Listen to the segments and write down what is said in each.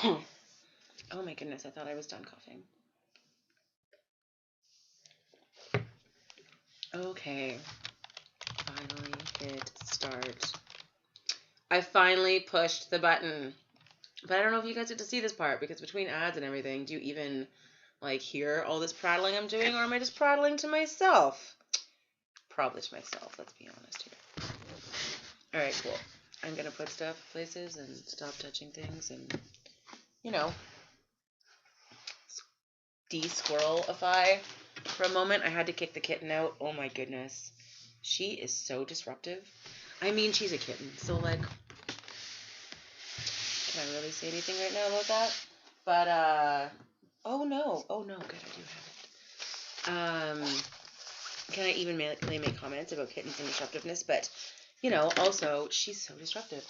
Oh my goodness, I thought I was done coughing. Okay, finally hit start. I finally pushed the button. But I don't know if you guys get to see this part, because between ads and everything, do you even, like, hear all this prattling I'm doing, or am I just prattling to myself? Probably to myself, let's be honest here. Alright, cool. I'm gonna put stuff places and stop touching things and, you know, de-squirrelify for a moment. I had to kick the kitten out. Oh my goodness. She is so disruptive. I mean, she's a kitten, so, like, can I really say anything right now about that? But, oh no, good, I do have it. Can I even make comments about kittens and disruptiveness? But, you know, also, she's so disruptive.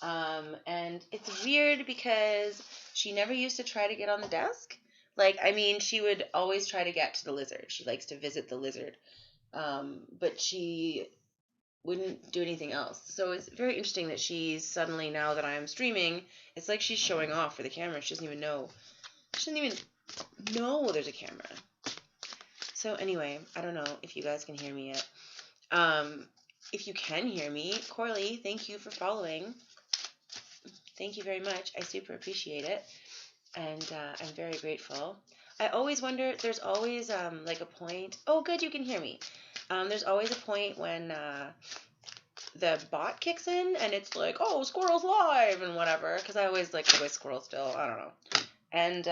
And it's weird because she never used to try to get on the desk. Like, I mean, she would always try to get to the lizard. She likes to visit the lizard. But she wouldn't do anything else. So it's very interesting that she's suddenly, now that I'm streaming, it's like she's showing off for the camera. She doesn't even know. She doesn't even know there's a camera. So anyway, I don't know if you guys can hear me yet. If you can hear me, Corley, thank you for following. Thank you very much. I super appreciate it. And I'm very grateful. I always wonder, there's always like a point. Oh, good, you can hear me. There's always a point when the bot kicks in and it's like, oh, Skwyrl's live and whatever. Because I always like the way Skwyrl still. I don't know. And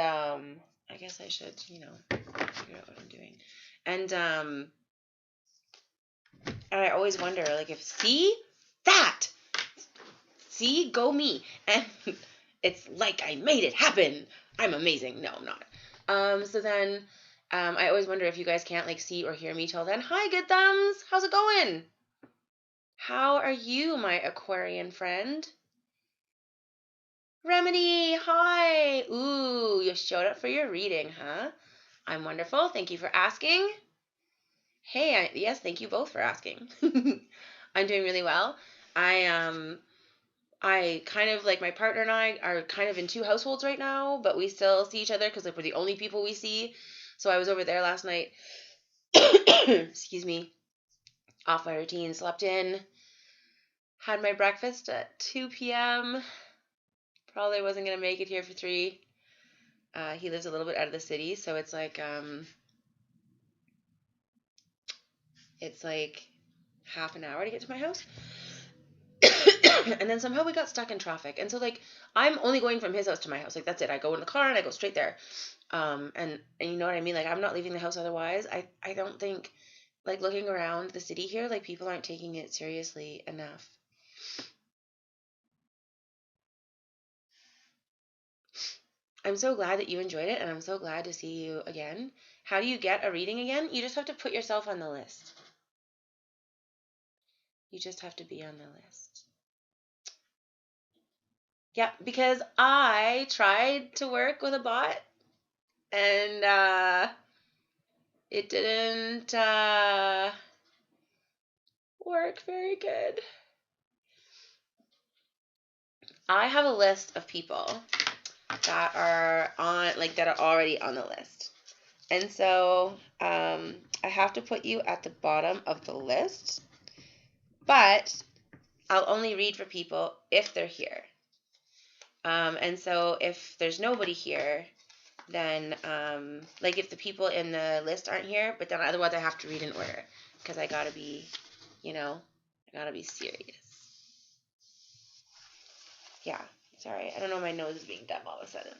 I guess I should, you know, figure out what I'm doing. And I always wonder, like, if, see? That! See? Go me. And it's like I made it happen. I'm amazing. No, I'm not. So then, I always wonder if you guys can't, like, see or hear me till then. Hi, good thumbs! How's it going? How are you, my Aquarian friend? Remedy, hi! Ooh, you showed up for your reading, huh? I'm wonderful. Thank you for asking. Hey, yes, thank you both for asking. I'm doing really well. I kind of, like, my partner and I are kind of in two households right now, but we still see each other because, like, we're the only people we see. So I was over there last night. Excuse me. Off my routine, slept in, had my breakfast at 2 p.m. Probably wasn't gonna make it here for 3. He lives a little bit out of the city, so it's like half an hour to get to my house. And then somehow we got stuck in traffic. And so, like, I'm only going from his house to my house. Like, that's it. I go in the car and I go straight there. And you know what I mean? Like, I'm not leaving the house otherwise. I don't think, like, looking around the city here, like, people aren't taking it seriously enough. I'm so glad that you enjoyed it, and I'm so glad to see you again. How do you get a reading again? You just have to put yourself on the list. You just have to be on the list. Yeah, because I tried to work with a bot, and it didn't work very good. I have a list of people that are already on the list. And so I have to put you at the bottom of the list, but I'll only read for people if they're here. And so if there's nobody here, then like, if the people in the list aren't here, but then otherwise I have to read in order, because I gotta be, you know, I gotta be serious. Yeah, sorry, I don't know, my nose is being dumb all of a sudden.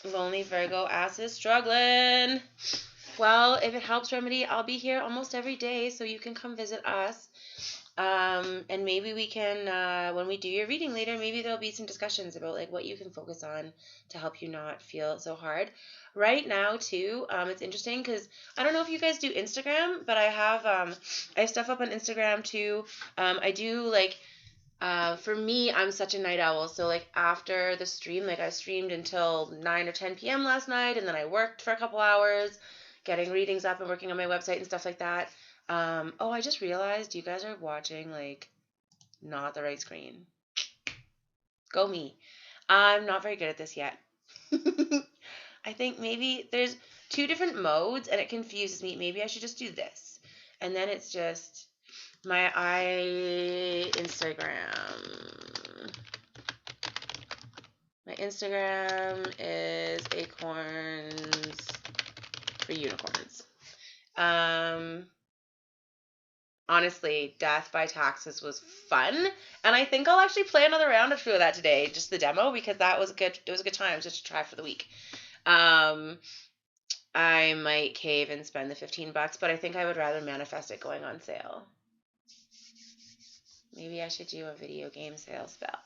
Lonely Virgo ass is struggling. Well, if it helps, Remedy, I'll be here almost every day, so you can come visit us. And maybe we can, when we do your reading later, maybe there'll be some discussions about, like, what you can focus on to help you not feel so hard. Right now, too, it's interesting because I don't know if you guys do Instagram, but I have stuff up on Instagram, too. I do, like, for me, I'm such a night owl, so, like, after the stream, like, I streamed until 9 or 10 p.m. last night, and then I worked for a couple hours, getting readings up and working on my website and stuff like that. Oh, I just realized you guys are watching, like, not the right screen. Go me. I'm not very good at this yet. I think maybe there's 2 different modes and it confuses me. Maybe I should just do this. And then it's just my Instagram. My Instagram is acorns for unicorns. Honestly, Death by Taxes was fun, and I think I'll actually play another round or 2 of that today, just the demo, because that was good. It was a good time just to try for the week. I might cave and spend the $15, but I think I would rather manifest it going on sale. Maybe I should do a video game sale spell.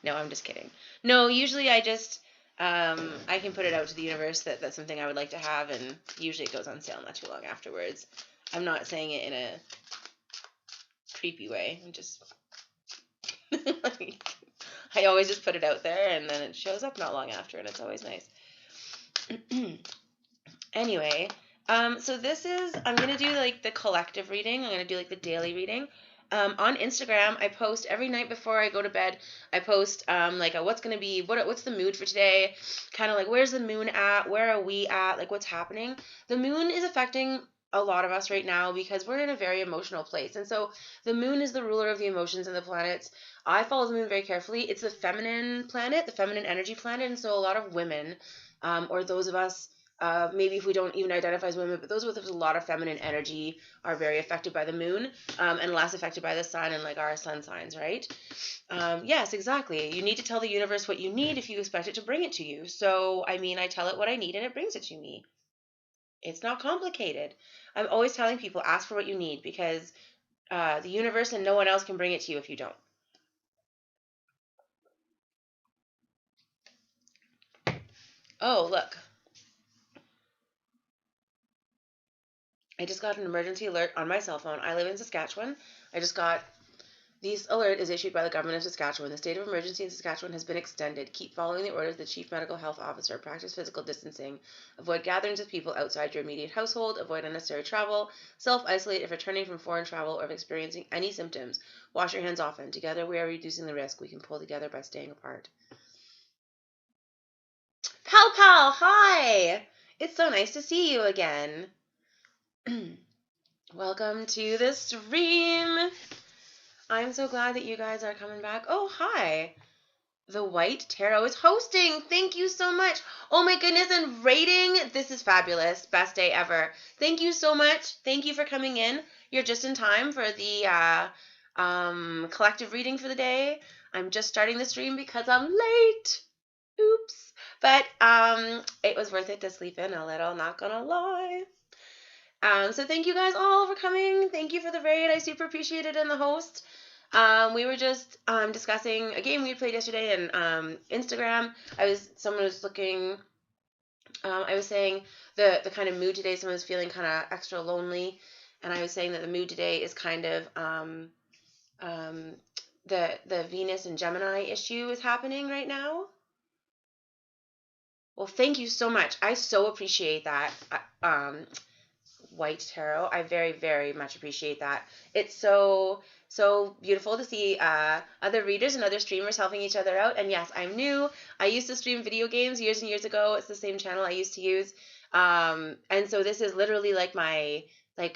No, I'm just kidding. No, usually I just I can put it out to the universe that that's something I would like to have, and usually it goes on sale not too long afterwards. I'm not saying it in a creepy way. I'm just I always just put it out there, and then it shows up not long after, and it's always nice. Anyway, so this is, I'm going to do like the collective reading. I'm going to do like the daily reading. On Instagram, I post every night before I go to bed. I post like what's going to be, what's the mood for today, kind of like where's the moon at, where are we at, like what's happening. The moon is affecting a lot of us right now because we're in a very emotional place. And so the moon is the ruler of the emotions and the planets. I follow the moon very carefully. It's the feminine planet, the feminine energy planet. And so a lot of women, or those of us, maybe if we don't even identify as women, but those with a lot of feminine energy are very affected by the moon, and less affected by the sun and like our sun signs, right? Yes, exactly. You need to tell the universe what you need if you expect it to bring it to you. So, I mean, I tell it what I need and it brings it to me. It's not complicated. I'm always telling people, ask for what you need, because the universe and no one else can bring it to you if you don't. Oh, look. I just got an emergency alert on my cell phone. I live in Saskatchewan. This alert is issued by the government of Saskatchewan. The state of emergency in Saskatchewan has been extended. Keep following the orders of the Chief Medical Health Officer. Practice physical distancing. Avoid gatherings of people outside your immediate household. Avoid unnecessary travel. Self-isolate if returning from foreign travel or if experiencing any symptoms. Wash your hands often. Together we are reducing the risk. We can pull together by staying apart. Pal Pal, hi! It's so nice to see you again. Welcome to the stream. I'm so glad that you guys are coming back. Oh, hi. The White Tarot is hosting. Thank you so much. Oh my goodness, and rating. This is fabulous. Best day ever. Thank you so much. Thank you for coming in. You're just in time for the collective reading for the day. I'm just starting the stream because I'm late. Oops. But it was worth it to sleep in a little, not gonna lie. So thank you guys all for coming. Thank you for the raid. I super appreciate it, and the host. We were just discussing a game we had played yesterday on Instagram. Someone was looking. I was saying the kind of mood today. Someone was feeling kind of extra lonely, and I was saying that the mood today is kind of the Venus and Gemini issue is happening right now. Well, thank you so much. I so appreciate that. White Tarot. I very, very much appreciate that. It's so beautiful to see other readers and other streamers helping each other out. And yes, I'm new. I used to stream video games years and years ago. It's the same channel I used to use. And so this is literally like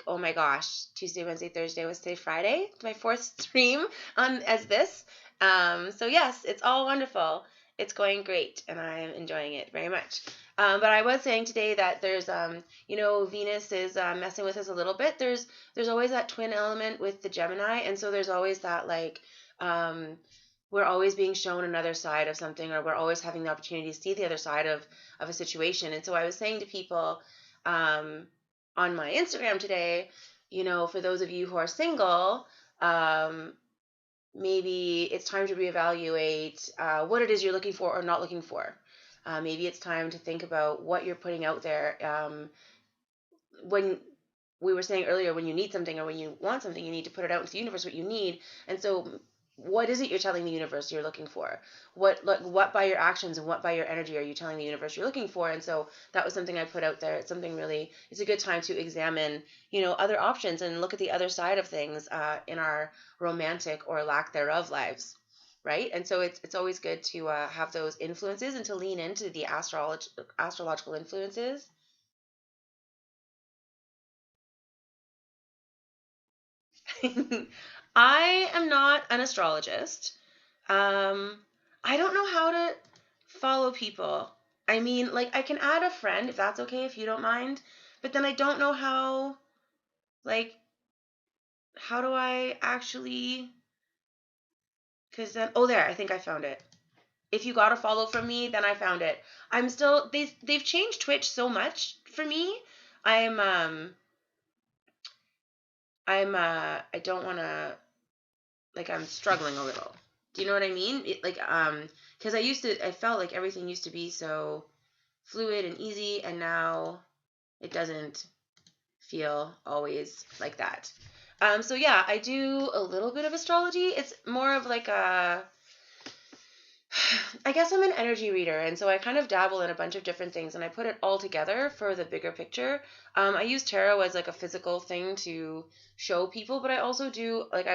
oh my gosh, Tuesday, Wednesday, Thursday, was today Friday? My 4th stream as this. So yes, it's all wonderful. It's going great, and I'm enjoying it very much. But I was saying today that there's, Venus is messing with us a little bit. There's always that twin element with the Gemini, and so there's always that, like, we're always being shown another side of something, or we're always having the opportunity to see the other side of a situation. And so I was saying to people on my Instagram today, for those of you who are single, maybe it's time to reevaluate what it is you're looking for or not looking for. Maybe it's time to think about what you're putting out there. When we were saying earlier, when you need something or when you want something, you need to put it out into the universe what you need. And so what is it you're telling the universe you're looking for? What by your actions and what by your energy are you telling the universe you're looking for? And so that was something I put out there. It's a good time to examine, other options and look at the other side of things in our romantic or lack thereof lives, right? And so it's always good to have those influences and to lean into the astrological influences. I am not an astrologist. Um, I don't know how to follow people. I mean, like, I can add a friend if that's okay, if you don't mind. But then I don't know how, like, how do I actually? Because then, oh, there, I think I found it. If you got a follow from me, then I found it. I'm still, they've changed Twitch so much for me. I'm, um, I don't want to, like, I'm struggling a little. Do you know what I mean? Because I felt like everything used to be so fluid and easy, and now it doesn't feel always like that. So yeah, I do a little bit of astrology. It's more of like I guess I'm an energy reader, and so I kind of dabble in a bunch of different things, and I put it all together for the bigger picture. I use tarot as like a physical thing to show people, but I also do like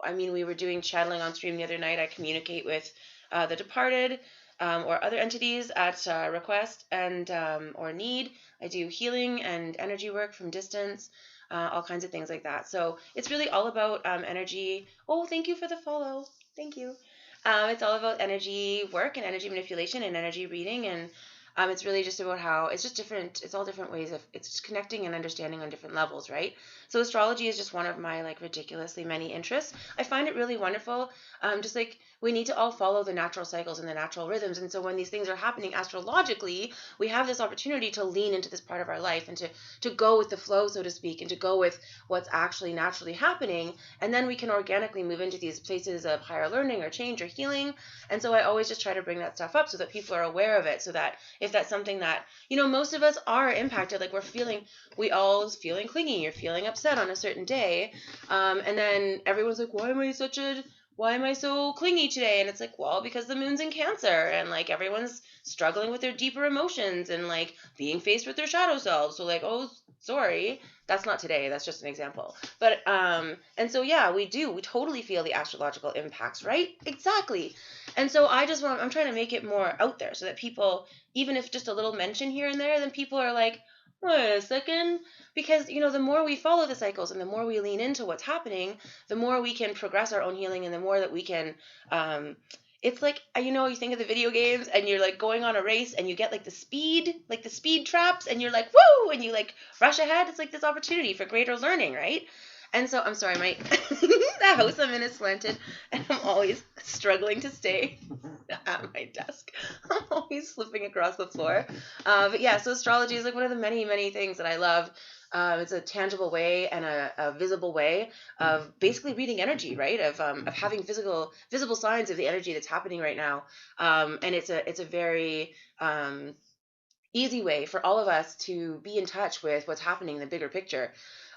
I mean, we were doing channeling on stream the other night. I communicate with the departed or other entities at request and or need. I do healing and energy work from distance, all kinds of things like that. So it's really all about energy. Oh, thank you for the follow. Thank you. It's all about energy work and energy manipulation and energy reading, and it's really just about how it's just different. It's all different ways of it's just connecting and understanding on different levels, right? So astrology is just one of my like ridiculously many interests. I find it really wonderful. Just like we need to all follow the natural cycles and the natural rhythms, and so when these things are happening astrologically, we have this opportunity to lean into this part of our life and to go with the flow, so to speak, and to go with what's actually naturally happening, and then we can organically move into these places of higher learning or change or healing. And so I always just try to bring that stuff up so that people are aware of it, so that if that's something that, you know, most of us are impacted, like we all feeling clingy, you're feeling upset on a certain day, and then everyone's like, why am I so clingy today? And it's like, well, because the moon's in Cancer, and like everyone's struggling with their deeper emotions and like being faced with their shadow selves. So like, oh, sorry, that's not today. That's just an example. But and so yeah, we totally feel the astrological impacts, right? Exactly. And so I'm trying to make it more out there so that people, even if just a little mention here and there, then people are like, wait a second, because you know, the more we follow the cycles and the more we lean into what's happening, the more we can progress our own healing, and the more that we can it's like, you know, you think of the video games and you're like going on a race and you get like the speed traps, and you're like, woo, and you like rush ahead. It's like this opportunity for greater learning, right? And so I'm sorry, my the house I'm in is slanted, and I'm always struggling to stay at my desk. I'm always slipping across the floor. But yeah, so astrology is like one of the many, many things that I love. It's a tangible way and a visible way of basically reading energy, right? Of having visible signs of the energy that's happening right now. And it's a very easy way for all of us to be in touch with what's happening in the bigger picture.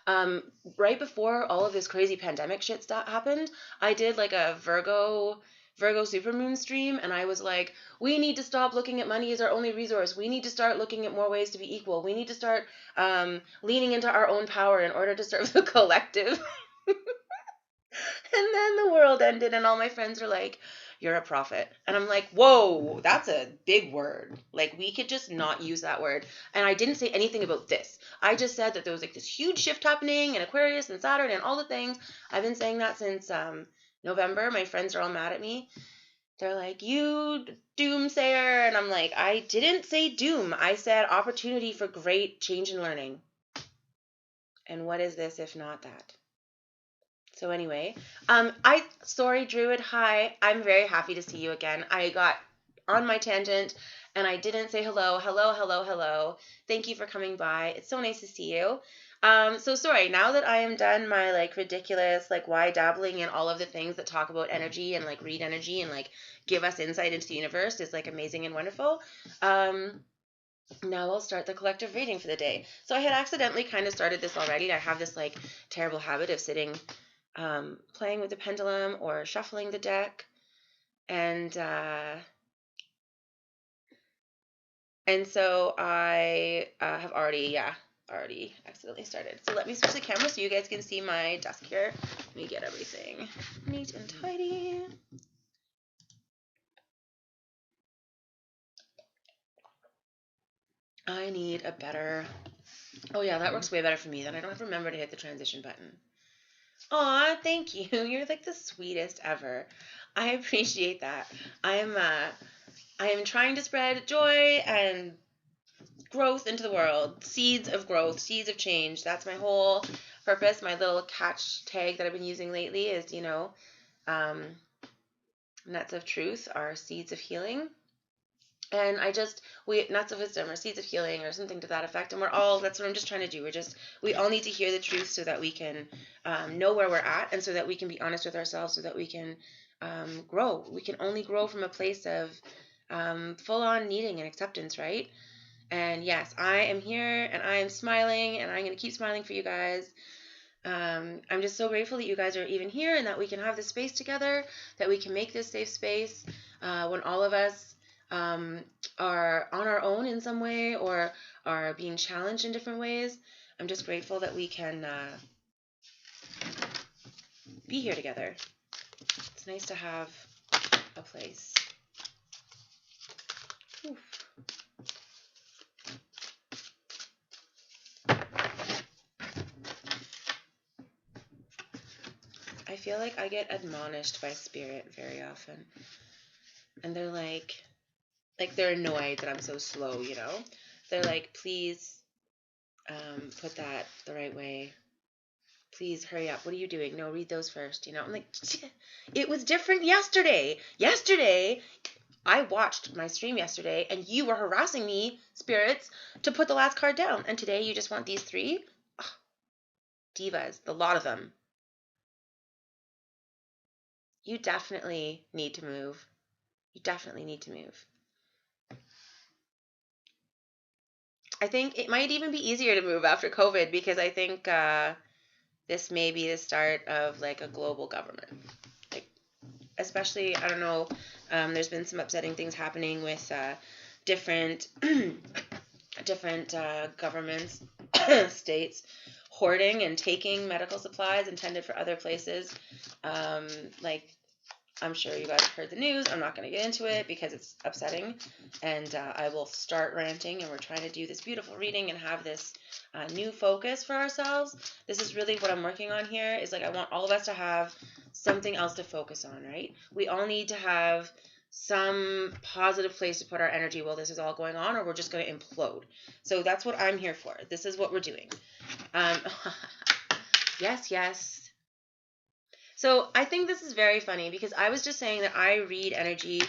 Um, right before all of this crazy pandemic shit happened, I did like a Virgo supermoon stream, and I was like, we need to stop looking at money as our only resource. We need to start looking at more ways to be equal. We need to start leaning into our own power in order to serve the collective. And then the world ended, and all my friends are like, you're a prophet. And I'm like, whoa, that's a big word. Like, we could just not use that word. And I didn't say anything about this. I just said that there was like this huge shift happening in Aquarius and Saturn and all the things. I've been saying that since November. My friends are all mad at me. They're like, you doomsayer. And I'm like, I didn't say doom. I said opportunity for great change and learning. And what is this if not that? So anyway, sorry, Druid, hi. I'm very happy to see you again. I got on my tangent and I didn't say hello. Hello, hello, hello. Thank you for coming by. It's so nice to see you. So sorry, now that I am done my like ridiculous, like why dabbling in all of the things that talk about energy and like read energy and like give us insight into the universe is like amazing and wonderful. Now I'll start the collective reading for the day. So I had accidentally kind of started this already. I have this like terrible habit of sitting playing with the pendulum or shuffling the deck, and so I have already accidentally started. So let me switch the camera so you guys can see my desk here. Let me get everything neat and tidy. I need a better... Oh, yeah, that works way better for me. Then I don't have to remember to hit the transition button. Aw, thank you. You're like the sweetest ever. I appreciate that. I am trying to spread joy and growth into the world. Seeds of growth, seeds of change. That's my whole purpose. My little catch tag that I've been using lately is, um, nuts of truth are seeds of healing. And nuts of wisdom or seeds of healing or something to that effect. And that's what I'm just trying to do. We all need to hear the truth so that we can know where we're at, and so that we can be honest with ourselves, so that we can grow. We can only grow from a place of full on needing and acceptance, right? And yes, I am here and I am smiling, and I'm going to keep smiling for you guys. I'm just so grateful that you guys are even here, and that we can have this space together, that we can make this safe space when all of us are on our own in some way, or are being challenged in different ways. I'm just grateful that we can be here together. It's nice to have a place. Oof. I feel like I get admonished by spirit very often, and they're like they're annoyed that I'm so slow, They're like, please put that the right way. Please hurry up. What are you doing? No, read those first. I'm like, it was different yesterday. Yesterday, I watched my stream yesterday, and you were harassing me, spirits, to put the last card down. And today you just want these 3? Ugh, divas, the lot of them. You definitely need to move. You definitely need to move. I think it might even be easier to move after COVID, because I think this may be the start of like a global government. Like, especially, I don't know, there's been some upsetting things happening with different governments, states, hoarding and taking medical supplies intended for other places. Like, I'm sure you guys have heard the news. I'm not going to get into it because it's upsetting, and I will start ranting, and we're trying to do this beautiful reading and have this new focus for ourselves. This is really what I'm working on here, is like, I want all of us to have something else to focus on, right? We all need to have some positive place to put our energy while this is all going on, or we're just going to implode. So that's what I'm here for. This is what we're doing. Yes. So I think this is very funny, because I was just saying that I read energy.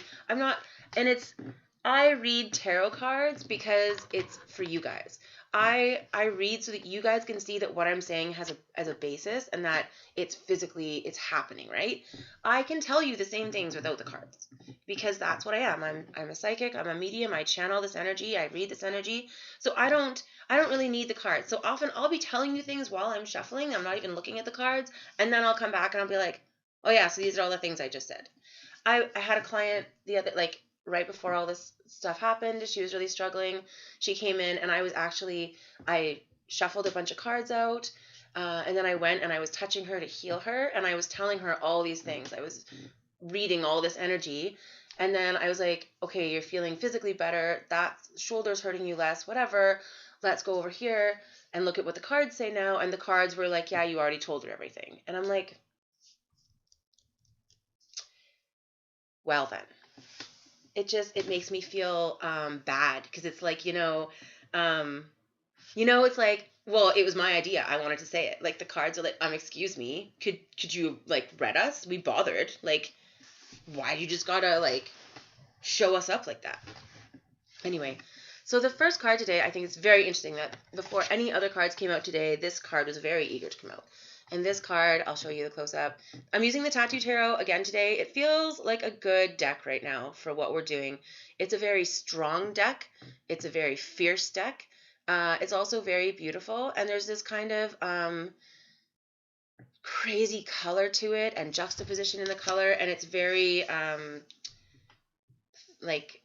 I read tarot cards because it's for you guys. I read so that you guys can see that what I'm saying has a basis, and that it's happening, right? I can tell you the same things without the cards, because that's what I am. I'm a psychic, I'm a medium, I channel this energy, I read this energy. So I don't really need the cards. So often I'll be telling you things while I'm shuffling. I'm not even looking at the cards, and then I'll come back and I'll be like, "Oh yeah, so these are all the things I just said." I had a client right before all this stuff happened. She was really struggling. She came in, and I shuffled a bunch of cards out, and then I went and I was touching her to heal her, and I was telling her all these things. I was reading all this energy, and then I was like, okay, you're feeling physically better. That shoulder's hurting you less, whatever. Let's go over here and look at what the cards say now. And the cards were like, yeah, you already told her everything. And I'm like, well then. It makes me feel bad, because it's like, it's like, well, it was my idea. I wanted to say it. Like, the cards are like, excuse me, could you like read us? We bothered. Like, why you just gotta like show us up like that? Anyway, so the first card today, I think it's very interesting that before any other cards came out today, this card was very eager to come out. And this card, I'll show you the close-up. I'm using the Tattoo Tarot again today. It feels like a good deck right now for what we're doing. It's a very strong deck. It's a very fierce deck. It's also very beautiful. And there's this kind of crazy color to it, and juxtaposition in the color. And it's very like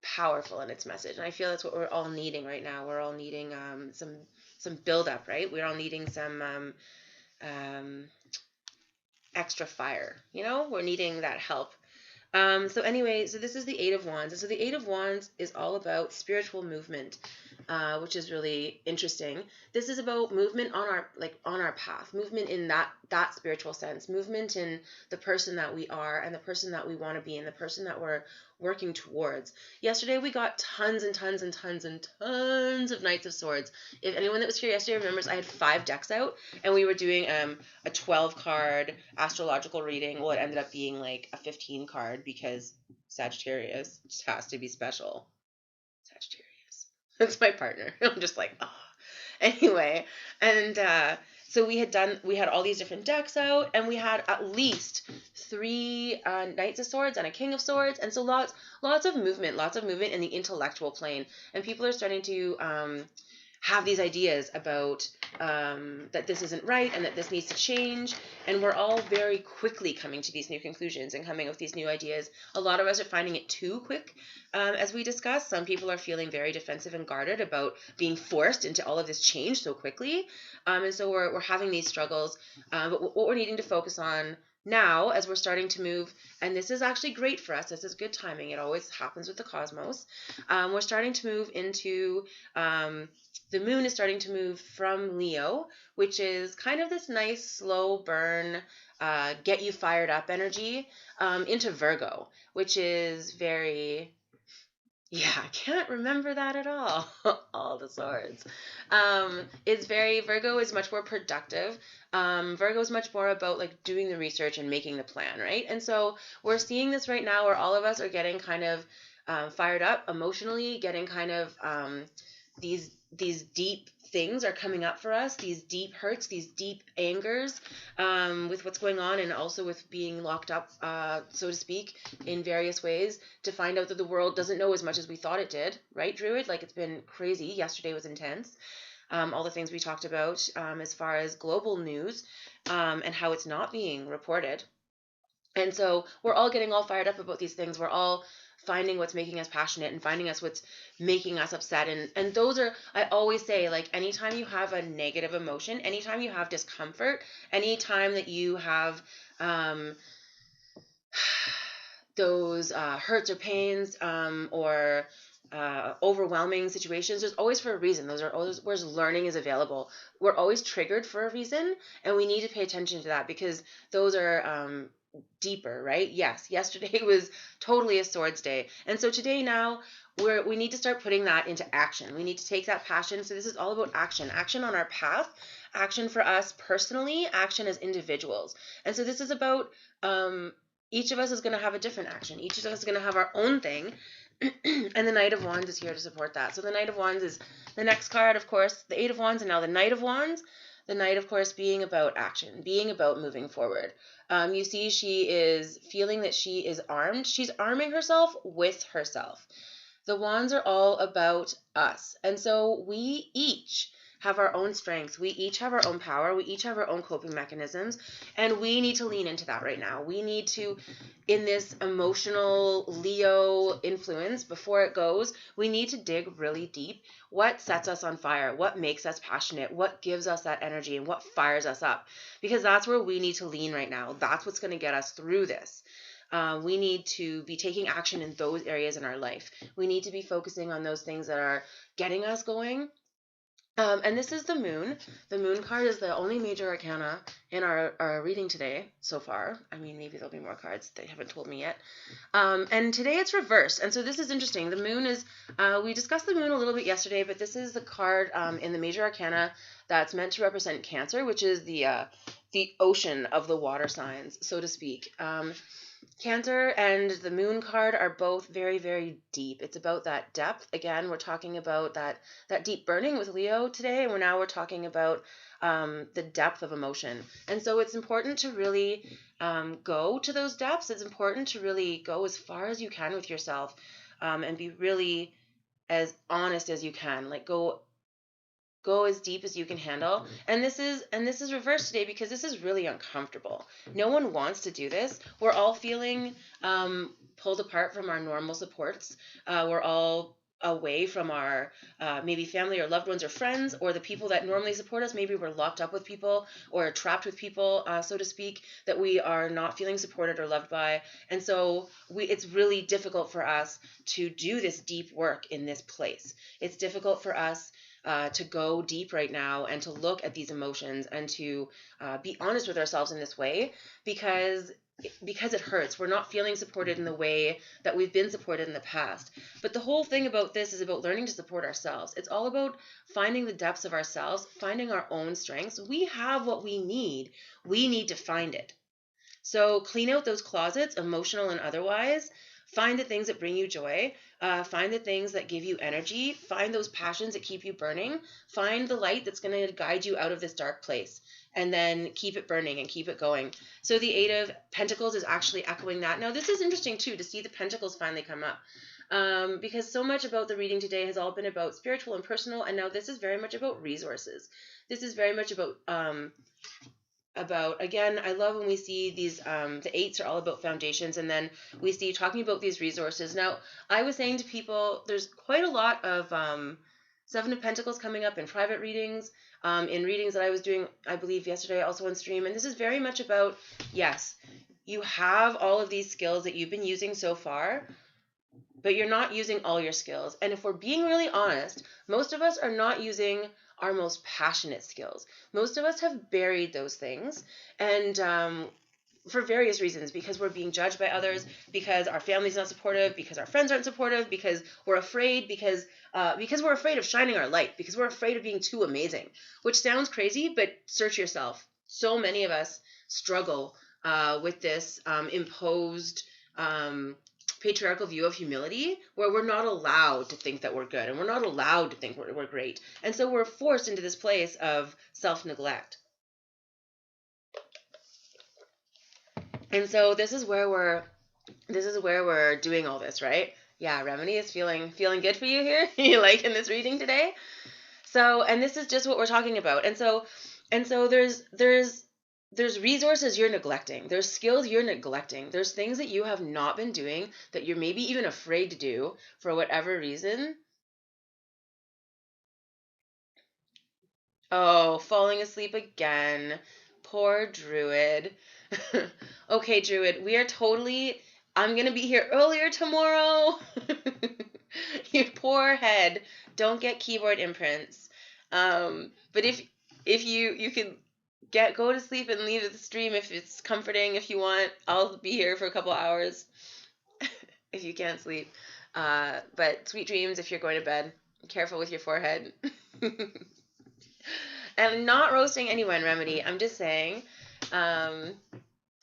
powerful in its message. And I feel that's what we're all needing right now. We're all needing some build up, right? We're all needing some extra fire, we're needing that help. So anyway, so this is the Eight of Wands. And so the Eight of Wands is all about spiritual movement, which is really interesting. This is about movement on our path, movement in that spiritual sense, movement in the person that we are and the person that we want to be and the person that we're working towards. Yesterday we got tons and tons and tons and tons of Knights of Swords. If anyone that was here yesterday remembers, I had 5 decks out and we were doing a 12 card astrological reading. Well, it ended up being like a 15 card because Sagittarius just has to be special. Sagittarius. That's my partner. I'm just like, oh. Anyway, and so we had all these different decks out, and we had at least 3 Knights of Swords and a King of Swords, and so lots of movement in the intellectual plane, and people are starting to have these ideas about that this isn't right and that this needs to change. And we're all very quickly coming to these new conclusions and coming up with these new ideas. A lot of us are finding it too quick, as we discussed. Some people are feeling very defensive and guarded about being forced into all of this change so quickly. And so we're having these struggles. But what we're needing to focus on now, as we're starting to move, and this is actually great for us, this is good timing, it always happens with the cosmos, we're starting to move into the moon is starting to move from Leo, which is kind of this nice slow burn, get you fired up energy, into Virgo, which is very, yeah, I can't remember that at all. All the swords. Virgo is much more productive. Virgo is much more about like doing the research and making the plan, right? And so we're seeing this right now where all of us are getting kind of fired up emotionally, getting kind of these deep things are coming up for us, these deep hurts, these deep angers, with what's going on, and also with being locked up, so to speak, in various ways, to find out that the world doesn't know as much as we thought it did, right, Druid? Like, it's been crazy. Yesterday was intense. All the things we talked about, as far as global news, and how it's not being reported. And so we're all getting all fired up about these things. We're all finding what's making us passionate and finding us what's making us upset. And those are, I always say, like, anytime you have a negative emotion, anytime you have discomfort, anytime that you have those hurts or pains, or overwhelming situations, there's always for a reason. Those are always where learning is available. We're always triggered for a reason, and we need to pay attention to that, because those are deeper, right? Yes, yesterday was totally a swords day, and so today now we need to start putting that into action. We need to take that passion. So this is all about action on our path, action for us personally, action as individuals. And so this is about each of us is going to have a different action. Each of us is going to have our own thing. And the Knight of Wands is here to support that. So the Knight of Wands is the next card, of course, the Eight of Wands, and now the Knight of Wands. The Knight, of course, being about action, being about moving forward. You see, she is feeling that she is armed. She's arming herself with herself. The Wands are all about us. And so we each have our own strength. We each have our own power. We each have our own coping mechanisms. And we need to lean into that right now. We need to, in this emotional Leo influence, before it goes, we need to dig really deep. What sets us on fire? What makes us passionate? What gives us that energy? And what fires us up? Because that's where we need to lean right now. That's what's going to get us through this. We need to be taking action in those areas in our life. We need to be focusing on those things that are getting us going. And this is the moon. The moon card is the only major arcana in our reading today so far. I mean, maybe there'll be more cards. They haven't told me yet. And today it's reversed. And so this is interesting. The moon is, we discussed the moon a little bit yesterday, but this is the card in the major arcana that's meant to represent Cancer, which is the ocean of the water signs, so to speak. Cancer and the moon card are both very, very deep. It's about that depth. Again, we're talking about that deep burning with Leo today, and we're talking about the depth of emotion. And so it's important to really go to those depths. It's important to really go as far as you can with yourself, and be really as honest as you can. Like, go as deep as you can handle. And this is reversed today because this is really uncomfortable. No one wants to do this. We're all feeling pulled apart from our normal supports. We're all away from our maybe family or loved ones or friends or the people that normally support us. Maybe we're locked up with people or trapped with people, so to speak, that we are not feeling supported or loved by. And so it's really difficult for us to do this deep work in this place. It's difficult for us to go deep right now and to look at these emotions and to be honest with ourselves in this way because it hurts. We're not feeling supported in the way that we've been supported in the past. But the whole thing about this is about learning to support ourselves. It's all about finding the depths of ourselves, finding our own strengths. We have what we need. We need to find it. So clean out those closets, emotional and otherwise. Find the things that bring you joy. Find the things that give you energy. Find those passions that keep you burning. Find the light that's going to guide you out of this dark place. And then keep it burning and keep it going. So the Eight of Pentacles is actually echoing that. Now, this is interesting, too, to see the Pentacles finally come up. Because so much about the reading today has all been about spiritual and personal. And now this is very much about resources. This is very much about again, I love when we see these the eights are all about foundations, and then we see talking about these resources. Now, I was saying to people, there's quite a lot of Seven of Pentacles coming up in private readings, in readings that I was doing, I believe yesterday, also on stream, and this is very much about, yes, you have all of these skills that you've been using so far, but you're not using all your skills. And if we're being really honest, most of us are not using our most passionate skills. Most of us have buried those things, and for various reasons, because we're being judged by others, because our family's not supportive, because our friends aren't supportive, because we're afraid, because we're afraid of shining our light, because we're afraid of being too amazing, which sounds crazy, but search yourself. So many of us struggle with this imposed patriarchal view of humility, where we're not allowed to think that we're good and we're not allowed to think we're great. And so we're forced into this place of self-neglect. And so this is where we're doing all this, right? Yeah, Remedy is feeling good for you here. You liking this reading today? So, and this is just what we're talking about. And so there's resources you're neglecting. There's skills you're neglecting. There's things that you have not been doing that you're maybe even afraid to do for whatever reason. Oh, falling asleep again. Poor Druid. Okay, Druid, I'm going to be here earlier tomorrow. Your poor head. Don't get keyboard imprints. But if you can go to sleep and leave the stream if it's comforting, if you want, I'll be here for a couple hours if you can't sleep. But sweet dreams if you're going to bed. Careful with your forehead. I'm not roasting anyone, Remedy. I'm just saying,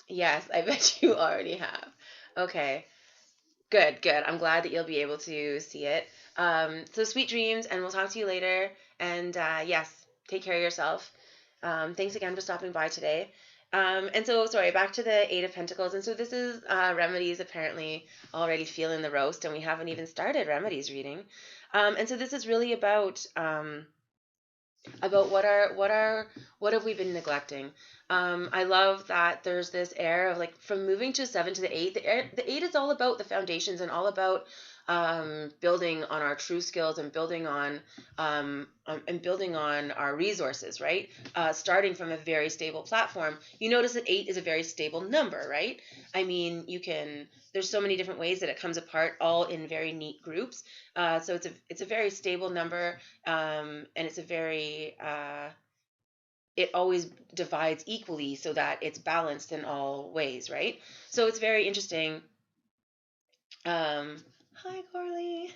yes, I bet you already have. Okay. Good. I'm glad that you'll be able to see it. So sweet dreams, and we'll talk to you later. And yes, take care of yourself. Thanks again for stopping by today. And so, sorry, back to the Eight of Pentacles. And so this is Remedy's apparently already feeling the roast, and we haven't even started Remedy's reading. And so this is really about what have we been neglecting. I love that there's this air of like from moving to 7 to the 8. The 8 is all about the foundations and all about building on our true skills and building on our resources, right? Starting from a very stable platform. You notice that 8 is a very stable number, right? I mean, there's so many different ways that it comes apart, all in very neat groups. So it's a very stable number, and it's a very it always divides equally so that it's balanced in all ways, right? So it's very interesting. Hi, Corley.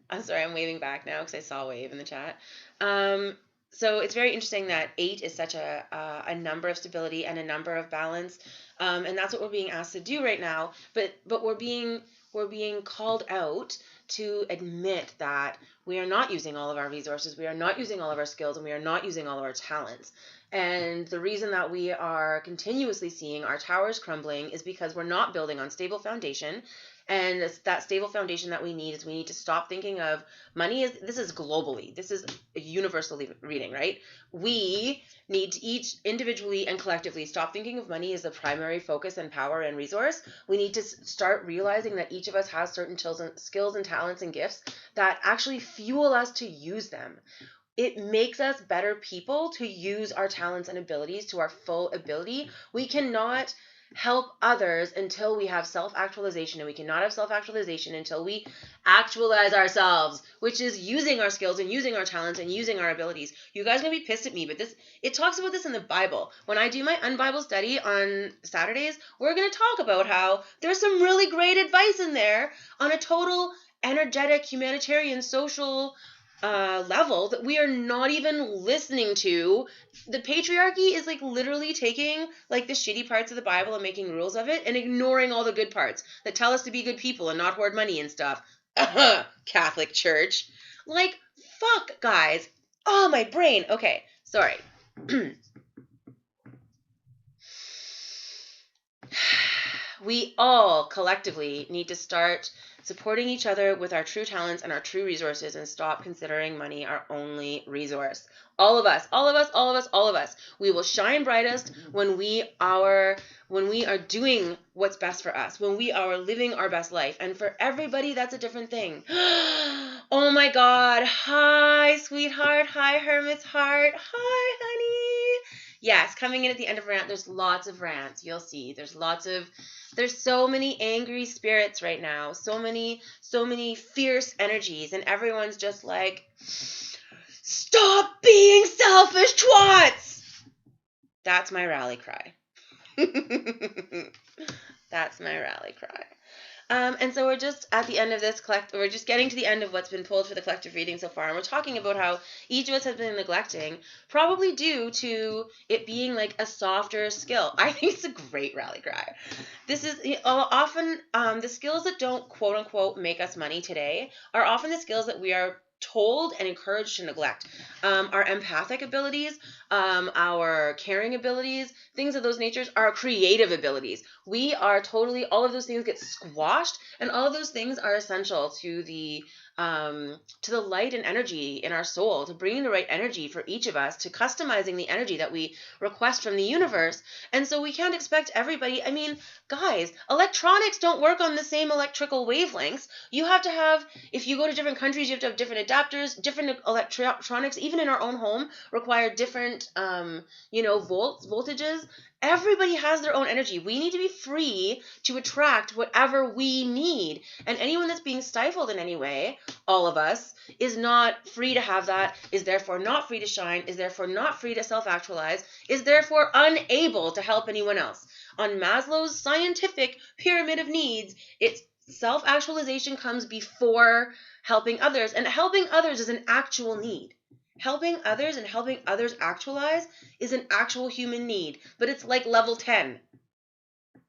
I'm sorry, I'm waving back now because I saw a wave in the chat. So it's very interesting that 8 is such a number of stability and a number of balance, and that's what we're being asked to do right now. But we're being called out to admit that we are not using all of our resources, we are not using all of our skills, and we are not using all of our talents. And the reason that we are continuously seeing our towers crumbling is because we're not building on stable foundation. And that stable foundation that we need is we need to stop thinking of money. This is globally. This is a universal reading, right? We need to each individually and collectively stop thinking of money as the primary focus and power and resource. We need to start realizing that each of us has certain skills and talents and gifts that actually fuel us to use them. It makes us better people to use our talents and abilities to our full ability. We cannot help others until we have self-actualization, and we cannot have self-actualization until we actualize ourselves, which is using our skills and using our talents and using our abilities. You guys are gonna be pissed at me, but it talks about this in the Bible. When I do my unbible study on Saturdays, we're gonna talk about how there's some really great advice in there on a total energetic, humanitarian, social level that we are not even listening to. The patriarchy is like literally taking like the shitty parts of the Bible and making rules of it and ignoring all the good parts that tell us to be good people and not hoard money and stuff. Catholic Church. Like, fuck, guys. Oh, my brain. Okay, sorry. We all collectively need to start supporting each other with our true talents and our true resources and stop considering money our only resource. All of us, all of us, all of us, all of us. We will shine brightest when we are doing what's best for us, when we are living our best life. And for everybody, that's a different thing. Oh my God. Hi, sweetheart. Hi, hermit's heart. Hi, honey. Yes, coming in at the end of rant, there's lots of rants. You'll see. There's so many angry spirits right now. So many fierce energies. And everyone's just like, stop being selfish twats! That's my rally cry. That's my rally cry. And so we're just at the end of this we're just getting to the end of what's been pulled for the collective reading so far, and we're talking about how each of us has been neglecting, probably due to it being like a softer skill. I think it's a great rally cry. This is often the skills that don't quote unquote make us money today are often the skills that we are told and encouraged to neglect. Our empathic abilities, our caring abilities, things of those natures, our creative abilities. We are totally, all of those things get squashed, and all of those things are essential to the light and energy in our soul, to bringing the right energy for each of us, to customizing the energy that we request from the universe. And so we can't expect everybody. I mean, guys, electronics don't work on the same electrical wavelengths. You have to have, if you go to different countries, you have to have different adapters, different electronics, even in our own home, require different, voltages. Everybody has their own energy. We need to be free to attract whatever we need. And anyone that's being stifled in any way, all of us, is not free to have that, is therefore not free to shine, is therefore not free to self-actualize, is therefore unable to help anyone else. On Maslow's scientific pyramid of needs, it's self-actualization comes before helping others, and helping others is an actual need. Helping others and helping others actualize is an actual human need, but it's like level 10.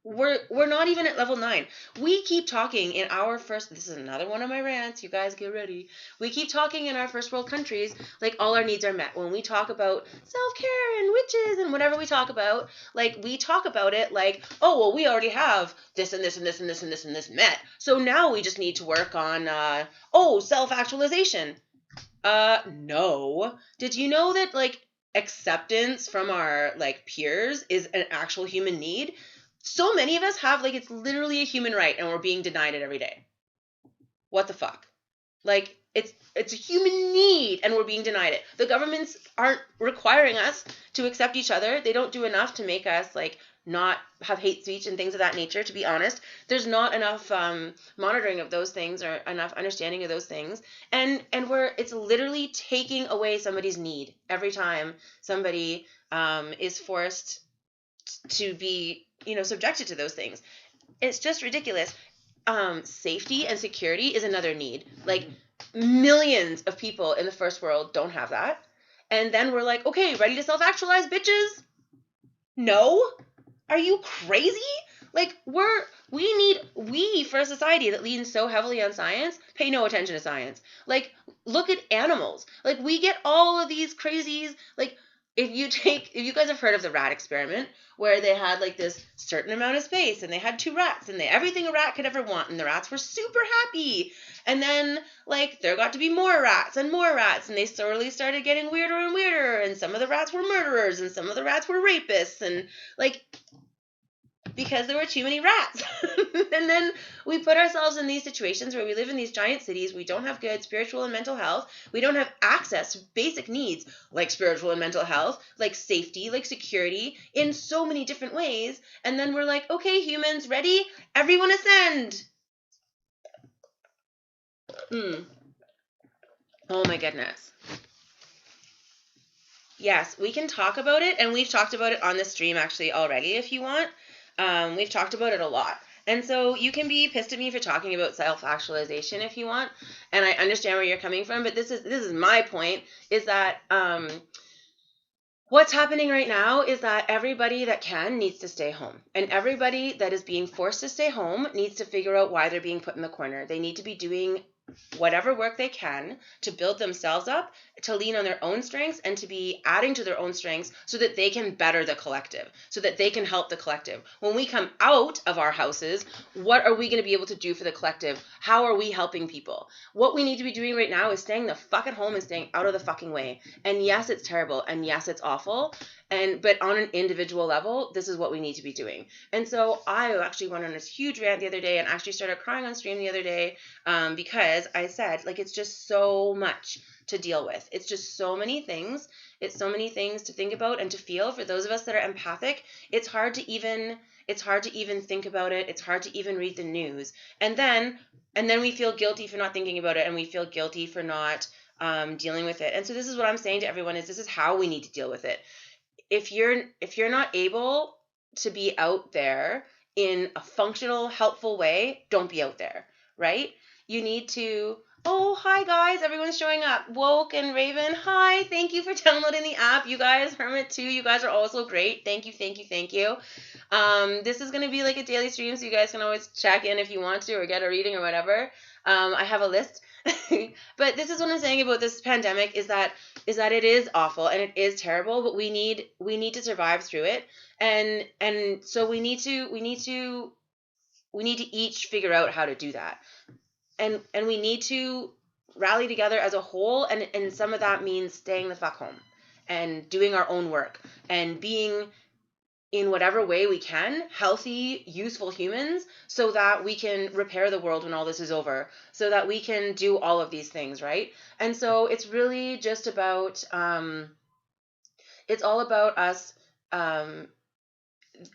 We're not even at level 9. We keep talking in our first, this is another one of my rants, you guys get ready. We keep talking in our first world countries like all our needs are met. When we talk about self-care and witches and whatever we talk about, like we talk about it like, oh, well, we already have this and this and this and this and this and this met. So now we just need to work on, self-actualization. No. Did you know that like acceptance from our like peers is an actual human need? So many of us have like it's literally a human right and we're being denied it every day. What the fuck? Like it's a human need and we're being denied it. The governments aren't requiring us to accept each other. They don't do enough to make us like not have hate speech and things of that nature, to be honest. There's not enough monitoring of those things or enough understanding of those things. And it's literally taking away somebody's need every time somebody is forced to be, subjected to those things. It's just ridiculous. Safety and security is another need. Like millions of people in the first world don't have that. And then we're like, okay, ready to self-actualize, bitches? No? Are you crazy? Like, we for a society that leans so heavily on science, pay no attention to science. Like, look at animals. Like, we get all of these crazies, like, if you guys have heard of the rat experiment, where they had like this certain amount of space and they had 2 rats and everything a rat could ever want, and the rats were super happy. And then like there got to be more rats and they slowly started getting weirder and weirder, and some of the rats were murderers and some of the rats were rapists, and like, because there were too many rats. And then we put ourselves in these situations where we live in these giant cities. We don't have good spiritual and mental health. We don't have access to basic needs like spiritual and mental health, like safety, like security, in so many different ways. And then we're like, okay, humans, ready? Everyone ascend. Oh my goodness. Yes, we can talk about it, and we've talked about it on the stream actually already if you want. We've talked about it a lot. And so you can be pissed at me for talking about self-actualization if you want, and I understand where you're coming from, but this is my point, is that what's happening right now is that everybody that can needs to stay home, and everybody that is being forced to stay home needs to figure out why they're being put in the corner. They need to be doing whatever work they can to build themselves up, to lean on their own strengths, and to be adding to their own strengths so that they can better the collective, so that they can help the collective. When we come out of our houses, what are we going to be able to do for the collective? How are we helping people? What we need to be doing right now is staying the fuck at home and staying out of the fucking way. And yes, it's terrible, and yes, it's awful, but on an individual level, this is what we need to be doing. And so I actually went on this huge rant the other day and actually started crying on stream the other day, because I said, like, it's just so much to deal with. It's just so many things. It's so many things to think about and to feel. For those of us that are empathic, it's hard to even think about it. It's hard to even read the news. And then we feel guilty for not thinking about it, and we feel guilty for not dealing with it. And so this is what I'm saying to everyone, is this is how we need to deal with it. If you're not able to be out there in a functional, helpful way, don't be out there, right? You need to, oh, hi guys, everyone's showing up. Woke and Raven, hi, thank you for downloading the app. You guys, Hermit too, you guys are also great. Thank you. This is going to be like a daily stream, so you guys can always check in if you want to, or get a reading or whatever. I have a list. But this is what I'm saying about this pandemic, is that it is awful and it is terrible, but we need to survive through it. And so we need to each figure out how to do that. And we need to rally together as a whole, and some of that means staying the fuck home and doing our own work and being, in whatever way we can, healthy, useful humans, so that we can repair the world when all this is over, so that we can do all of these things, right? And so it's really just about, it's all about us.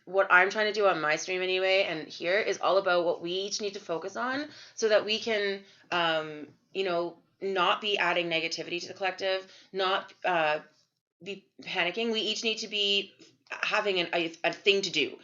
What I'm trying to do on my stream anyway, and here, is all about what we each need to focus on, so that we can, not be adding negativity to the collective, not be panicking. We each need to be having a thing to do.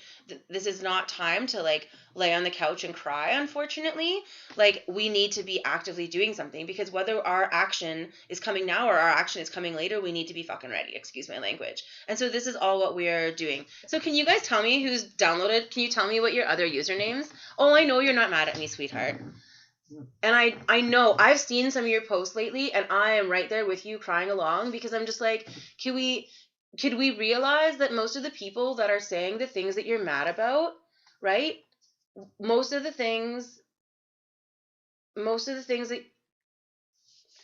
This is not time to like lay on the couch and cry, unfortunately. Like, we need to be actively doing something, because whether our action is coming now or our action is coming later, we need to be fucking ready, excuse my language. And so this is all what we're doing. So can you guys tell me who's downloaded? Can you tell me what your other usernames? Oh, I know you're not mad at me, sweetheart. And I know I've seen some of your posts lately, and I am right there with you crying along, because I'm just like, could we realize that most of the people that are saying the things that you're mad about, right? Most of the things that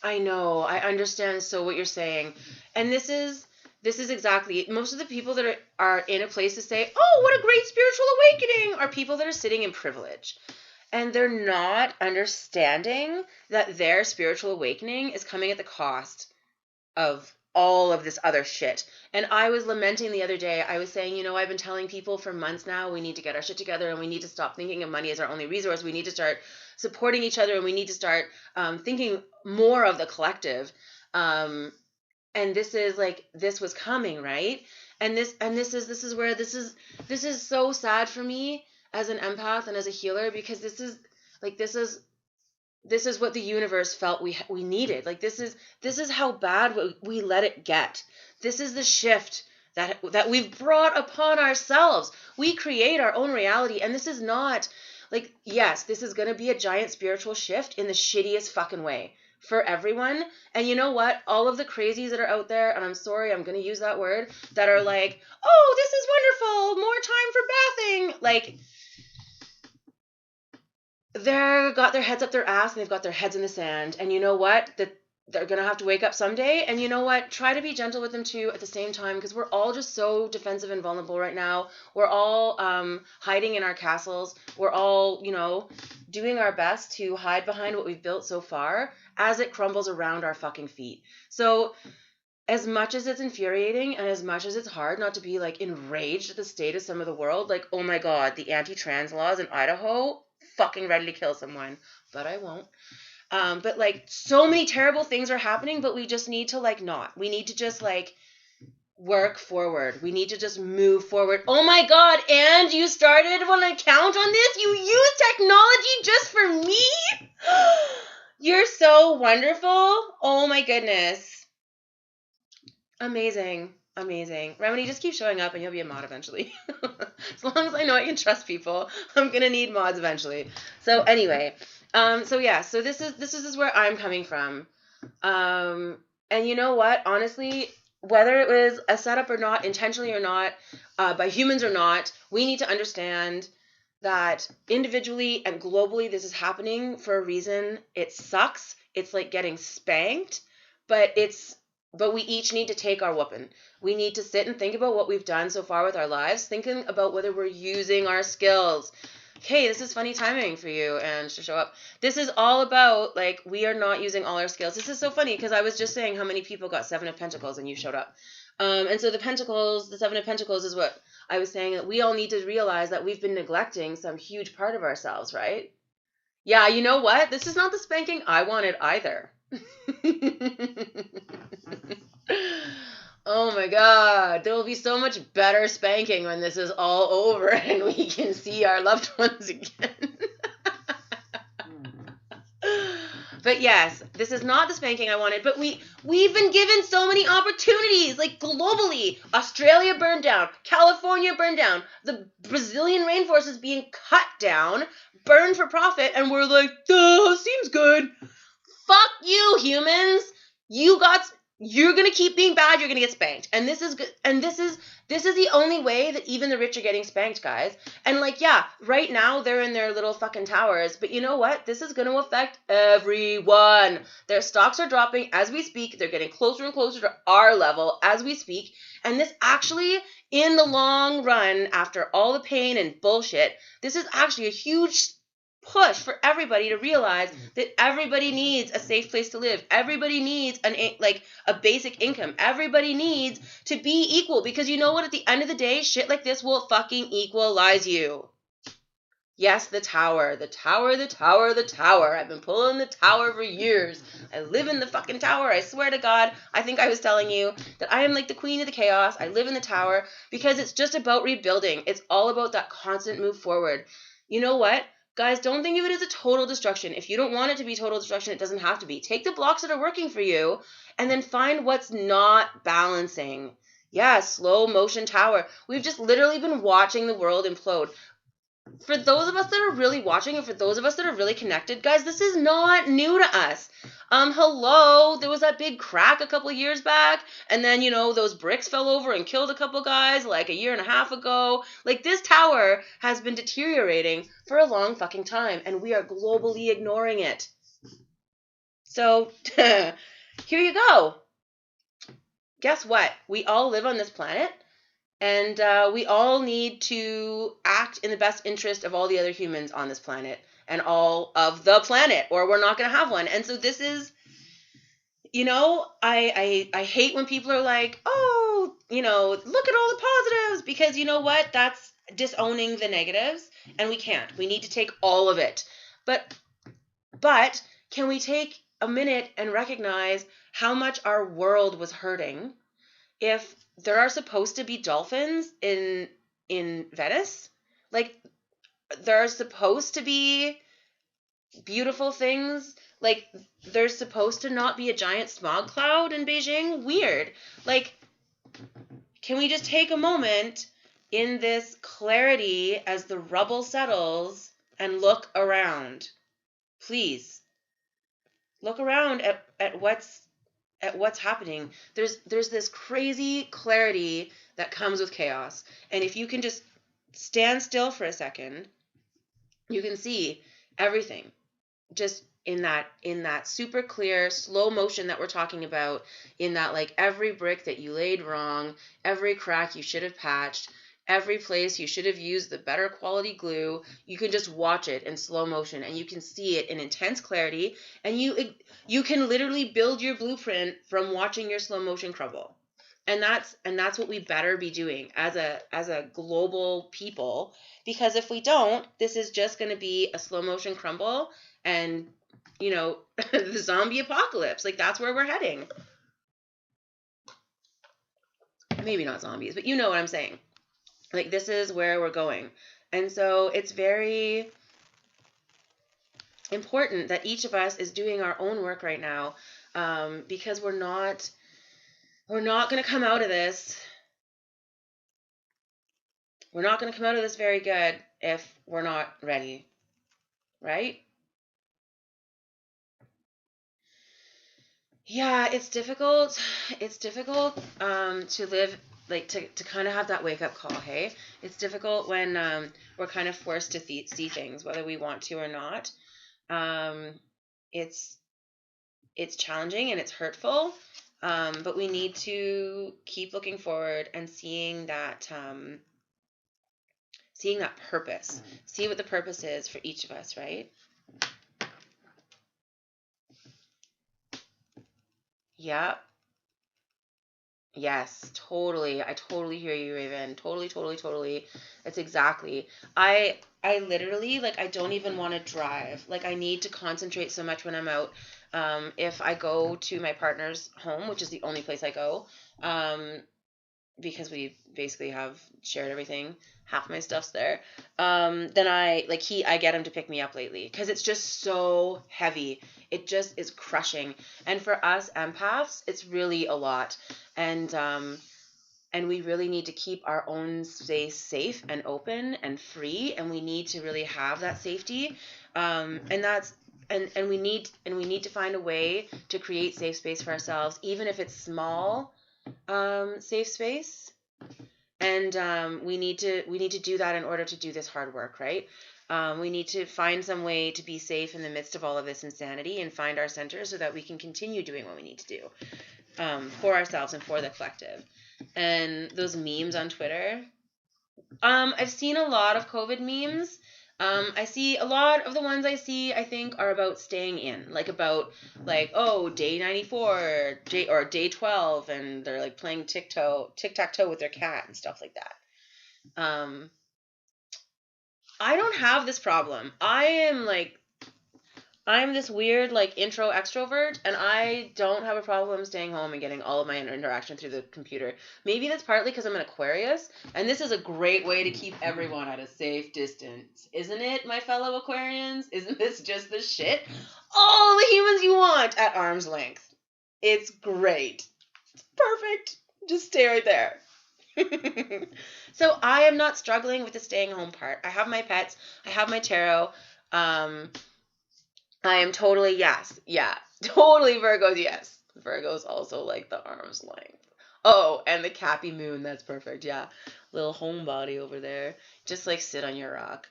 I know, I understand so what you're saying. And this is exactly, most of the people that are in a place to say, oh, what a great spiritual awakening, are people that are sitting in privilege. And they're not understanding that their spiritual awakening is coming at the cost of all of this other shit. And I was lamenting the other day. I was saying, I've been telling people for months now, we need to get our shit together, and we need to stop thinking of money as our only resource. We need to start supporting each other, and we need to start thinking more of the collective. And this is like, this was coming, right? And this is where this is so sad for me as an empath and as a healer, because this is what the universe felt we needed. Like, this is how bad we let it get. This is the shift that we've brought upon ourselves. We create our own reality, and this is not like, yes, this is going to be a giant spiritual shift in the shittiest fucking way. for everyone. And you know what? All of the crazies that are out there, and I'm sorry, I'm going to use that word, that are like, oh, this is wonderful, more time for bathing. Like, they're got their heads up their ass and they've got their heads in the sand. And you know what? That they're going to have to wake up someday. And you know what? Try to be gentle with them too at the same time, because we're all just so defensive and vulnerable right now. We're all hiding in our castles. We're all, doing our best to hide behind what we've built so far as it crumbles around our fucking feet. So as much as it's infuriating and as much as it's hard not to be like enraged at the state of some of the world, like, oh my God, the anti-trans laws in Idaho, fucking ready to kill someone, but I won't. But like so many terrible things are happening, but we just need to like not. We need to just like work forward. We need to just move forward. Oh my God, and you started an account on this? You use technology just for me? You're so wonderful. Oh my goodness. Amazing. Remedy, just keep showing up and you'll be a mod eventually. As long as I know I can trust people, I'm going to need mods eventually. So anyway, so this is where I'm coming from. And you know what? Honestly, whether it was a setup or not, intentionally or not, by humans or not, we need to understand that individually and globally this is happening for a reason. It sucks. It's like getting spanked, but we each need to take our whooping. We need to sit and think about what we've done so far with our lives, thinking about whether we're using our skills. Hey, this is funny timing for you and to show up. This is all about, like, we are not using all our skills. This is so funny because I was just saying how many people got Seven of Pentacles and you showed up. And so the Seven of Pentacles is what I was saying, that we all need to realize that we've been neglecting some huge part of ourselves, right? Yeah, you know what? This is not the spanking I wanted either. Oh my God, there will be so much better spanking when this is all over and we can see our loved ones again. But yes, this is not the spanking I wanted, but we've been given so many opportunities, like globally. Australia burned down, California burned down, the Brazilian rainforest is being cut down, burned for profit, and we're like, duh, seems good. Fuck you, humans. You're gonna keep being bad, you're gonna get spanked. And this is good, and this is the only way that even the rich are getting spanked, guys. And like, yeah, right now they're in their little fucking towers, but you know what? This is gonna affect everyone. Their stocks are dropping as we speak. They're getting closer and closer to our level as we speak. And this actually, in the long run, after all the pain and bullshit, this is actually a huge push for everybody to realize that everybody needs a safe place to live. Everybody needs a basic income. Everybody needs to be equal, because you know what? At the end of the day, shit like this will fucking equalize you. Yes, the tower. I've been pulling the tower for years. I live in the fucking tower. I swear to God. I think I was telling you that I am like the queen of the chaos. I live in the tower because it's just about rebuilding. It's all about that constant move forward. You know what? Guys, don't think of it as a total destruction. If you don't want it to be total destruction, it doesn't have to be. Take the blocks that are working for you and then find what's not balancing. Yeah, slow motion tower. We've just literally been watching the world implode. For those of us that are really watching and for those of us that are really connected, guys, this is not new to us. Hello, there was that big crack a couple of years back, and then, those bricks fell over and killed a couple guys like a year and a half ago. Like, this tower has been deteriorating for a long fucking time, and we are globally ignoring it. So, here you go. Guess what? We all live on this planet. And we all need to act in the best interest of all the other humans on this planet and all of the planet, or we're not going to have one. And so this is, I hate when people are like, oh, look at all the positives, because you know what? That's disowning the negatives, and we can't. We need to take all of it. But can we take a minute and recognize how much our world was hurting if there are supposed to be dolphins in Venice? Like, there are supposed to be beautiful things. Like, there's supposed to not be a giant smog cloud in Beijing. Weird. Like, can we just take a moment in this clarity as the rubble settles and look around? Please. Look around at what's happening. There's this crazy clarity that comes with chaos. And if you can just stand still for a second, you can see everything just in that super clear slow motion that we're talking about, in that like every brick that you laid wrong, every crack you should have patched, every place you should have used the better quality glue. You can just watch it in slow motion and you can see it in intense clarity, and you can literally build your blueprint from watching your slow motion crumble. And that's what we better be doing as a global people, because if we don't, this is just going to be a slow motion crumble, and the zombie apocalypse. Like, that's where we're heading. Maybe not zombies, but you know what I'm saying. Like, this is where we're going. And so it's very important that each of us is doing our own work right now, because we're not going to come out of this. We're not going to come out of this very good if we're not ready, right? Yeah, it's difficult. It's difficult to live, like, to kind of have that wake up call. Hey, it's difficult when we're kind of forced to see things whether we want to or not. Um, it's challenging and it's hurtful, but we need to keep looking forward and seeing that purpose. See what the purpose is for each of us, right? Yeah. Yes, totally. I totally hear you, Raven. Totally, totally, totally. It's exactly. I literally, like, I don't even want to drive. Like, I need to concentrate so much when I'm out. If I go to my partner's home, which is the only place I go, because we basically have shared everything. Half my stuff's there. Then I get him to pick me up lately because it's just so heavy. It just is crushing. And for us empaths, it's really a lot. And we really need to keep our own space safe and open and free, and we need to really have that safety. And we need to find a way to create safe space for ourselves, even if it's small, safe space. And we need to do that in order to do this hard work, right? We need to find some way to be safe in the midst of all of this insanity and find our center so that we can continue doing what we need to do, for ourselves and for the collective. And those memes on Twitter, I've seen a lot of COVID memes. I see a lot of the ones I see, I think, are about staying in, like about, like, oh, day 94, or day 12, and they're like playing tic-tac-toe with their cat and stuff like that. I don't have this problem. I'm this weird, like, intro extrovert, and I don't have a problem staying home and getting all of my interaction through the computer. Maybe that's partly because I'm an Aquarius, and this is a great way to keep everyone at a safe distance. Isn't it, my fellow Aquarians? Isn't this just the shit? All the humans you want at arm's length. It's great. It's perfect. Just stay right there. So I am not struggling with the staying home part. I have my pets. I have my tarot. I am totally yes. Yeah. Totally Virgos, yes. Virgos also like the arm's length. Oh, and the Cappy Moon, that's perfect. Yeah. Little homebody over there. Just like sit on your rock.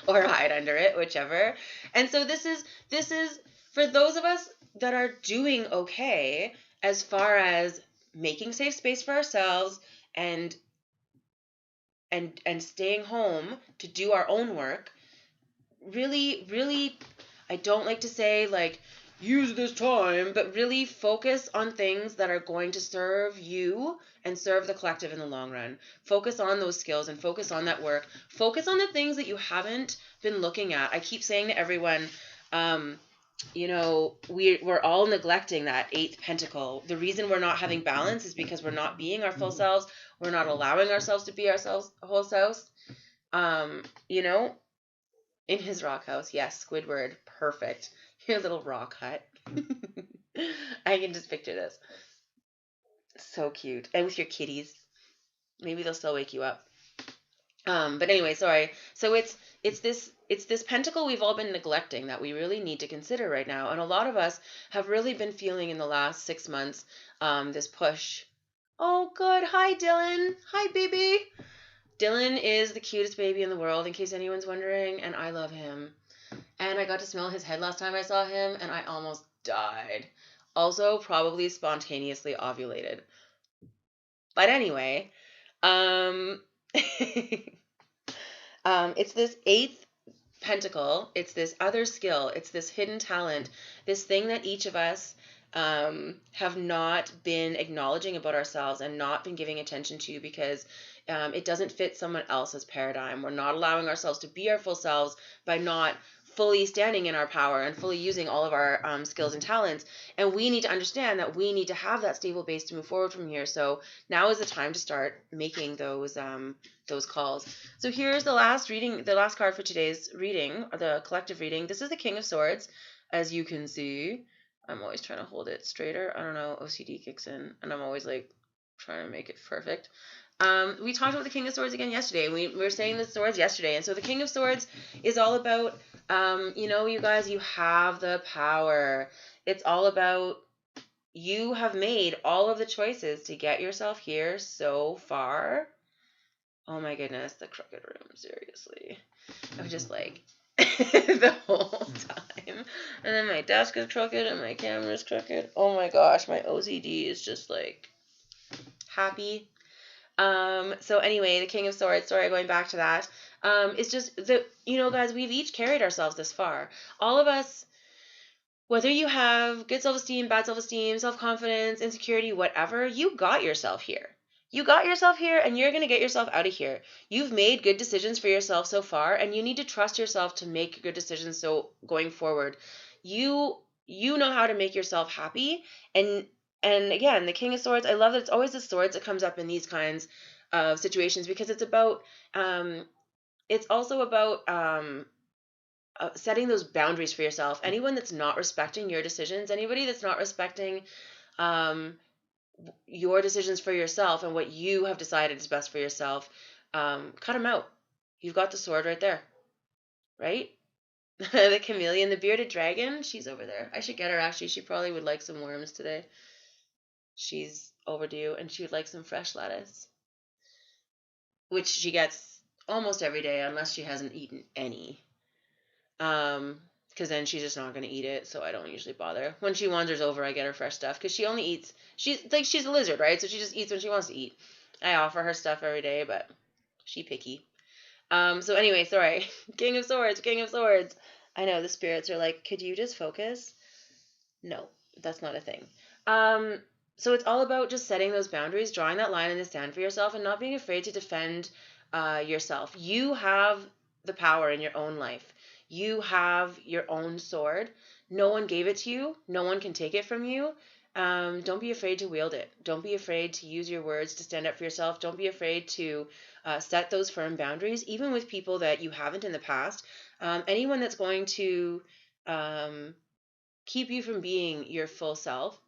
Or hide under it, whichever. And so this is for those of us that are doing okay as far as making safe space for ourselves and staying home to do our own work. Really, really, I don't like to say, like, use this time, but really focus on things that are going to serve you and serve the collective in the long run. Focus on those skills and focus on that work. Focus on the things that you haven't been looking at. I keep saying to everyone, we're all neglecting that eighth pentacle. The reason we're not having balance is because we're not being our full selves. We're not allowing ourselves to be ourselves, whole selves. In his rock house. Yes, Squidward. Perfect. Your little rock hut. I can just picture this. So cute. And with your kitties. Maybe they'll still wake you up. But anyway, sorry. So it's this pentacle we've all been neglecting that we really need to consider right now. And a lot of us have really been feeling in the last 6 months this push. Oh, good. Hi, Dylan. Hi, baby. Dylan is the cutest baby in the world, in case anyone's wondering, and I love him. And I got to smell his head last time I saw him, and I almost died. Also, probably spontaneously ovulated. But anyway, um, it's this eighth pentacle. It's this other skill. It's this hidden talent. This thing that each of us have not been acknowledging about ourselves and not been giving attention to because it doesn't fit someone else's paradigm. We're not allowing ourselves to be our full selves by not fully standing in our power and fully using all of our skills and talents. And we need to understand that we need to have that stable base to move forward from here. So now is the time to start making those calls. So here's the last reading, the last card for today's reading, the collective reading. This is the King of Swords, as you can see. I'm always trying to hold it straighter. I don't know, OCD kicks in, and I'm always like trying to make it perfect. We talked about the King of Swords again yesterday. We were saying the swords yesterday, and so the King of Swords is all about, you guys, you have the power. It's all about you have made all of the choices to get yourself here so far. Oh my goodness, the crooked room, seriously. I was just like, the whole time. And then my desk is crooked and my camera's crooked. Oh my gosh, my OCD is just like happy. So anyway, the King of Swords, sorry, going back to that, it's just that, guys, we've each carried ourselves this far. All of us, whether you have good self-esteem, bad self-esteem, self-confidence, insecurity, whatever, you got yourself here. You got yourself here, and you're going to get yourself out of here. You've made good decisions for yourself so far, and you need to trust yourself to make good decisions so going forward. You know how to make yourself happy, and again, the King of Swords, I love that it's always the swords that comes up in these kinds of situations because it's about, it's also about setting those boundaries for yourself. Anyone that's not respecting your decisions, anybody that's not respecting your decisions for yourself and what you have decided is best for yourself, cut them out. You've got the sword right there, right? The chameleon, the bearded dragon, she's over there. I should get her, actually. She probably would like some worms today. She's overdue, and she would like some fresh lettuce, which she gets almost every day unless she hasn't eaten any. Because then she's just not going to eat it, so I don't usually bother. When she wanders over, I get her fresh stuff, because she only eats, she's a lizard, right? So she just eats when she wants to eat. I offer her stuff every day, but she picky. So anyway, sorry. King of Swords. I know, the spirits are like, could you just focus? No, that's not a thing. So it's all about just setting those boundaries, drawing that line in the sand for yourself, and not being afraid to defend yourself. You have the power in your own life. You have your own sword. No one gave it to you. No one can take it from you. Don't be afraid to wield it. Don't be afraid to use your words to stand up for yourself. Don't be afraid to set those firm boundaries, even with people that you haven't in the past. Anyone that's going to keep you from being your full self,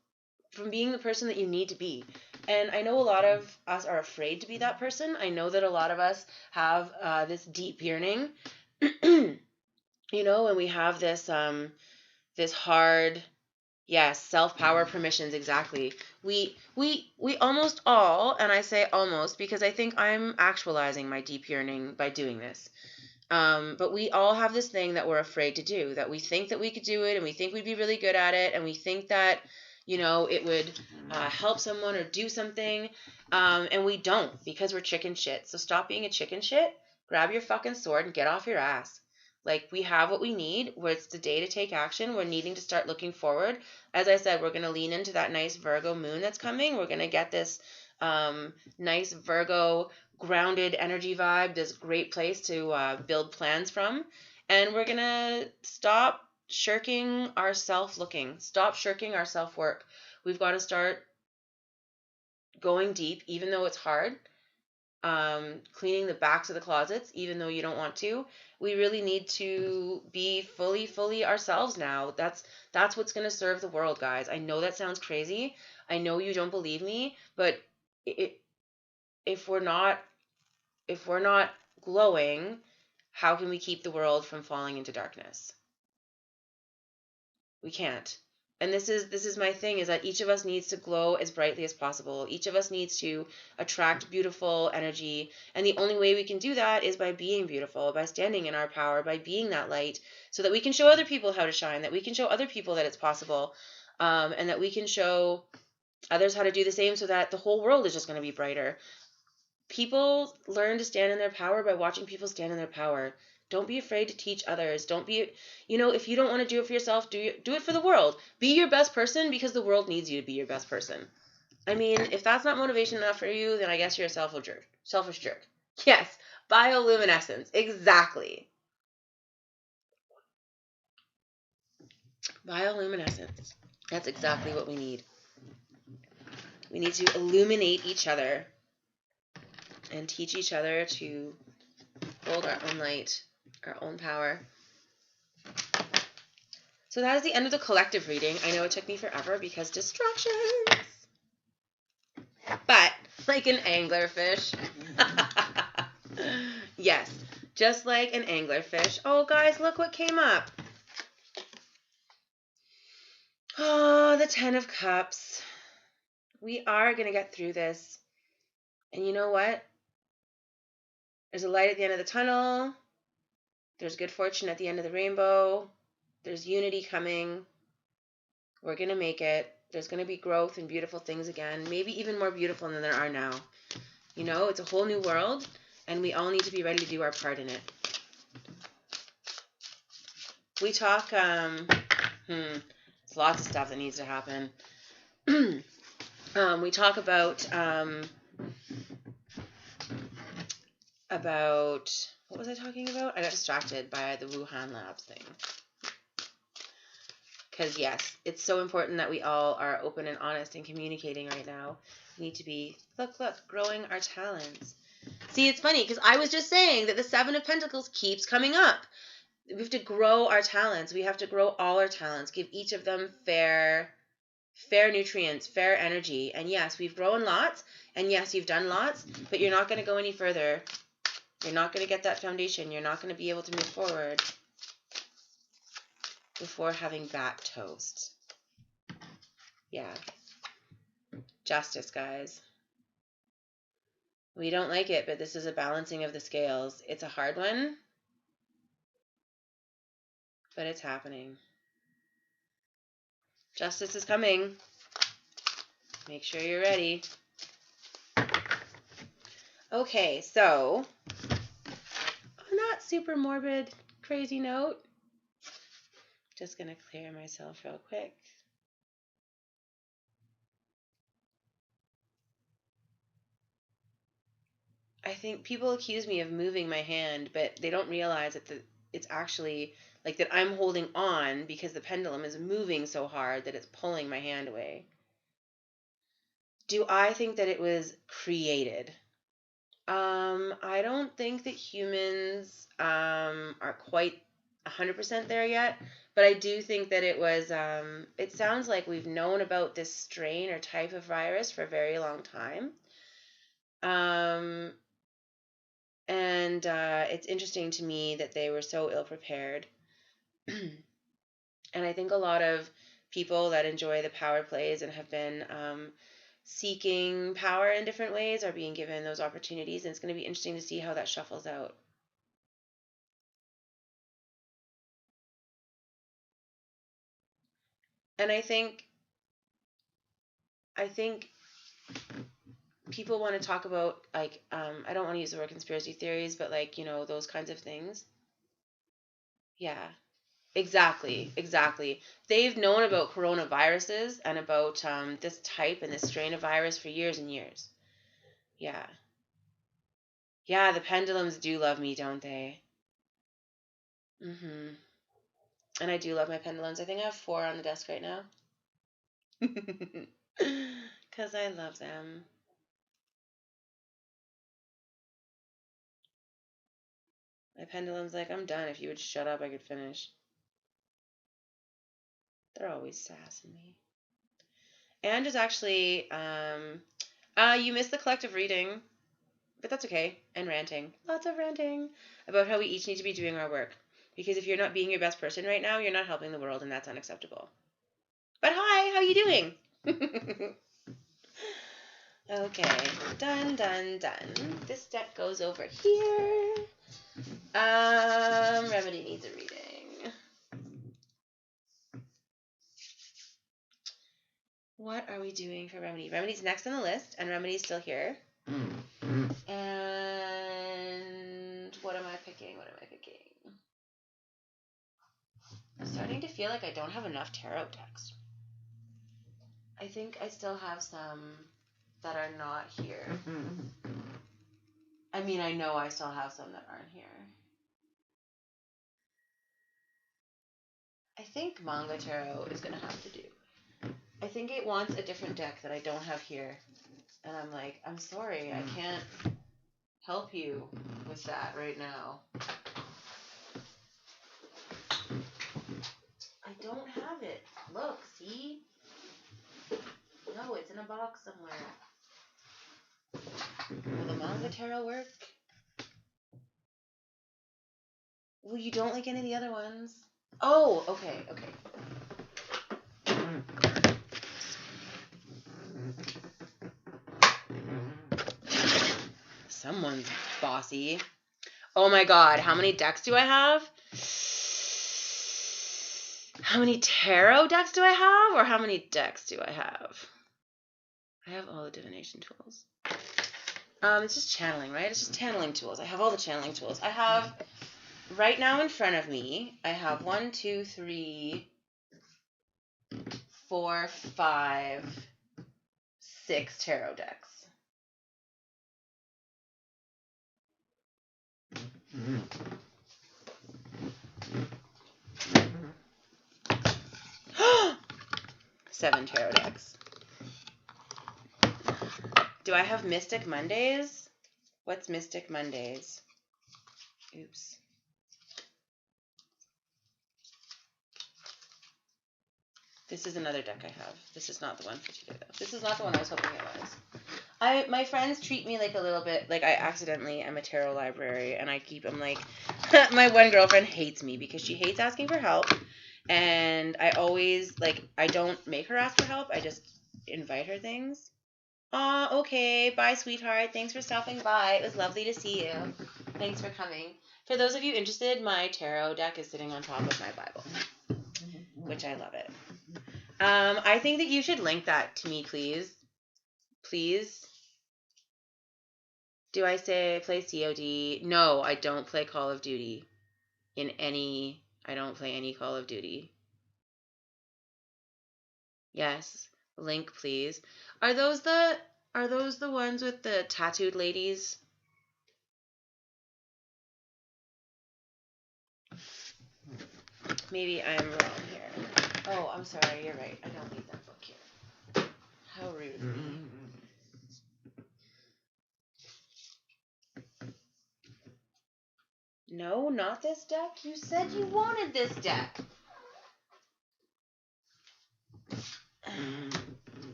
from being the person that you need to be. And I know a lot of us are afraid to be that person. I know that a lot of us have this deep yearning. And we have this this hard, yes, self-power, permissions, exactly. We almost all, and I say almost because I think I'm actualizing my deep yearning by doing this. But we all have this thing that we're afraid to do, that we think that we could do it, and we think we'd be really good at it, and we think that, it would help someone or do something, and we don't, because we're chicken shit. So stop being a chicken shit, grab your fucking sword, and get off your ass. Like, we have what we need, where it's the day to take action. We're needing to start looking forward. As I said, we're going to lean into that nice Virgo moon that's coming. We're going to get this nice Virgo grounded energy vibe, this great place to build plans from. And we're going to stop shirking our self-looking, stop shirking our self-work. We've got to start going deep, even though it's hard. Cleaning the backs of the closets, even though you don't want to. We really need to be fully ourselves now. That's what's going to serve the world, guys. I know that sounds crazy. I know you don't believe me, but if we're not glowing how can we keep the world from falling into darkness? We can't. And this is my thing, is that each of us needs to glow as brightly as possible. Each of us needs to attract beautiful energy. And the only way we can do that is by being beautiful, by standing in our power, by being that light, so that we can show other people how to shine, that we can show other people that it's possible, and that we can show others how to do the same, so that the whole world is just going to be brighter. People learn to stand in their power by watching people stand in their power. Don't be afraid to teach others. Don't be, if you don't want to do it for yourself, do it for the world. Be your best person, because the world needs you to be your best person. I mean, if that's not motivation enough for you, then I guess you're a selfish jerk. Yes, bioluminescence. Exactly. Bioluminescence. That's exactly what we need. We need to illuminate each other and teach each other to hold our own light, our own power. So that is the end of the collective reading. I know it took me forever because distractions. But like an anglerfish. Yes, just like an anglerfish. Oh, guys, look what came up. Oh, the 10 of Cups. We are going to get through this. And you know what? There's a light at the end of the tunnel. There's good fortune at the end of the rainbow. There's unity coming. We're going to make it. There's going to be growth and beautiful things again. Maybe even more beautiful than there are now. It's a whole new world, and we all need to be ready to do our part in it. We talk, there's lots of stuff that needs to happen. We talk about, what was I talking about? I got distracted by the Wuhan Labs thing. Because, yes, it's so important that we all are open and honest and communicating right now. We need to be, look, growing our talents. See, it's funny, because I was just saying that the 7 of Pentacles keeps coming up. We have to grow our talents. We have to grow all our talents. Give each of them fair nutrients, fair energy. And yes, we've grown lots. And yes, you've done lots. But you're not going to go any further. You're not going to get that foundation. You're not going to be able to move forward before having back toast. Yeah. Justice, guys. We don't like it, but this is a balancing of the scales. It's a hard one, but it's happening. Justice is coming. Make sure you're ready. Okay, so on that super morbid, crazy note, just going to clear myself real quick. I think people accuse me of moving my hand, but they don't realize that it's actually like that I'm holding on because the pendulum is moving so hard that it's pulling my hand away. Do I think that it was created? I don't think that humans are quite 100% there yet, but I do think that it was, it sounds like we've known about this strain or type of virus for a very long time. And it's interesting to me that they were so ill prepared. And I think a lot of people that enjoy the power plays and have been seeking power in different ways are being given those opportunities, and it's going to be interesting to see how that shuffles out. And I think people want to talk about, like, I don't want to use the word conspiracy theories, but like, those kinds of things. Yeah, exactly. They've known about coronaviruses and about this type and this strain of virus for years and years. Yeah. Yeah, the pendulums do love me, don't they? Mm-hmm. And I do love my pendulums. I think I have 4 on the desk right now. Because I love them. My pendulum's like, I'm done. If you would shut up, I could finish. They're always sassing me. And is actually, you missed the collective reading but that's okay. And ranting. Lots of ranting about how we each need to be doing our work. Because if you're not being your best person right now, you're not helping the world, and that's unacceptable. But hi, how you doing? Okay, done. This deck goes over here. Remedy needs a reading. What are we doing for Remedy? Remedy's next on the list, and Remedy's still here. And what am I picking? I'm starting to feel like I don't have enough tarot decks. I think I still have some that are not here. I mean, I know I still have some that aren't here. I think Manga Tarot is going to have to do. I think it wants a different deck that I don't have here. And I'm like, I'm sorry, I can't help you with that right now. I don't have it. Look, see? No, it's in a box somewhere. Will the Manga Tarot work? Well, you don't like any of the other ones. Oh, okay. Someone's bossy. Oh my god, how many decks do I have? How many tarot decks do I have? Or how many decks do I have? I have all the divination tools. It's just channeling, right? It's just channeling tools. I have all the channeling tools. I have, right now in front of me, I have 1, 2, 3, 4, 5, 6 tarot decks. Seven tarot decks. Do I have Mystic Mondays? What's Mystic Mondays? Oops. This is another deck I have. This is not the one for today, though. This is not the one I was hoping it was. My friends treat me like a little bit, like I accidentally am a tarot library, and I keep them like, my one girlfriend hates me because she hates asking for help, and I always, like, I don't make her ask for help, I just invite her things. Aw, okay, bye, sweetheart, thanks for stopping by, it was lovely to see you, thanks for coming. For those of you interested, my tarot deck is sitting on top of my Bible, which I love it. I think that you should link that to me, please. Please. Do I say play COD? No, I don't play Call of Duty. I don't play any Call of Duty. Yes, link please. Are those the ones with the tattooed ladies? Maybe I'm wrong here. Oh, I'm sorry, you're right. I don't need that book here. How rude of me. No, not this deck. You said you wanted this deck.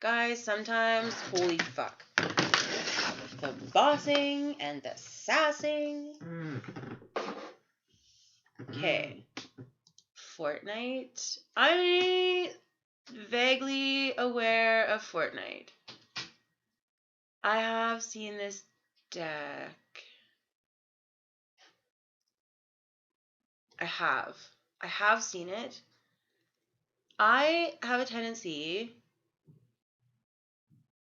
Guys, sometimes, holy fuck. The bossing and the sassing. Okay. Fortnite. I'm vaguely aware of Fortnite. I have seen this deck. I have seen it. I have a tendency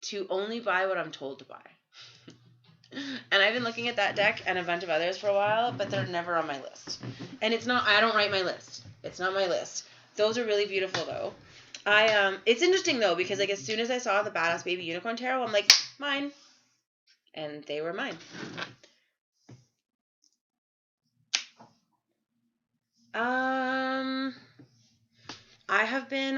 to only buy what I'm told to buy. And I've been looking at that deck and a bunch of others for a while, but they're never on my list. And I don't write my list. It's not my list. Those are really beautiful though. It's interesting though, because like as soon as I saw the Badass Baby Unicorn Tarot, I'm like, mine. And they were mine.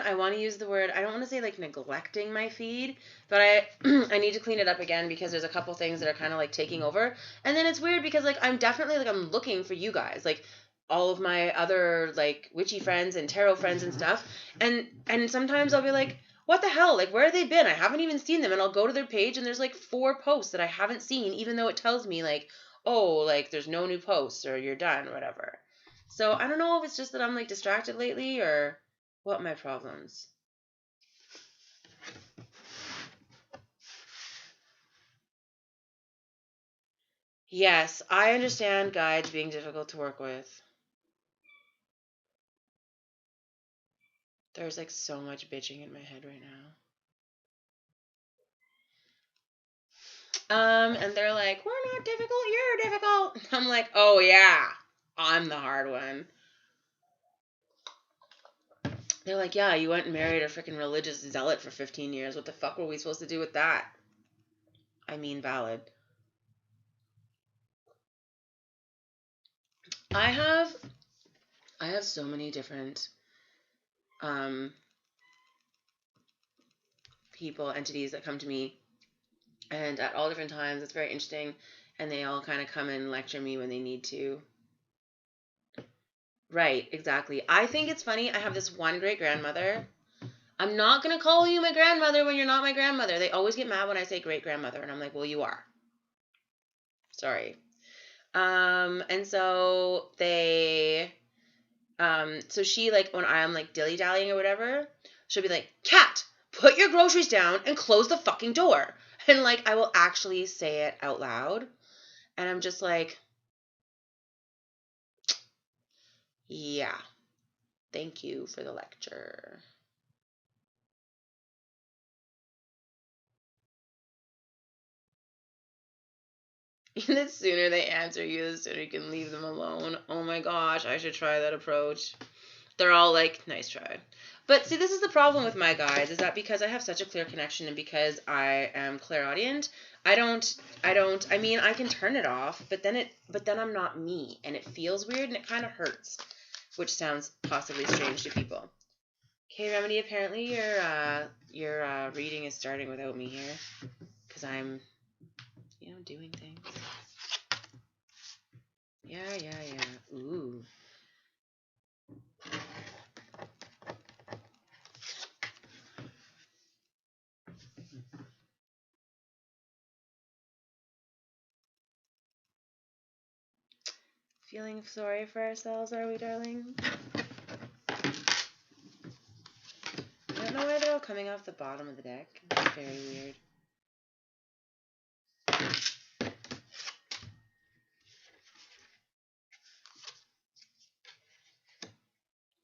I want to use the word, I don't want to say like neglecting my feed, but I need to clean it up again because there's a couple things that are kind of like taking over. And then it's weird because like I'm definitely like I'm looking for you guys, like all of my other like witchy friends and tarot friends and stuff. And sometimes I'll be like, what the hell? Like, where have they been? I haven't even seen them. And I'll go to their page and there's like 4 posts that I haven't seen, even though it tells me like, oh, like there's no new posts or you're done or whatever. So I don't know if it's just that I'm like distracted lately or what my problems. Yes, I understand guides being difficult to work with. There's like so much bitching in my head right now. And they're like, we're not difficult, you're difficult. I'm like, oh yeah, I'm the hard one. They're like, yeah, you went and married a freaking religious zealot for 15 years. What the fuck were we supposed to do with that? I mean, valid. I have so many different people, entities that come to me, and at all different times. It's very interesting, and they all kind of come and lecture me when they need to. Right, exactly. I think it's funny. I have this one great grandmother. I'm not going to call you my grandmother when you're not my grandmother. They always get mad when I say great grandmother, and I'm like, well, you are. Sorry. And so they, so she, like, when I'm like dilly-dallying or whatever, she'll be like, Kat, put your groceries down and close the fucking door. And like, I will actually say it out loud. And I'm just like, yeah, thank you for the lecture. The sooner they answer you, the sooner you can leave them alone. Oh my gosh, I should try that approach. They're all like, nice try. But see, this is the problem with my guides, is that because I have such a clear connection and because I am clairaudient, I mean, I can turn it off, but then I'm not me, and it feels weird and it kind of hurts, which sounds possibly strange to people. Okay, Remedy, apparently your reading is starting without me here, because I'm, doing things. Yeah. Ooh. Feeling sorry for ourselves, are we, darling? I don't know why they're all coming off the bottom of the deck. It's very weird.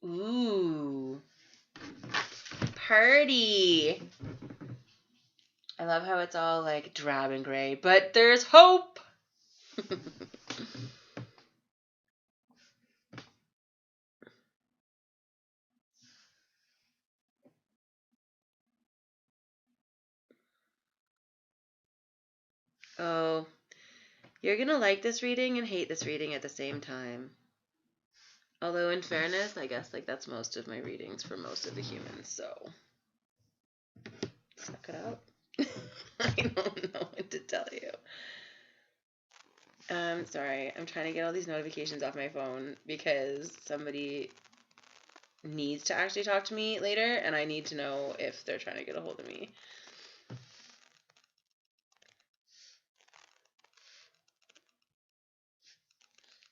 Ooh. Party. I love how it's all like drab and gray, but there's hope. Oh, you're gonna like this reading and hate this reading at the same time. Although, in fairness, I guess like that's most of my readings for most of the humans, so suck it up. I don't know what to tell you. Sorry, I'm trying to get all these notifications off my phone because somebody needs to actually talk to me later, and I need to know if they're trying to get a hold of me.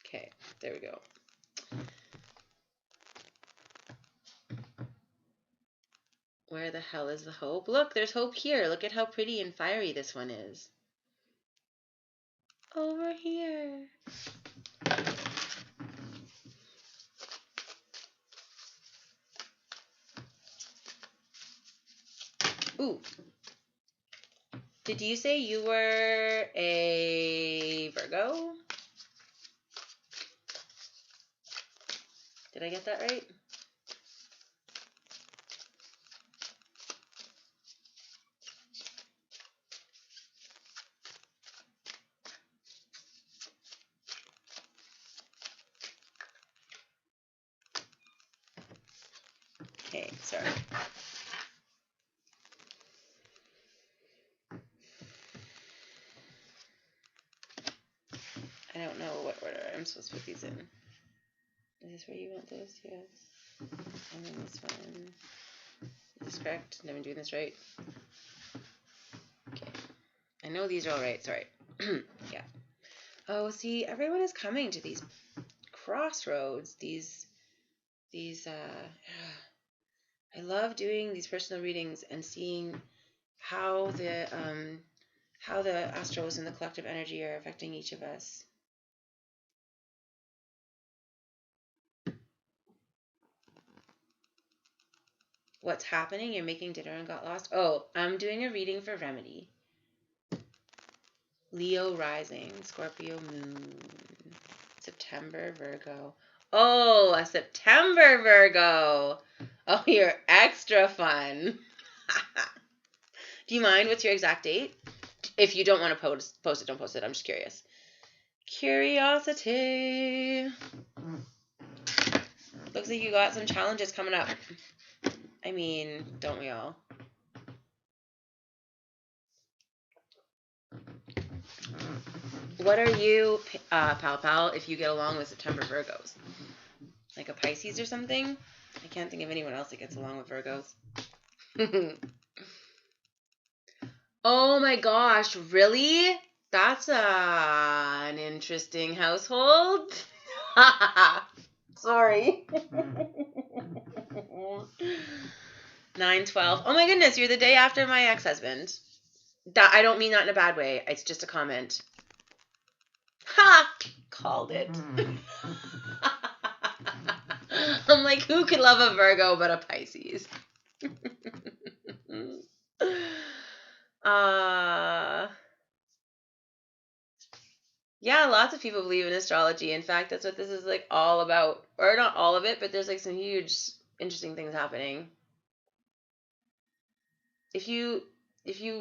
Okay, there we go. Where the hell is the hope? Look, there's hope here. Look at how pretty and fiery this one is. Over here. Ooh. Did you say you were a Virgo? Did I get that right? Okay, sorry. I don't know what order I'm supposed to put these in. Is this where you want this? Yes. And then this one. this correct? Am I doing this right? Okay. I know these are all right. Sorry. Yeah. Oh, see, everyone is coming to these crossroads. These. I love doing these personal readings and seeing how the astros and the collective energy are affecting each of us. What's happening? You're making dinner and got lost? Oh, I'm doing a reading for Remedy. Leo rising, Scorpio moon, September Virgo. Oh, a September Virgo. Oh, you're extra fun. Do you mind? What's your exact date? If you don't want to post it, don't post it. I'm just curious. Curiosity. Looks like you got some challenges coming up. I mean, don't we all? What are you, Pal, if you get along with September Virgos? Like a Pisces or something? I can't think of anyone else that gets along with Virgos. Oh my gosh, really? That's an interesting household. Sorry. 9/12. Oh my goodness, you're the day after my ex-husband. I don't mean that in a bad way. It's just a comment. Ha! Called it. I'm like, who could love a Virgo but a Pisces? Yeah, lots of people believe in astrology. In fact, that's what this is like all about. Or not all of it, but there's like some huge, interesting things happening. If you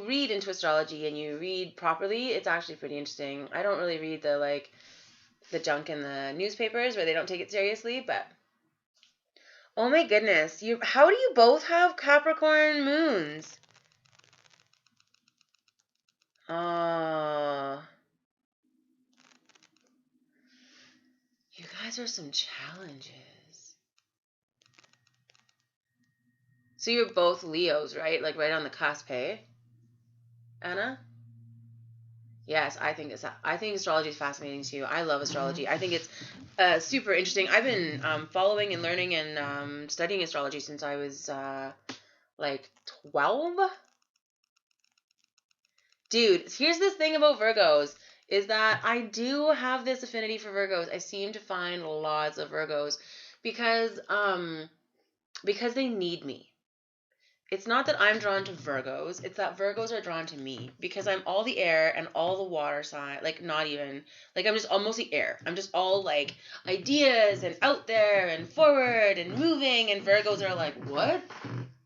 read into astrology and you read properly, it's actually pretty interesting. I don't really read the junk in the newspapers where they don't take it seriously, but oh my goodness, how do you both have Capricorn moons? You guys are some challenges. So you're both Leos, right? Like right on the cusp, hey? Anna? Yes, I think astrology is fascinating too. I love astrology. I think it's super interesting. I've been following and learning and studying astrology since I was like 12. Dude, here's this thing about Virgos is that I do have this affinity for Virgos. I seem to find lots of Virgos because they need me. It's not that I'm drawn to Virgos. It's that Virgos are drawn to me because I'm all the air and all the water sign. Like, not even. Like, I'm just all mostly air. I'm just all, like, ideas and out there and forward and moving. And Virgos are like, what?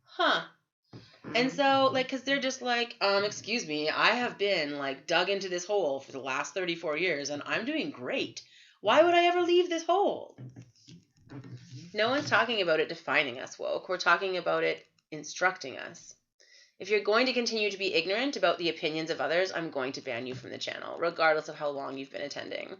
Huh. And so, like, because they're just like, excuse me, I have been, like, dug into this hole for the last 34 years and I'm doing great. Why would I ever leave this hole? No one's talking about it defining us, woke. We're talking about it instructing us. If you're going to continue to be ignorant about the opinions of others, I'm going to ban you from the channel, regardless of how long you've been attending.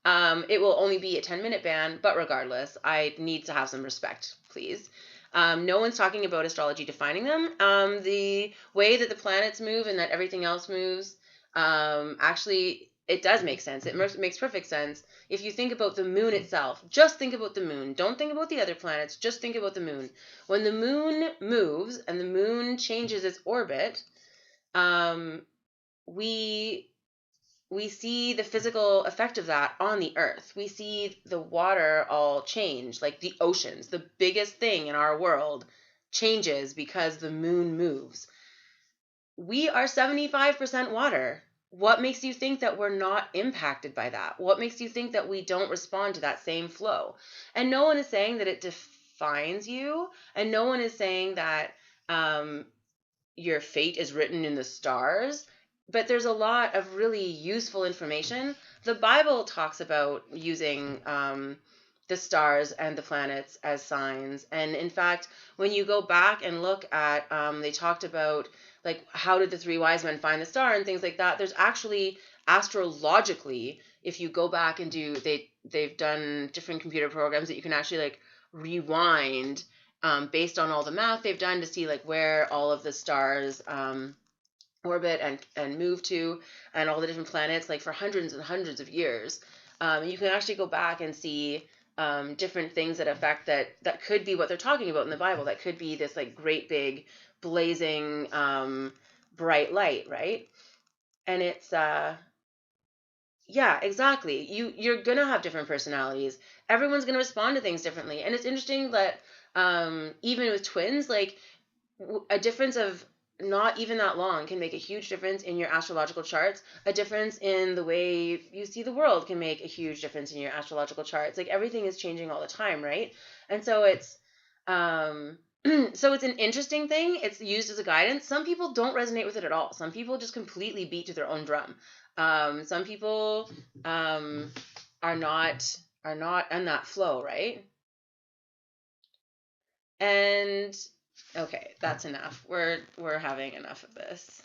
It will only be a 10-minute ban, but regardless, I need to have some respect, please. No one's talking about astrology defining them. The way that the planets move and that everything else moves, actually, it does make sense. It makes perfect sense. If you think about the moon itself, just think about the moon. Don't think about the other planets. Just think about the moon. When the moon moves and the moon changes its orbit, we see the physical effect of that on the earth. We see the water all change, like the oceans. The biggest thing in our world changes because the moon moves. We are 75% water. What makes you think that we're not impacted by that? What makes you think that we don't respond to that same flow? And no one is saying that it defines you, and no one is saying that your fate is written in the stars. But there's a lot of really useful information. The Bible talks about using the stars and the planets as signs. And in fact, when you go back and look at, they talked about, like, how did the three wise men find the star and things like that. There's actually, astrologically, if you go back and they've done different computer programs that you can actually, like, rewind based on all the math they've done to see like where all of the stars orbit and move to, and all the different planets, like for hundreds and hundreds of years. You can actually go back and see different things that affect that could be what they're talking about in the Bible. That could be this like great big blazing bright light, right? And it's yeah, exactly. You're gonna have different personalities. Everyone's gonna respond to things differently, and it's interesting that even with twins, like a difference of not even that long can make a huge difference in your astrological charts. A difference in the way you see the world can make a huge difference in your astrological charts. Like everything is changing all the time, right? And so it's so it's an interesting thing. It's used as a guidance. Some people don't resonate with it at all. Some people just completely beat to their own drum. Some people are not in that flow, right? And okay, that's enough. We're having enough of this.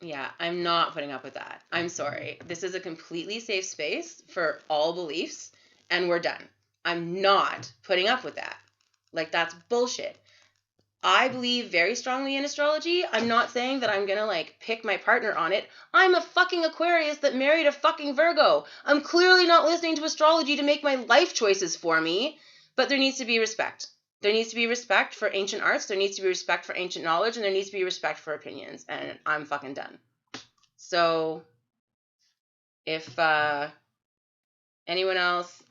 Yeah, I'm not putting up with that. I'm sorry. This is a completely safe space for all beliefs, and we're done. I'm not putting up with that. Like, that's bullshit. I believe very strongly in astrology. I'm not saying that I'm gonna like pick my partner on it. I'm a fucking Aquarius that married a fucking Virgo. I'm clearly not listening to astrology to make my life choices for me, but there needs to be respect. There needs to be respect for ancient arts, there needs to be respect for ancient knowledge, and there needs to be respect for opinions, and I'm fucking done. So if anyone else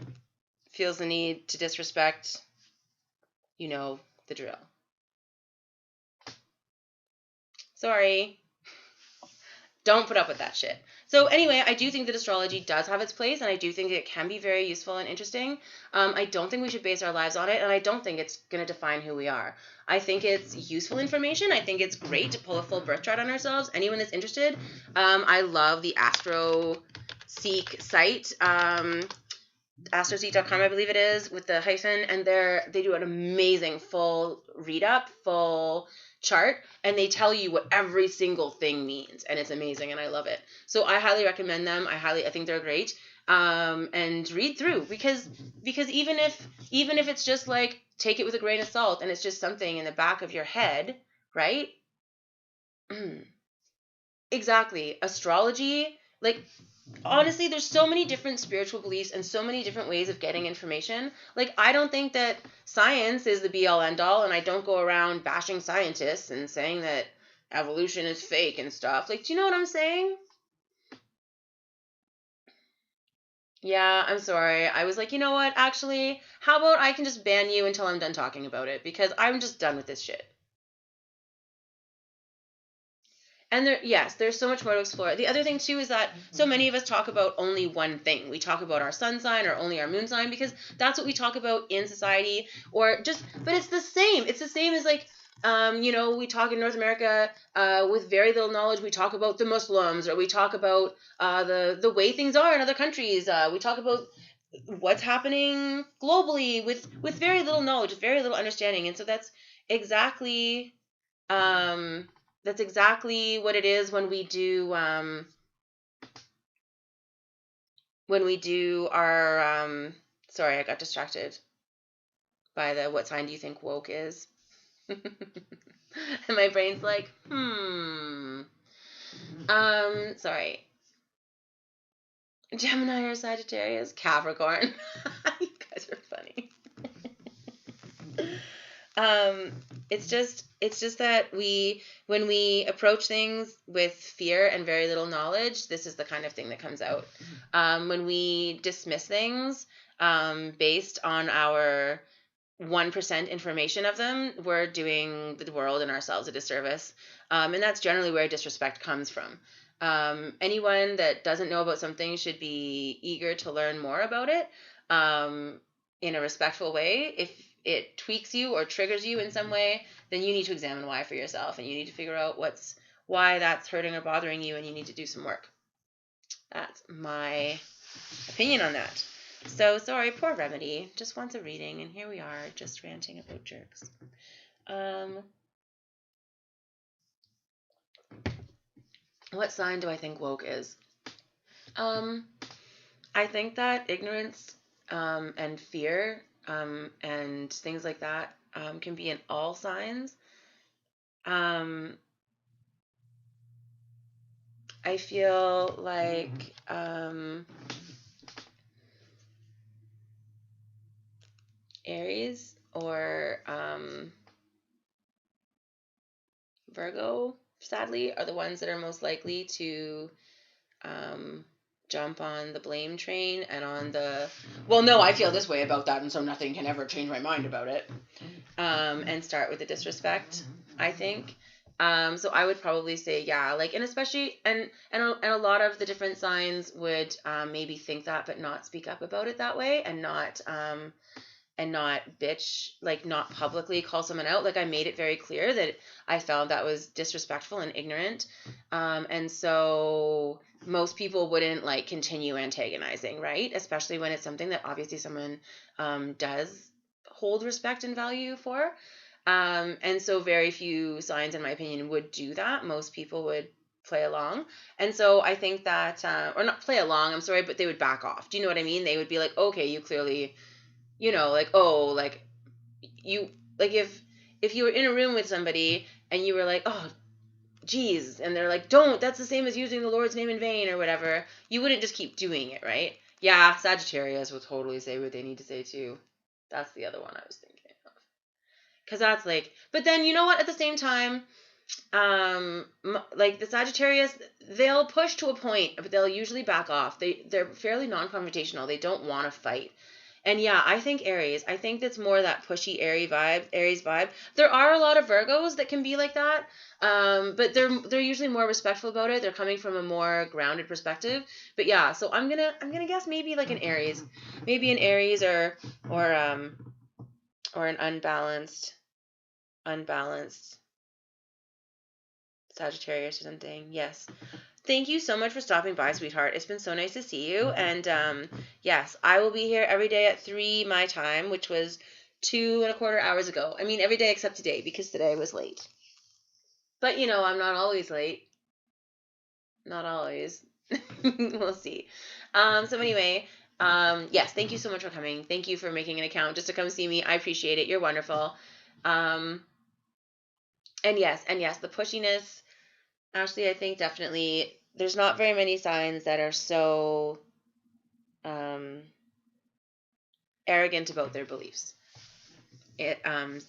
feels the need to disrespect, you know the drill. Sorry. Don't put up with that shit. So anyway, I do think that astrology does have its place, and I do think it can be very useful and interesting. I don't think we should base our lives on it, and I don't think it's going to define who we are. I think it's useful information. I think it's great to pull a full birth chart on ourselves. Anyone that's interested, I love the Astro Seek site. astroseek.com, I believe it is, with the hyphen, and they do an amazing full read up, full chart, and they tell you what every single thing means, and it's amazing, and I love it. So I highly recommend them. I think they're great. And read through, because even if it's just like, take it with a grain of salt and it's just something in the back of your head, right? Exactly. Astrology, like, honestly, there's so many different spiritual beliefs and so many different ways of getting information. Like, I don't think that science is the be all end all, and I don't go around bashing scientists and saying that evolution is fake and stuff. Like, do you know what I'm saying? Yeah, I'm sorry. I was like, you know what? Actually, how about I can just ban you until I'm done talking about it, because I'm just done with this shit. And there's so much more to explore. The other thing too is that so many of us talk about only one thing. We talk about our sun sign or only our moon sign because that's what we talk about in society, but it's the same. It's the same as like, we talk in North America with very little knowledge. We talk about the Muslims, or we talk about the way things are in other countries. We talk about what's happening globally with very little knowledge, with very little understanding. And so exactly that's exactly what it is when we do our sorry, I got distracted by the what sign do you think woke is? And my brain's like, sorry. Gemini or Sagittarius? Capricorn. You guys are funny. It's just that when we approach things with fear and very little knowledge, this is the kind of thing that comes out. When we dismiss things based on our 1% information of them, we're doing the world and ourselves a disservice. And that's generally where disrespect comes from. Anyone that doesn't know about something should be eager to learn more about it in a respectful way. If it tweaks you or triggers you in some way, then you need to examine why for yourself, and you need to figure out why that's hurting or bothering you, and you need to do some work. That's my opinion on that. So sorry, poor Remedy just wants a reading, and here we are just ranting about jerks. What sign do I think woke is? I think that ignorance and fear and things like that can be in all signs. Um, I feel like Aries or Virgo, sadly, are the ones that are most likely to um, jump on the blame train and on the, well, no, I feel this way about that, and so nothing can ever change my mind about it, and start with the disrespect, I think. So I would probably say, yeah, like, and especially, and a lot of the different signs would maybe think that, but not speak up about it that way, and not bitch, like not publicly call someone out. Like I made it very clear that I found that was disrespectful and ignorant. And so most people wouldn't like continue antagonizing, right? Especially when it's something that obviously someone does hold respect and value for. And so very few signs, in my opinion, would do that. Most people would play along. And so I think that, or not play along, I'm sorry, but they would back off. Do you know what I mean? They would be like, okay, you clearly, like, oh, like you, like if you were in a room with somebody and you were like, oh, geez, and they're like, don't, that's the same as using the Lord's name in vain or whatever, you wouldn't just keep doing it, right? Yeah, Sagittarius will totally say what they need to say too. That's the other one I was thinking of. Because that's like, but then you know what, at the same time, like the Sagittarius, they'll push to a point, but they'll usually back off. They're fairly non-confrontational. They don't want to fight. And yeah, I think Aries. I think that's more that pushy Aries vibe. There are a lot of Virgos that can be like that, but they're usually more respectful about it. They're coming from a more grounded perspective. But yeah, so I'm gonna guess maybe like an Aries, or or an unbalanced Sagittarius or something. Yes. Thank you so much for stopping by, sweetheart. It's been so nice to see you. And yes, I will be here every day at 3 my time, which was 2.25 hours ago. I mean, every day except today, because today was late. But, I'm not always late. Not always. We'll see. So anyway, yes, thank you so much for coming. Thank you for making an account just to come see me. I appreciate it. You're wonderful. And yes, the pushiness, Ashley, I think definitely there's not very many signs that are so arrogant about their beliefs. And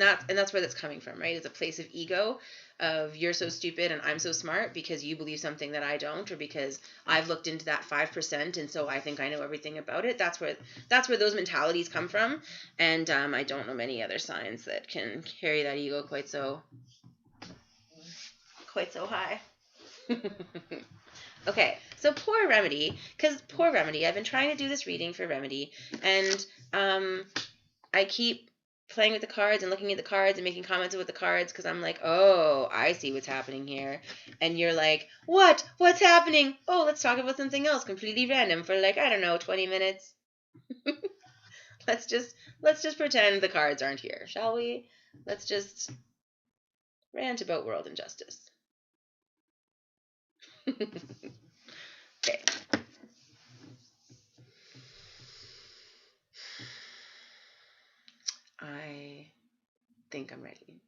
that's where that's coming from, right? It's a place of ego, of you're so stupid and I'm so smart because you believe something that I don't, or because I've looked into that 5% and so I think I know everything about it. That's where those mentalities come from, and I don't know many other signs that can carry that ego quite so high. Okay, so poor Remedy, I've been trying to do this reading for Remedy, and I keep playing with the cards and looking at the cards and making comments about the cards because I'm like, oh, I see what's happening here. And you're like, what? What's happening? Oh, let's talk about something else completely random for like, I don't know, 20 minutes. Let's just pretend the cards aren't here, shall we? Let's just rant about world injustice. Okay. I think I'm ready.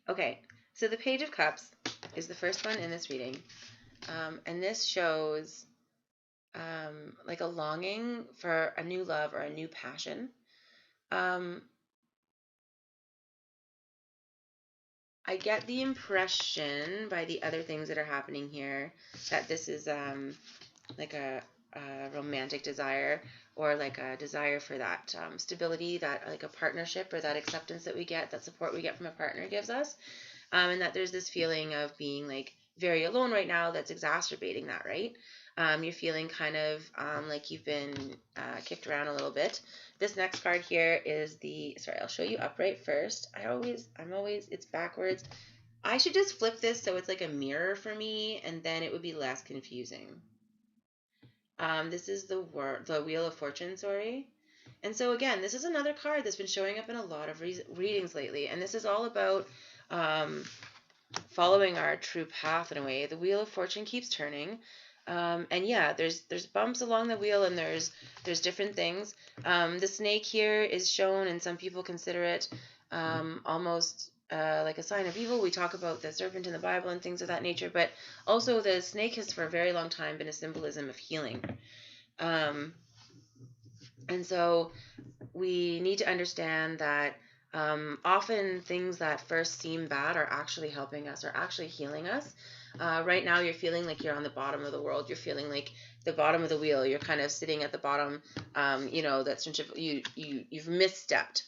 Okay, so the Page of Cups is the first one in this reading. And this shows like a longing for a new love or a new passion. I get the impression by the other things that are happening here that this is like a romantic desire, or like a desire for that stability, that like a partnership, or that acceptance that we get, that support we get from a partner gives us, and that there's this feeling of being like very alone right now that's exacerbating that, right? You're feeling kind of like you've been kicked around a little bit. This next card here is I'll show you upright first. It's backwards. I should just flip this so it's like a mirror for me, and then it would be less confusing. This is the Wheel of Fortune, sorry. And so again, this is another card that's been showing up in a lot of readings lately, and this is all about following our true path in a way. The Wheel of Fortune keeps turning. And yeah, there's bumps along the wheel, and there's different things. The snake here is shown, and some people consider it almost like a sign of evil. We talk about the serpent in the Bible and things of that nature, but also the snake has for a very long time been a symbolism of healing. And so we need to understand that often things that first seem bad are actually helping us, are actually healing us. Right now, you're feeling like you're on the bottom of the world. You're feeling like the bottom of the wheel. You're kind of sitting at the bottom. That's you've misstepped,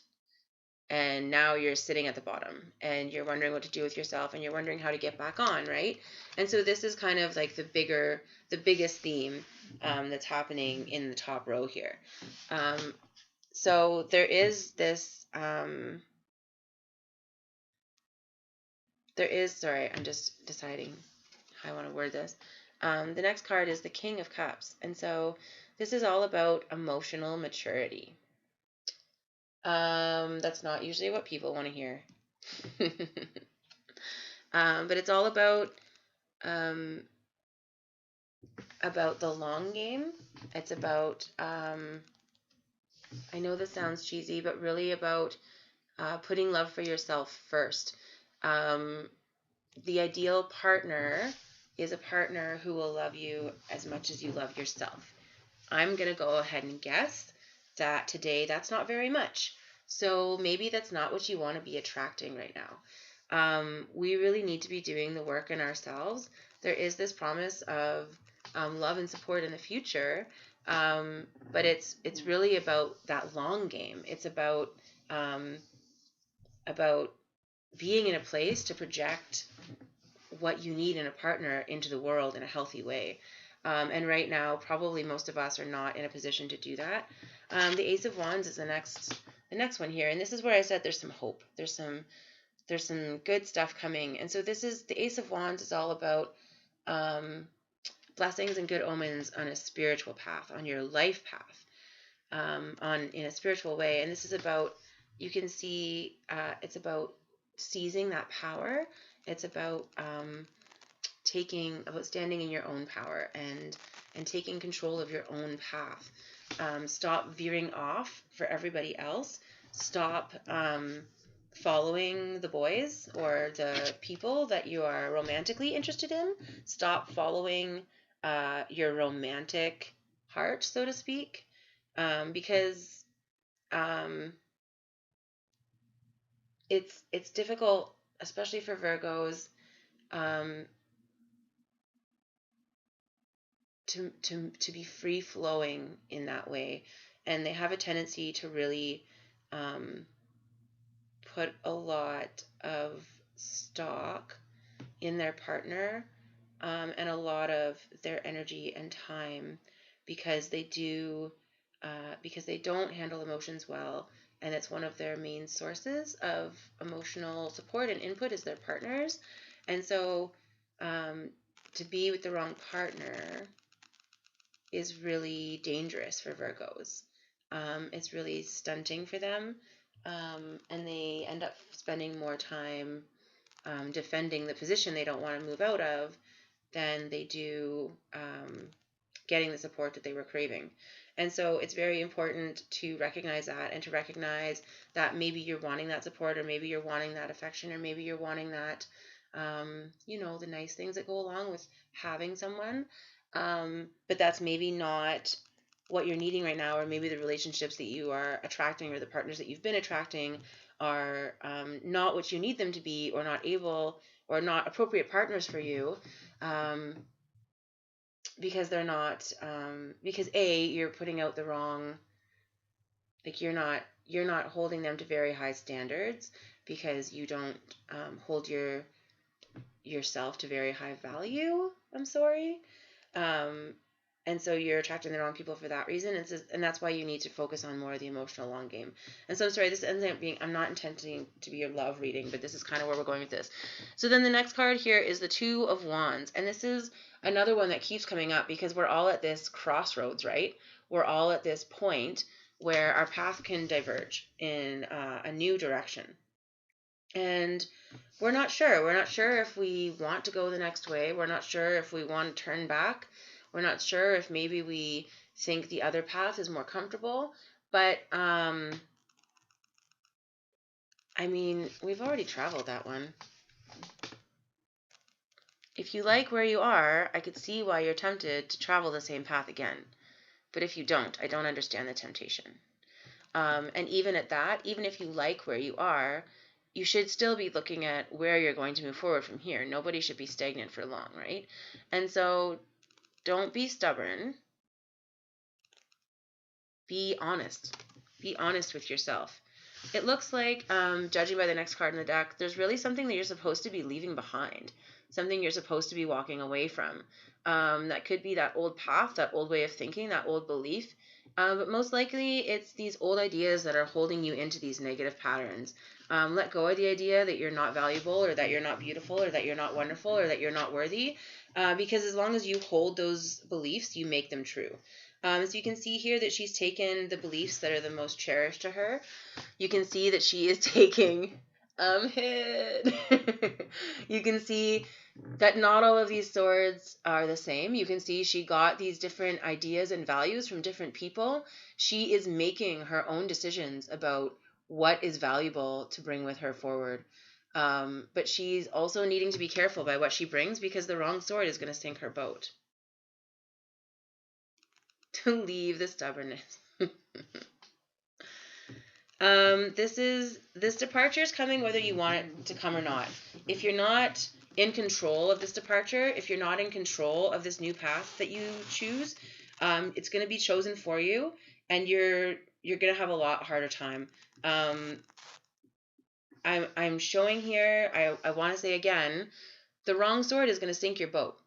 and now you're sitting at the bottom, and you're wondering what to do with yourself, and you're wondering how to get back on, right? And so this is kind of like the biggest theme that's happening in the top row here. So there is this, sorry, I'm just deciding how I want to word this. The next card is the King of Cups. And so this is all about emotional maturity. That's not usually what people want to hear. But it's all about the long game. It's about, I know this sounds cheesy, but really about putting love for yourself first. The ideal partner is a partner who will love you as much as you love yourself. I'm going to go ahead and guess that today that's not very much. So maybe that's not what you want to be attracting right now. We really need to be doing the work in ourselves. There is this promise of love and support in the future, but it's really about that long game. It's about being in a place to project what you need in a partner into the world in a healthy way. And right now, probably most of us are not in a position to do that. The Ace of Wands is the next one here, and this is where I said there's some hope. There's some good stuff coming, and so this is the Ace of Wands is all about blessings and good omens on a spiritual path, on your life path, in a spiritual way. And this is about, you can see, it's about seizing that power. It's about standing in your own power and taking control of your own path. Stop veering off for everybody else. Stop following the boys or the people that you are romantically interested in. Stop following your romantic heart, so to speak, because it's difficult, especially for Virgos, to be free flowing in that way, and they have a tendency to really put a lot of stock in their partner, and a lot of their energy and time, because they don't handle emotions well, and it's one of their main sources of emotional support and input is their partners. And so to be with the wrong partner is really dangerous for Virgos. It's really stunting for them, and they end up spending more time defending the position they don't want to move out of than they do getting the support that they were craving. And so it's very important to recognize that, and to recognize that maybe you're wanting that support, or maybe you're wanting that affection, or maybe you're wanting that, the nice things that go along with having someone. But that's maybe not what you're needing right now, or maybe the relationships that you are attracting, or the partners that you've been attracting are not what you need them to be, or not able, or not appropriate partners for you, because they're not, because you're putting out the wrong, like you're not holding them to very high standards, because you don't hold yourself to very high value. I'm sorry. And so you're attracting the wrong people for that reason. And that's why you need to focus on more of the emotional long game. And so I'm sorry, this ends up being, I'm not intending to be your love reading, but this is kind of where we're going with this. So then the next card here is the Two of Wands. And this is another one that keeps coming up, because we're all at this crossroads, right? We're all at this point where our path can diverge in a new direction. And we're not sure. We're not sure if we want to go the next way. We're not sure if we want to turn back. We're not sure if maybe we think the other path is more comfortable. But, I mean, we've already traveled that one. If you like where you are, I could see why you're tempted to travel the same path again. But if you don't, I don't understand the temptation. And even at that, even if you like where you are, you should still be looking at where you're going to move forward from here. Nobody should be stagnant for long, right? And so don't be stubborn. Be honest. Be honest with yourself. It looks like, judging by the next card in the deck, there's really something that you're supposed to be leaving behind. Something you're supposed to be walking away from. That could be that old path, that old way of thinking, that old belief. But most likely it's these old ideas that are holding you into these negative patterns. Let go of the idea that you're not valuable, or that you're not beautiful, or that you're not wonderful, or that you're not worthy. Because as long as you hold those beliefs, you make them true. So you can see here that she's taken the beliefs that are the most cherished to her. You can see that she is taking hit. You can see that not all of these swords are the same. You can see she got these different ideas and values from different people. She is making her own decisions about what is valuable to bring with her forward. But she's also needing to be careful by what she brings, because the wrong sword is going to sink her boat. To leave the stubbornness. This departure is coming whether you want it to come or not. If you're not in control of this departure, if you're not in control of this new path that you choose, it's going to be chosen for you, and you're going to have a lot harder time. I'm showing here, I want to say again, the wrong sword is going to sink your boat.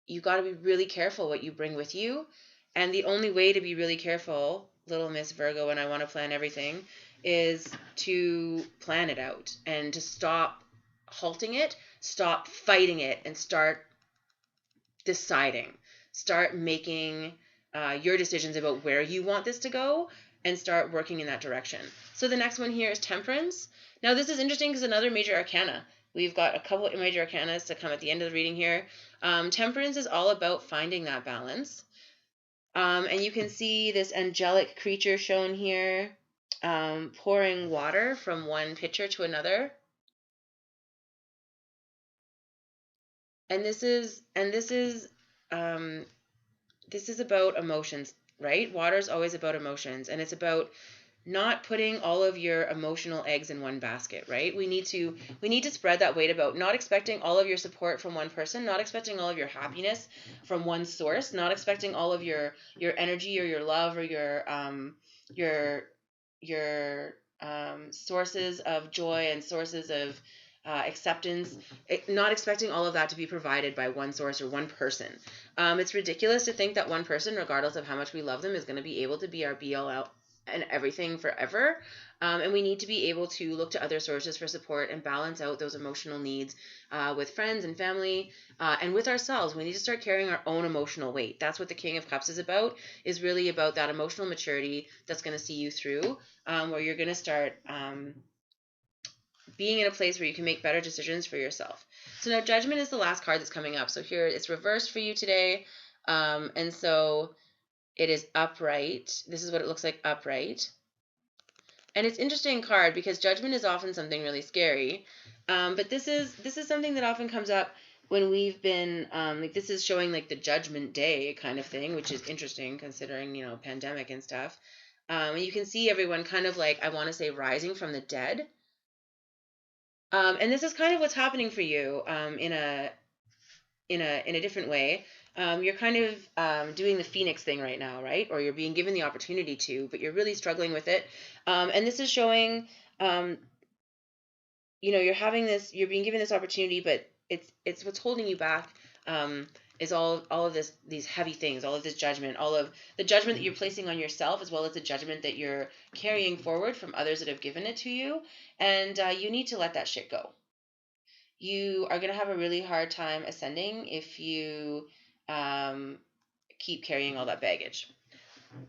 You got to be really careful what you bring with you, and the only way to be really careful, little Miss Virgo, and I want to plan everything, is to plan it out and to stop halting it, stop fighting it, and start deciding. Start making your decisions about where you want this to go, and start working in that direction. So the next one here is Temperance. Now this is interesting because another major arcana. We've got a couple of major arcanas to come at the end of the reading here. Temperance is all about finding that balance. And you can see this angelic creature shown here, pouring water from one pitcher to another. And this is about emotions, right? Water is always about emotions, and it's about not putting all of your emotional eggs in one basket, right? We need to spread that weight about, not expecting all of your support from one person, not expecting all of your happiness from one source, not expecting all of your energy or your love or your sources of joy and sources of acceptance, not expecting all of that to be provided by one source or one person. It's ridiculous to think that one person, regardless of how much we love them, is going to be able to be our be all out and everything forever. And we need to be able to look to other sources for support and balance out those emotional needs with friends and family and with ourselves. We need to start carrying our own emotional weight. That's what the King of Cups is about, is really about that emotional maturity that's going to see you through, where you're going to start being in a place where you can make better decisions for yourself. So now Judgment is the last card that's coming up. So here it's reversed for you today. And so it is upright. This is what it looks like upright. And it's an interesting card because Judgment is often something really scary. But this is something that often comes up when we've been, like this is showing like the Judgment Day kind of thing, which is interesting considering, pandemic and stuff. And you can see everyone kind of like, I want to say, rising from the dead. And this is kind of what's happening for you in a different way. You're kind of doing the Phoenix thing right now, right? Or you're being given the opportunity to, but you're really struggling with it. And this is showing, you're being given this opportunity, but it's what's holding you back. Is all of these heavy things, all of this judgment, all of the judgment that you're placing on yourself, as well as the judgment that you're carrying forward from others that have given it to you. And you need to let that shit go. You are going to have a really hard time ascending if you keep carrying all that baggage.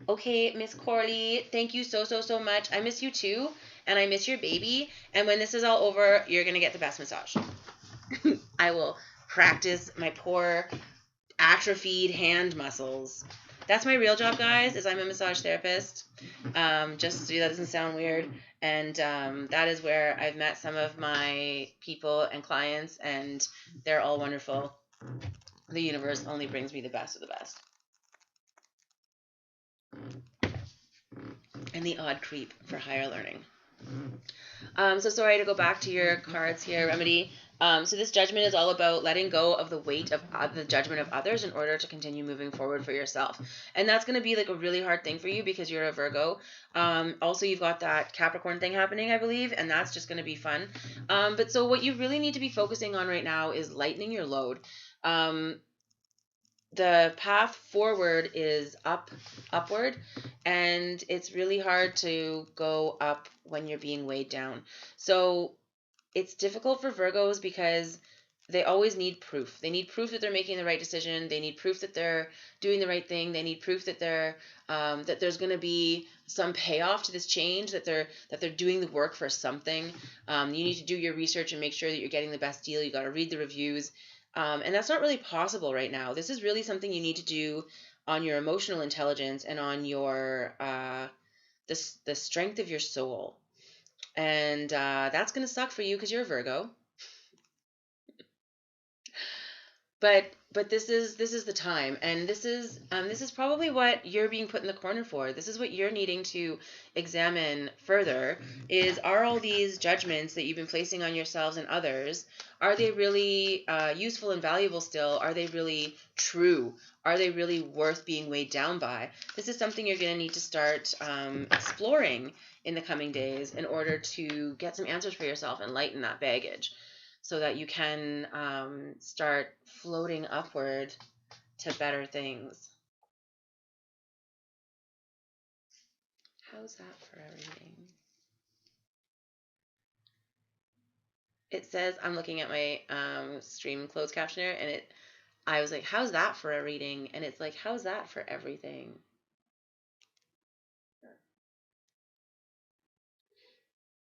Okay, Miss Corley, thank you so much. I miss you too, and I miss your baby. And when this is all over, you're going to get the best massage. I will practice my poor atrophied hand muscles. That's my real job, guys, is I'm a massage therapist. Just so that doesn't sound weird. And that is where I've met some of my people and clients, and they're all wonderful. The universe only brings me the best of the best. And the odd creep for higher learning. So sorry to go back to your cards here, Remedy. So this judgment is all about letting go of the weight of the judgment of others in order to continue moving forward for yourself. And that's going to be like a really hard thing for you because you're a Virgo. Also, you've got that Capricorn thing happening, I believe, and that's just going to be fun. But so what you really need to be focusing on right now is lightening your load. The path forward is upward, and it's really hard to go up when you're being weighed down. So it's difficult for Virgos because they always need proof. They need proof that they're making the right decision. They need proof that they're doing the right thing. They need proof that they're that there's going to be some payoff to this change. That they're doing the work for something. You need to do your research and make sure that you're getting the best deal. You got to read the reviews, and that's not really possible right now. This is really something you need to do on your emotional intelligence and on your the strength of your soul. And that's going to suck for you because you're a Virgo. But this is the time, and this is probably what you're being put in the corner for. This is what you're needing to examine further, is are all these judgments that you've been placing on yourselves and others, are they really useful and valuable still? Are they really true? Are they really worth being weighed down by? This is something you're going to need to start exploring in the coming days in order to get some answers for yourself and lighten that baggage, so that you can start floating upward to better things. How's that for a reading? It says, I'm looking at my stream closed captioner, and I was like, how's that for a reading? And it's like, how's that for everything?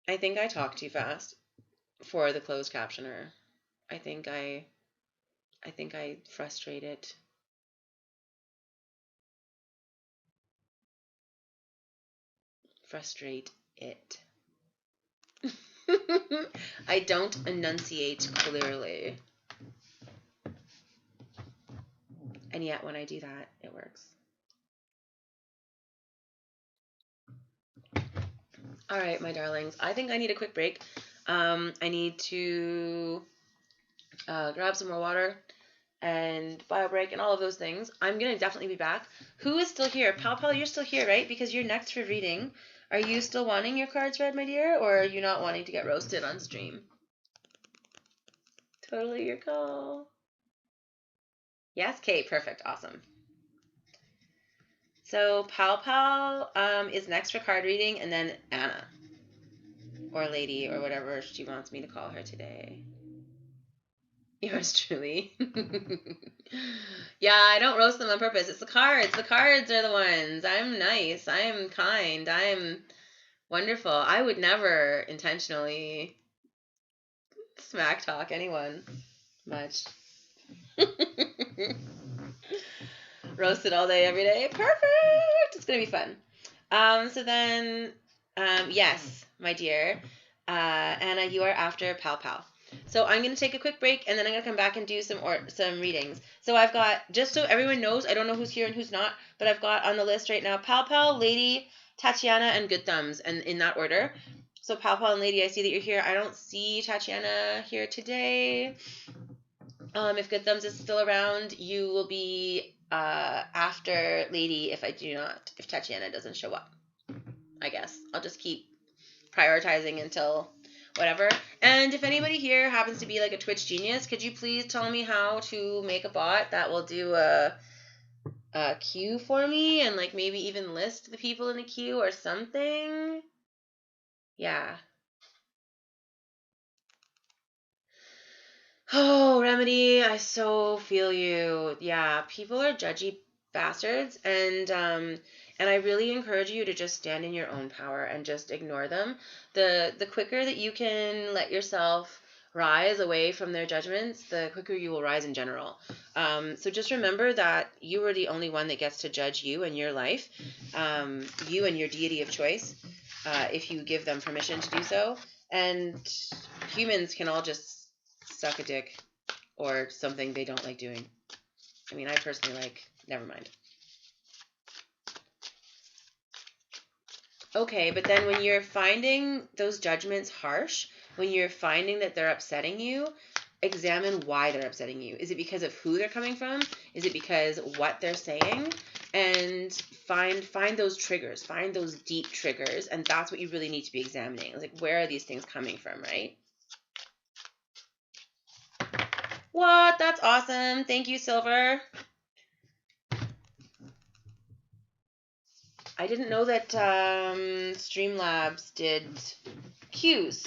I think I talk too fast for the closed captioner. I think I frustrate it. Frustrate it. I don't enunciate clearly. And yet when I do that, it works. All right, my darlings. I think I need a quick break. I need to grab some more water and bio break and all of those things. I'm going to definitely be back. Who is still here? Pal, you're still here, right? Because you're next for reading. Are you still wanting your cards read, my dear? Or are you not wanting to get roasted on stream? Totally your call. Yes, Kate. Perfect. Awesome. So Pal is next for card reading, and then Anna. Or Lady, or whatever she wants me to call her today. Yours truly. Yeah, I don't roast them on purpose. It's the cards. The cards are the ones. I'm nice. I'm kind. I'm wonderful. I would never intentionally smack talk anyone much. Roasted all day, every day. Perfect. It's going to be fun. So then, yes, my dear, Anna, you are after Pal. So I'm going to take a quick break, and then I'm going to come back and do some readings. So I've got, just so everyone knows, I don't know who's here and who's not, but I've got on the list right now Pal, Lady, Tatiana, and Good Thumbs, and in that order. So Pal and Lady, I see that you're here. I don't see Tatiana here today. If Good Thumbs is still around, you will be after Lady if Tatiana doesn't show up. I guess I'll just keep prioritizing until whatever. And if anybody here happens to be like a Twitch genius, could you please tell me how to make a bot that will do a queue for me, and like maybe even list the people in the queue or something? Yeah. Oh, Remedy, I so feel you. Yeah, people are judgy bastards, and I really encourage you to just stand in your own power and just ignore them. The quicker that you can let yourself rise away from their judgments, the quicker you will rise in general. So just remember that you are the only one that gets to judge you and your life, you and your deity of choice, if you give them permission to do so. And humans can all just suck a dick or something they don't like doing. I mean, I personally never mind. Okay, but then when you're finding those judgments harsh, when you're finding that they're upsetting you, examine why they're upsetting you. Is it because of who they're coming from? Is it because what they're saying? And find those triggers, find those deep triggers, and that's what you really need to be examining. Like, where are these things coming from, right? What? That's awesome. Thank you, Silver. I didn't know that Streamlabs did cues.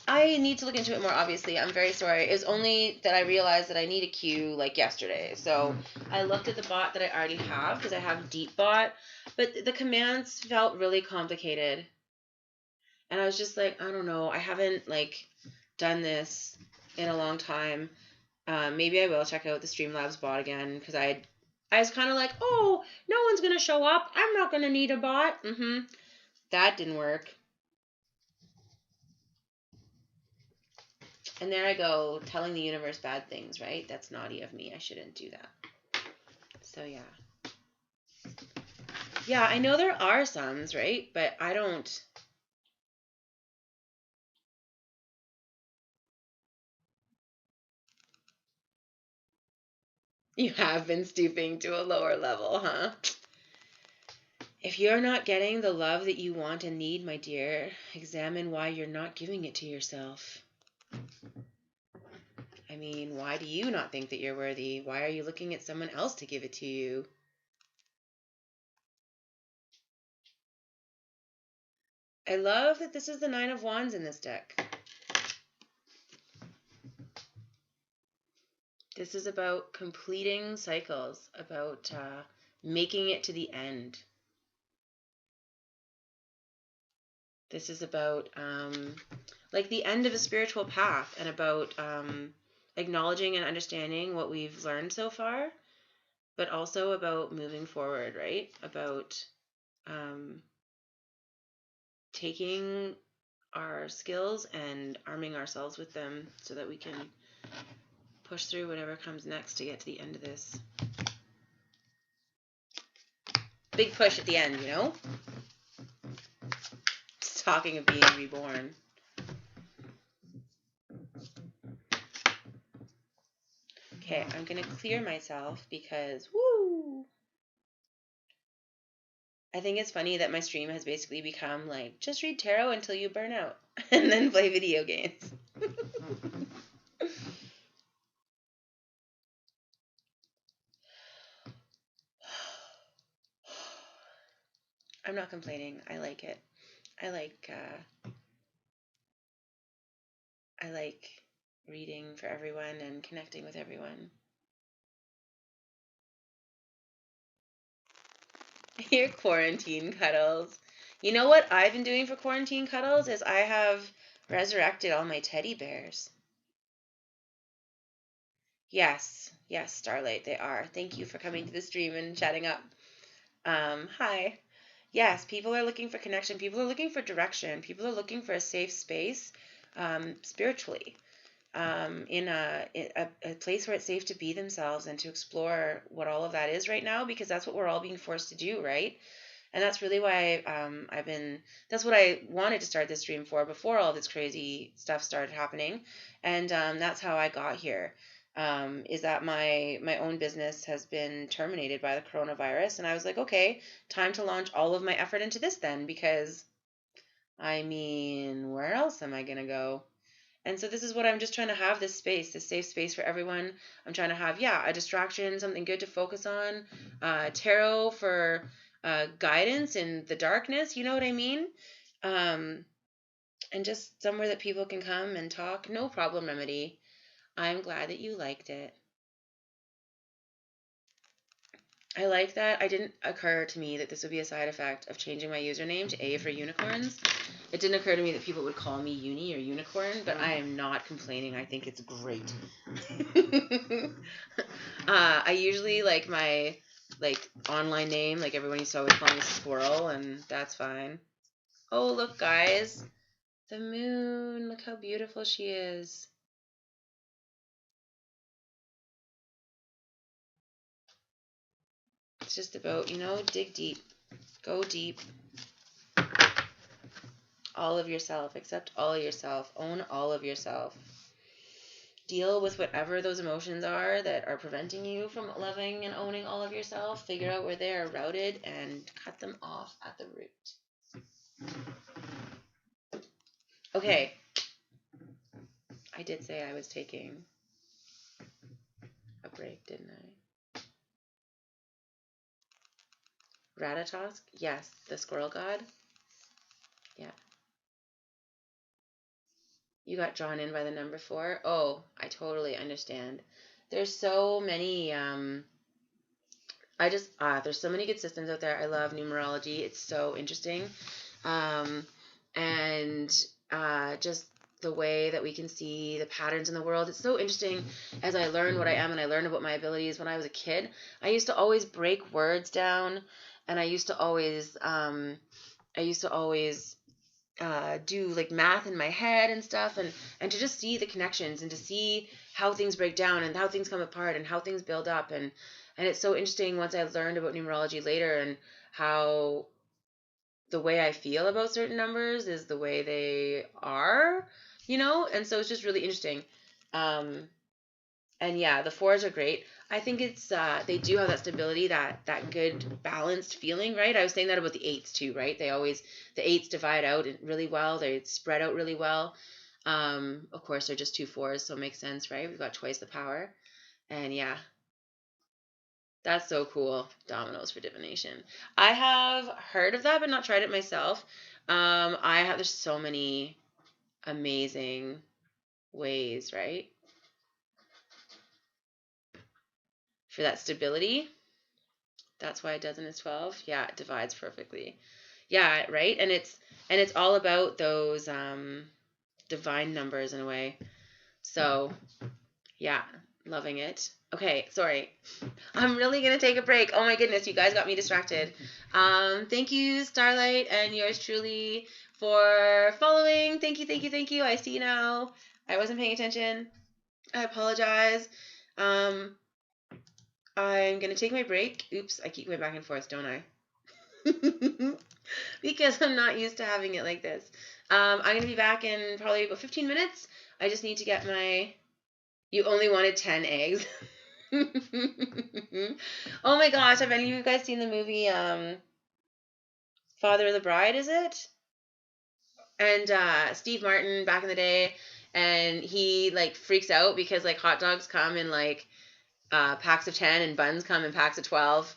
I need to look into it more, obviously. I'm very sorry. It was only that I realized that I need a cue like yesterday. So I looked at the bot that I already have because I have DeepBot, but the commands felt really complicated. And I was just like, I don't know. I haven't done this in a long time. Maybe I will check out the Streamlabs bot again because I was kind of like, oh, no one's going to show up. I'm not going to need a bot. That didn't work. And there I go, telling the universe bad things, right? That's naughty of me. I shouldn't do that. So, yeah. Yeah, I know there are some, right? But I don't. You have been stooping to a lower level, huh? If you're not getting the love that you want and need, my dear, examine why you're not giving it to yourself. I mean, why do you not think that you're worthy? Why are you looking at someone else to give it to you? I love that this is the Nine of Wands in this deck. This is about completing cycles, about making it to the end. This is about the end of a spiritual path, and about acknowledging and understanding what we've learned so far, but also about moving forward, right? About taking our skills and arming ourselves with them so that we can push through whatever comes next to get to the end of this. Big push at the end, you know? Just talking of being reborn. Okay, I'm going to clear myself because, woo! I think it's funny that my stream has basically become just read tarot until you burn out and then play video games. I'm not complaining. I like it. I like reading for everyone and connecting with everyone. Your quarantine cuddles. You know what I've been doing for quarantine cuddles is I have resurrected all my teddy bears. Yes, Starlight, they are. Thank you for coming to the stream and chatting up. Hi. Yes, people are looking for connection. People are looking for direction. People are looking for a safe space, spiritually, in a place where it's safe to be themselves and to explore what all of that is right now, because that's what we're all being forced to do, right? And that's really why that's what I wanted to start this stream for before all this crazy stuff started happening. And that's how I got here. Is that my own business has been terminated by the coronavirus. And I was like, okay, time to launch all of my effort into this then, because I mean, where else am I going to go? And so this is what I'm just trying to have, this space, this safe space for everyone. I'm trying to have, a distraction, something good to focus on, tarot for guidance in the darkness, you know what I mean? And just somewhere that people can come and talk. No problem, Remedy. I'm glad that you liked it. I like that. It didn't occur to me that this would be a side effect of changing my username to A for unicorns. It didn't occur to me that people would call me uni or unicorn, but I am not complaining. I think it's great. I usually like my online name, like everyone used to always call me Skwyrl, and that's fine. Oh, look, guys. The moon. Look how beautiful she is. It's just about, dig deep. Go deep. All of yourself. Accept all of yourself. Own all of yourself. Deal with whatever those emotions are that are preventing you from loving and owning all of yourself. Figure out where they are routed and cut them off at the root. Okay. I did say I was taking a break, didn't I? Ratatosk? Yes. The squirrel god? Yeah. You got drawn in by the number 4? Oh, I totally understand. There's so many, there's so many good systems out there. I love numerology. It's so interesting. And just the way that we can see the patterns in the world. It's so interesting as I learn what I am and I learn about my abilities. When I was a kid, I used to always break words down, and I used to always do like math in my head and stuff, and to just see the connections and to see how things break down and how things come apart and how things build up, and it's so interesting once I learned about numerology later and how the way I feel about certain numbers is the way they are, and so it's just really interesting. And yeah, the 4s are great. I think it's they do have that stability, that good balanced feeling, right? I was saying that about the 8s too, right? The 8s divide out really well. They spread out really well. Of course, they're just 2 4s, so it makes sense, right? We've got twice the power, and yeah, that's so cool. Dominoes for divination. I have heard of that, but not tried it myself. There's so many amazing ways, right? For that stability. That's why a dozen is 12. Yeah, it divides perfectly. Yeah, right? And it's all about those divine numbers in a way. So, yeah, loving it. Okay, sorry. I'm really going to take a break. Oh my goodness, you guys got me distracted. Thank you, Starlight, and yours truly for following. Thank you, thank you, thank you. I see now. I wasn't paying attention. I apologize. I'm going to take my break. Oops, I keep going back and forth, don't I? Because I'm not used to having it like this. I'm going to be back in probably about 15 minutes. I just need to get my... You only wanted 10 eggs. Oh my gosh, have any of you guys seen the movie Father of the Bride, is it? And Steve Martin back in the day, and he like freaks out because like hot dogs come in like packs of 10 and buns come in packs of 12,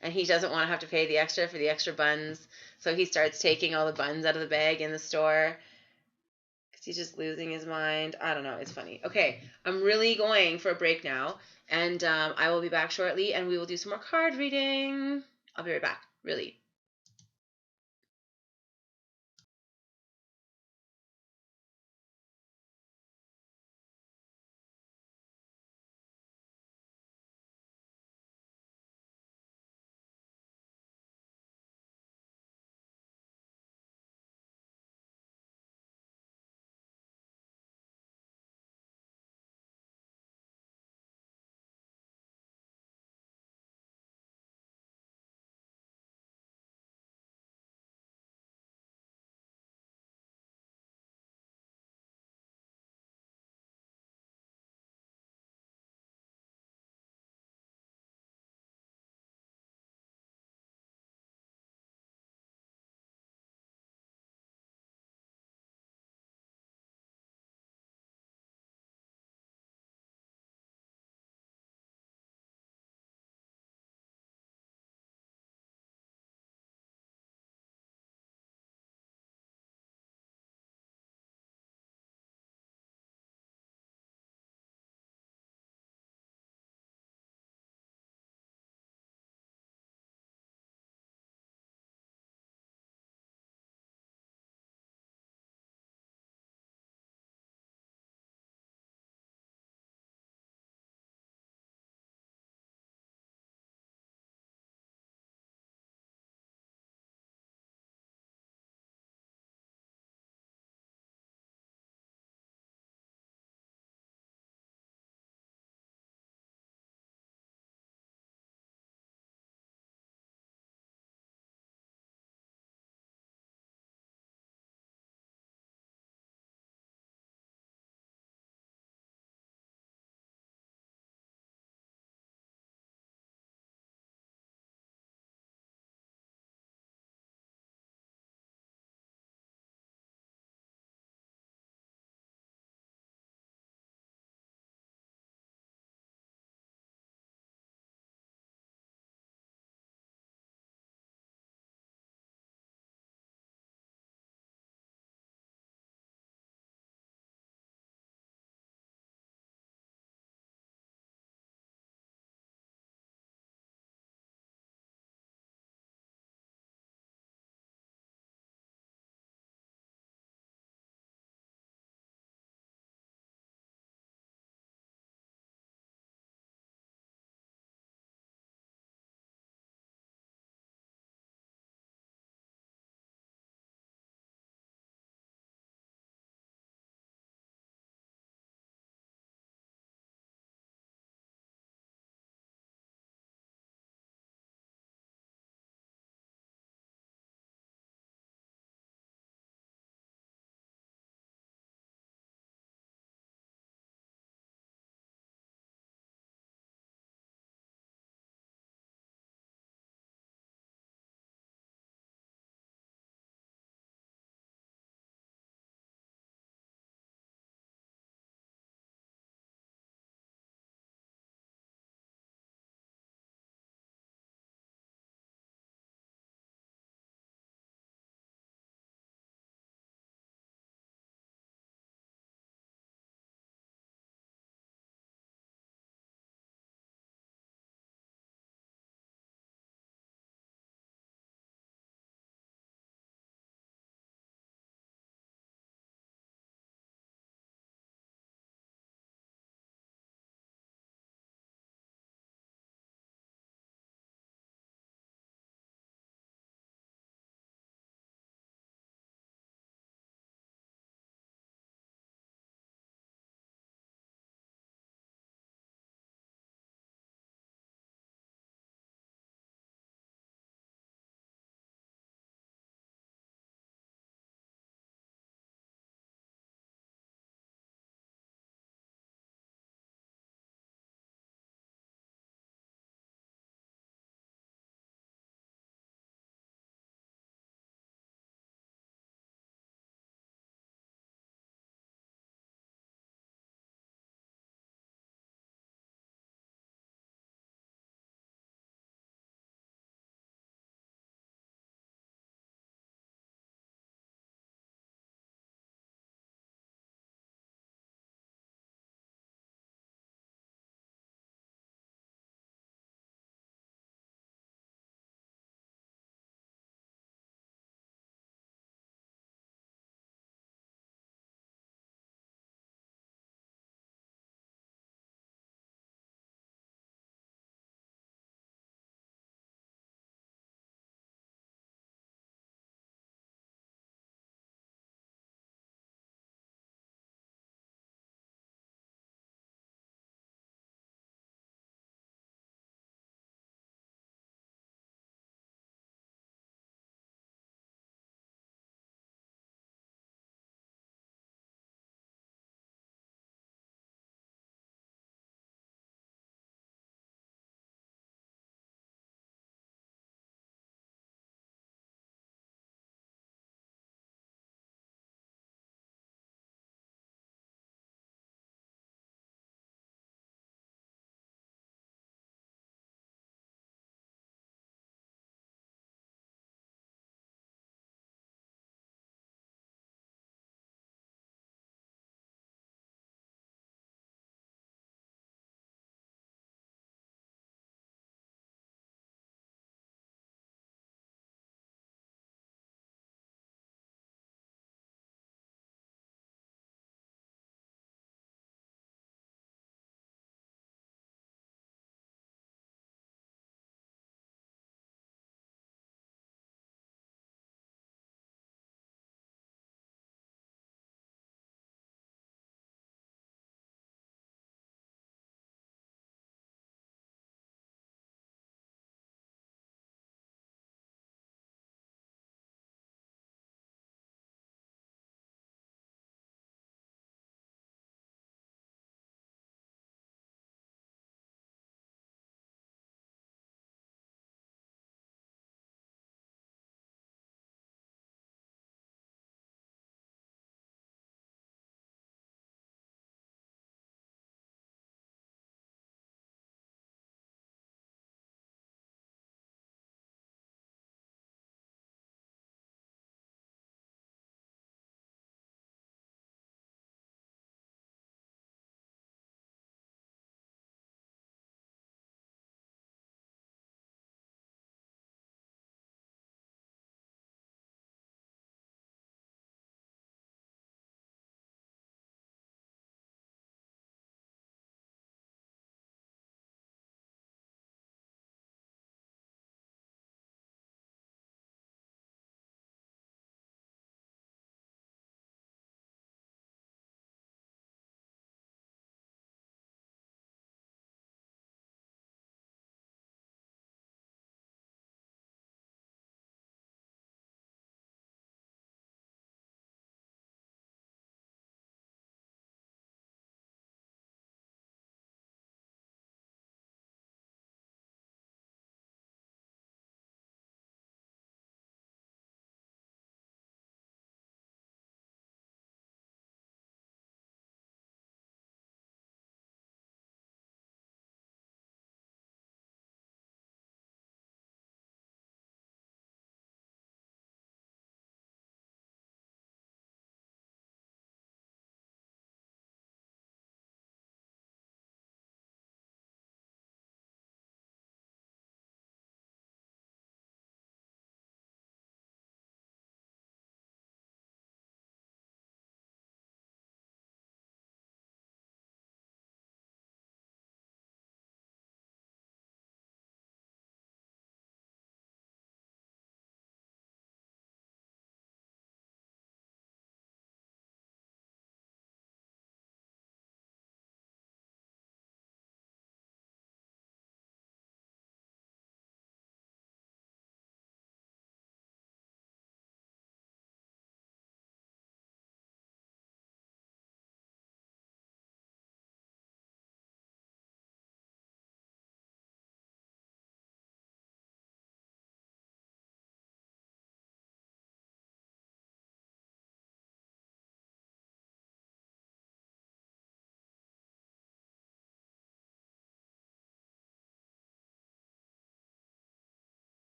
and he doesn't want to have to pay the extra for the extra buns, so he starts taking all the buns out of the bag in the store because he's just losing his mind. I don't know, it's funny. Okay, I'm really going for a break now, and I will be back shortly, and we will do some more card reading. I'll be right back, really.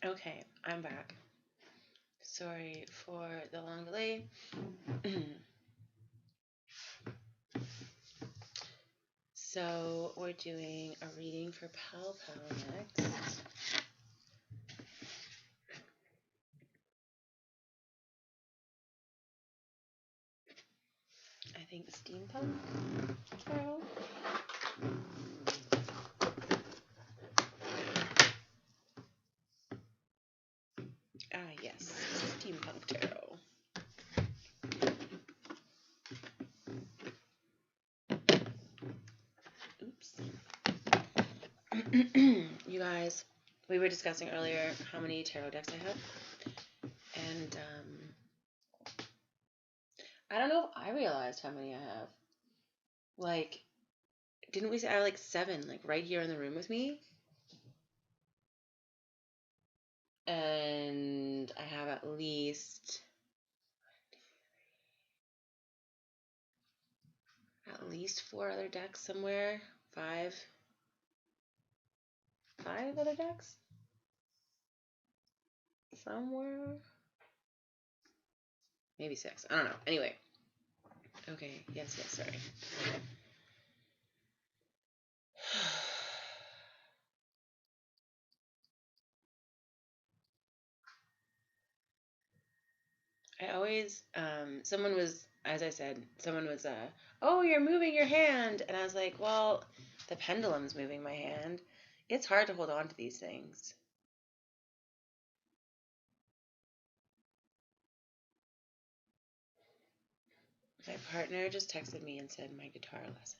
Okay, I'm back. Sorry for the long delay. So we're doing a reading for Pal Pal next. I think Steampunk Tarot. Yes, Steampunk Tarot. Oops. You guys, we were discussing earlier how many tarot decks I have. And I don't know if I realized how many I have. Like, didn't we say I have like 7, like right here in the room with me? And I have at least 4 other decks somewhere. 5 other decks somewhere. Maybe 6. I don't know. Anyway. Okay. Yes. Sorry. I always, someone was, as I said, oh, you're moving your hand. And I was like, well, the pendulum's moving my hand. It's hard to hold on to these things. My partner just texted me and said my guitar lesson.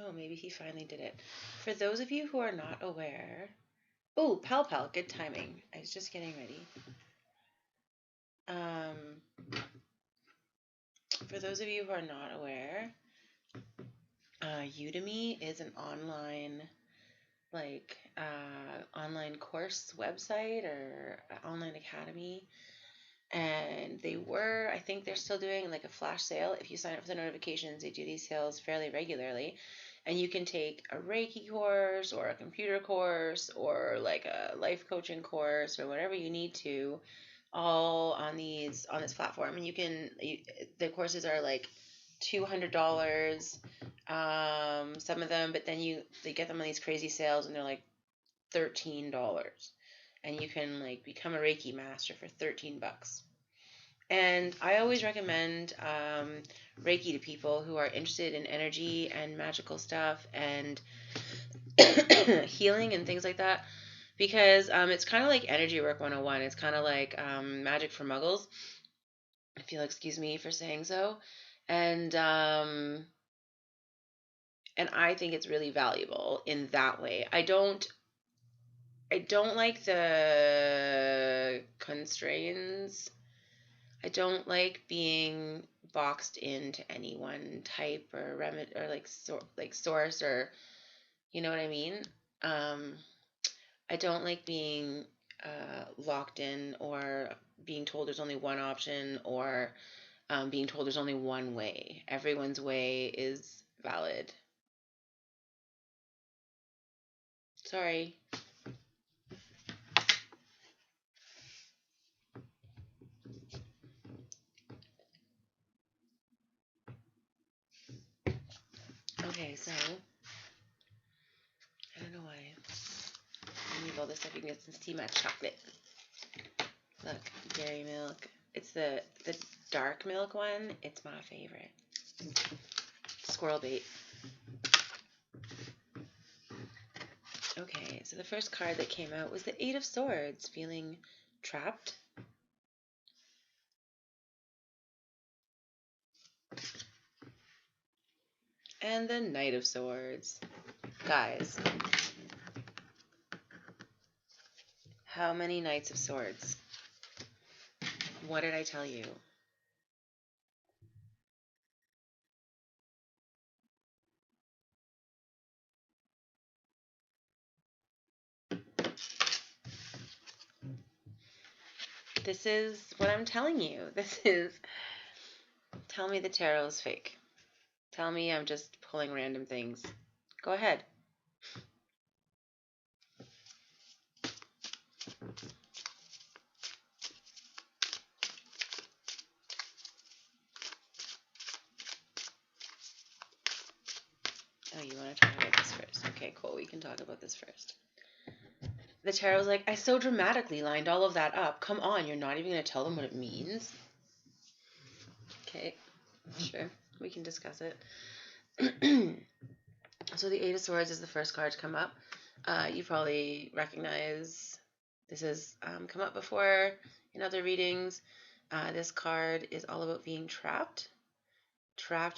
Oh, maybe he finally did it. For those of you who are not aware, oh, Pal Pal, good timing. I was just getting ready. For those of you who are not aware, Udemy is an online online course website or online academy, and I think they're still doing like a flash sale. If you sign up for the notifications, they do these sales fairly regularly, and you can take a Reiki course or a computer course or like a life coaching course or whatever you need to, all on this platform. And the courses are like $200, some of them, but then they get them on these crazy sales and they're like $13, and you can like become a Reiki master for $13. And I always recommend Reiki to people who are interested in energy and magical stuff and healing and things like that, because it's kind of like Energy Work 101. It's kind of like magic for muggles, if you'll excuse me for saying so. And I think it's really valuable in that way. I don't like the constraints. I don't like being boxed into any one type or remedy or like source, or you know what I mean. I don't like being locked in or being told there's only one option, or being told there's only one way. Everyone's way is valid. Sorry. Okay, so I don't know why I need all this stuff. You can get some steamed chocolate. Look, dairy milk. It's the dark milk one. It's my favorite. Squirrel bait. Okay, so the first card that came out was the 8 of Swords. Feeling trapped? And the Knight of Swords. Guys, how many Knights of Swords? What did I tell you? This is what I'm telling you. This is Tell me the tarot is fake. Tell me I'm just pulling random things. Go ahead. Oh, you want to talk about this first? Okay, cool. We can talk about this first. The tarot's like, I so dramatically lined all of that up. Come on, you're not even going to tell them what it means? Okay, sure. We can discuss it. So the Eight of Swords is the first card to come up. You probably recognize this has come up before in other readings. This card is all about being trapped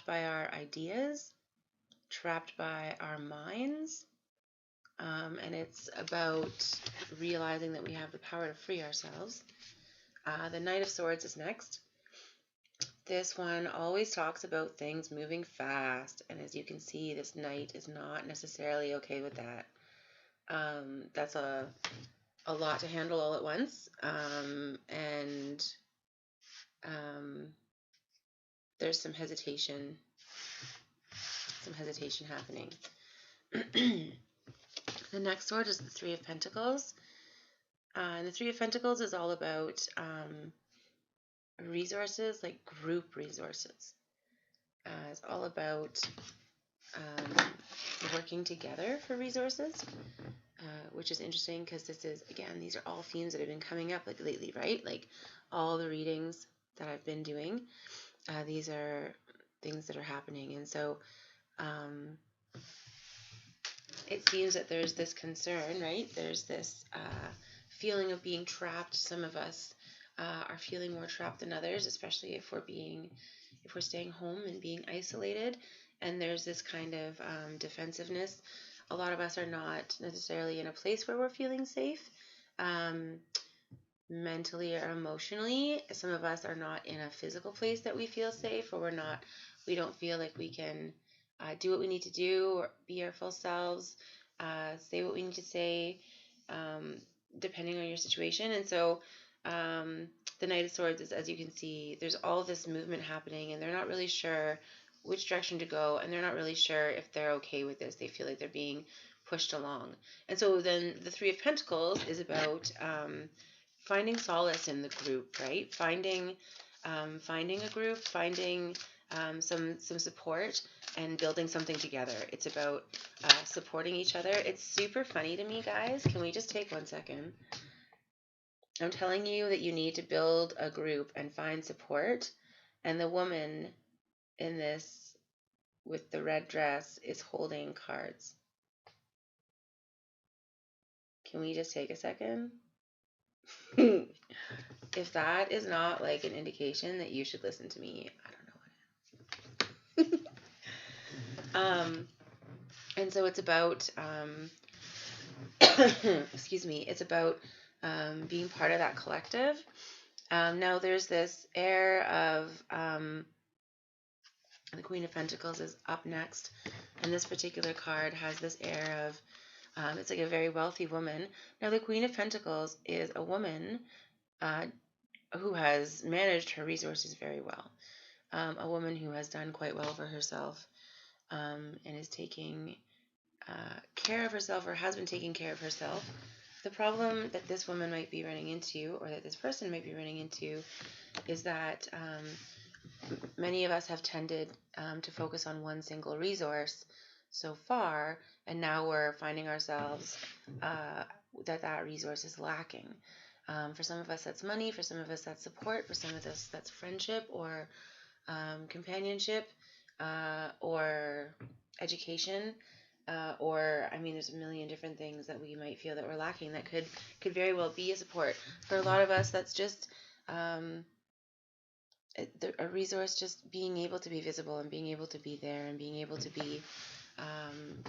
by our ideas, trapped by our minds, and it's about realizing that we have the power to free ourselves. The Knight of Swords is next. This one always talks about things moving fast, and as you can see, this knight is not necessarily okay with that. That's a lot to handle all at once, and there's some hesitation happening. The next sword is the Three of Pentacles, and the Three of Pentacles is all about resources, like group resources. It's all about working together for resources, which is interesting because this is, again, these are all themes that have been coming up like lately, right? Like all the readings that I've been doing, these are things that are happening. And so it seems that there's this concern, right? There's this feeling of being trapped. Some of us are feeling more trapped than others, especially if we're staying home and being isolated. And there's this kind of defensiveness. A lot of us are not necessarily in a place where we're feeling safe, mentally or emotionally. Some of us are not in a physical place that we feel safe, or we don't feel like we can do what we need to do, or be our full selves, say what we need to say, depending on your situation. And so the Knight of Swords is, as you can see, there's all this movement happening, and they're not really sure which direction to go, and they're not really sure if they're okay with this. They feel like they're being pushed along. And so then the Three of Pentacles is about finding solace in the group, right? Finding a group, finding some support, and building something together. It's about supporting each other. It's super funny to me, guys. Can we just take 1 second? I'm telling you that you need to build a group and find support, and the woman in this with the red dress is holding cards. Can we just take a second? If that is not like an indication that you should listen to me, I don't know what is. And so it's about excuse me, it's about being part of that collective. Now there's this air of the Queen of Pentacles is up next, and this particular card has this air of it's like a very wealthy woman. Now the Queen of Pentacles is a woman who has managed her resources very well, a woman who has done quite well for herself, and is taking care of herself, or has been taking care of herself. The problem that this woman might be running into, or that this person might be running into, is that many of us have tended to focus on one single resource so far, and now we're finding ourselves that resource is lacking. For some of us, that's money. For some of us, that's support. For some of us, that's friendship, or companionship, or education. Or, I mean, there's a million different things that we might feel that we're lacking that could very well be a support. For a lot of us, that's just a resource, just being able to be visible and being able to be there and being able to be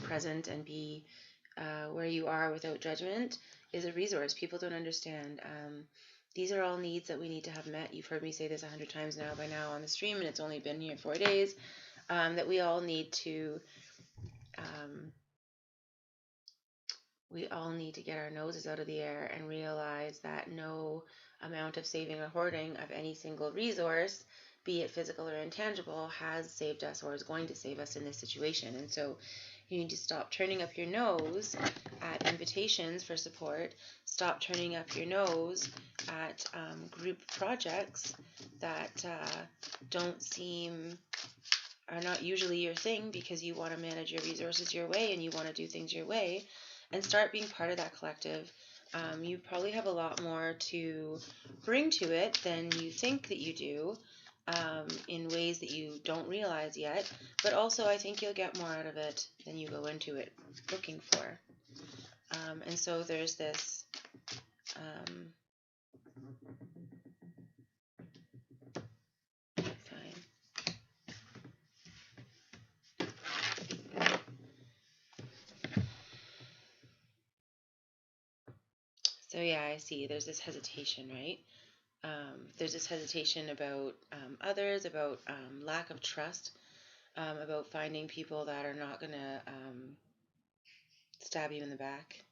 present and be where you are without judgment is a resource. People don't understand. These are all needs that we need to have met. You've heard me say this 100 times now by now on the stream, and it's only been here 4 days, that we all need to get our noses out of the air and realize that no amount of saving or hoarding of any single resource be it physical or intangible, has saved us or is going to save us in this situation. And so you need to stop turning up your nose at invitations for support. Stop turning up your nose at group projects that are not usually your thing, because you want to manage your resources your way and you want to do things your way, and start being part of that collective. You probably have a lot more to bring to it than you think that you do, in ways that you don't realize yet, but also I think you'll get more out of it than you go into it looking for. And so there's this So yeah, I see. There's this hesitation, right? There's this hesitation about others, about lack of trust, about finding people that are not going to stab you in the back.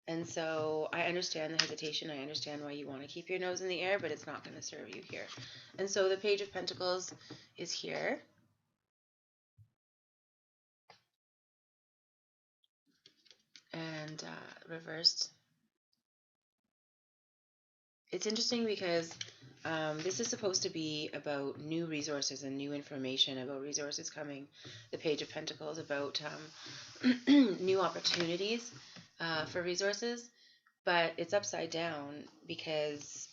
And so I understand the hesitation. I understand why you want to keep your nose in the air, but it's not going to serve you here. And so the Page of Pentacles is here. And reversed. It's interesting because this is supposed to be about new resources and new information about resources coming. The Page of Pentacles about new opportunities for resources, but it's upside down because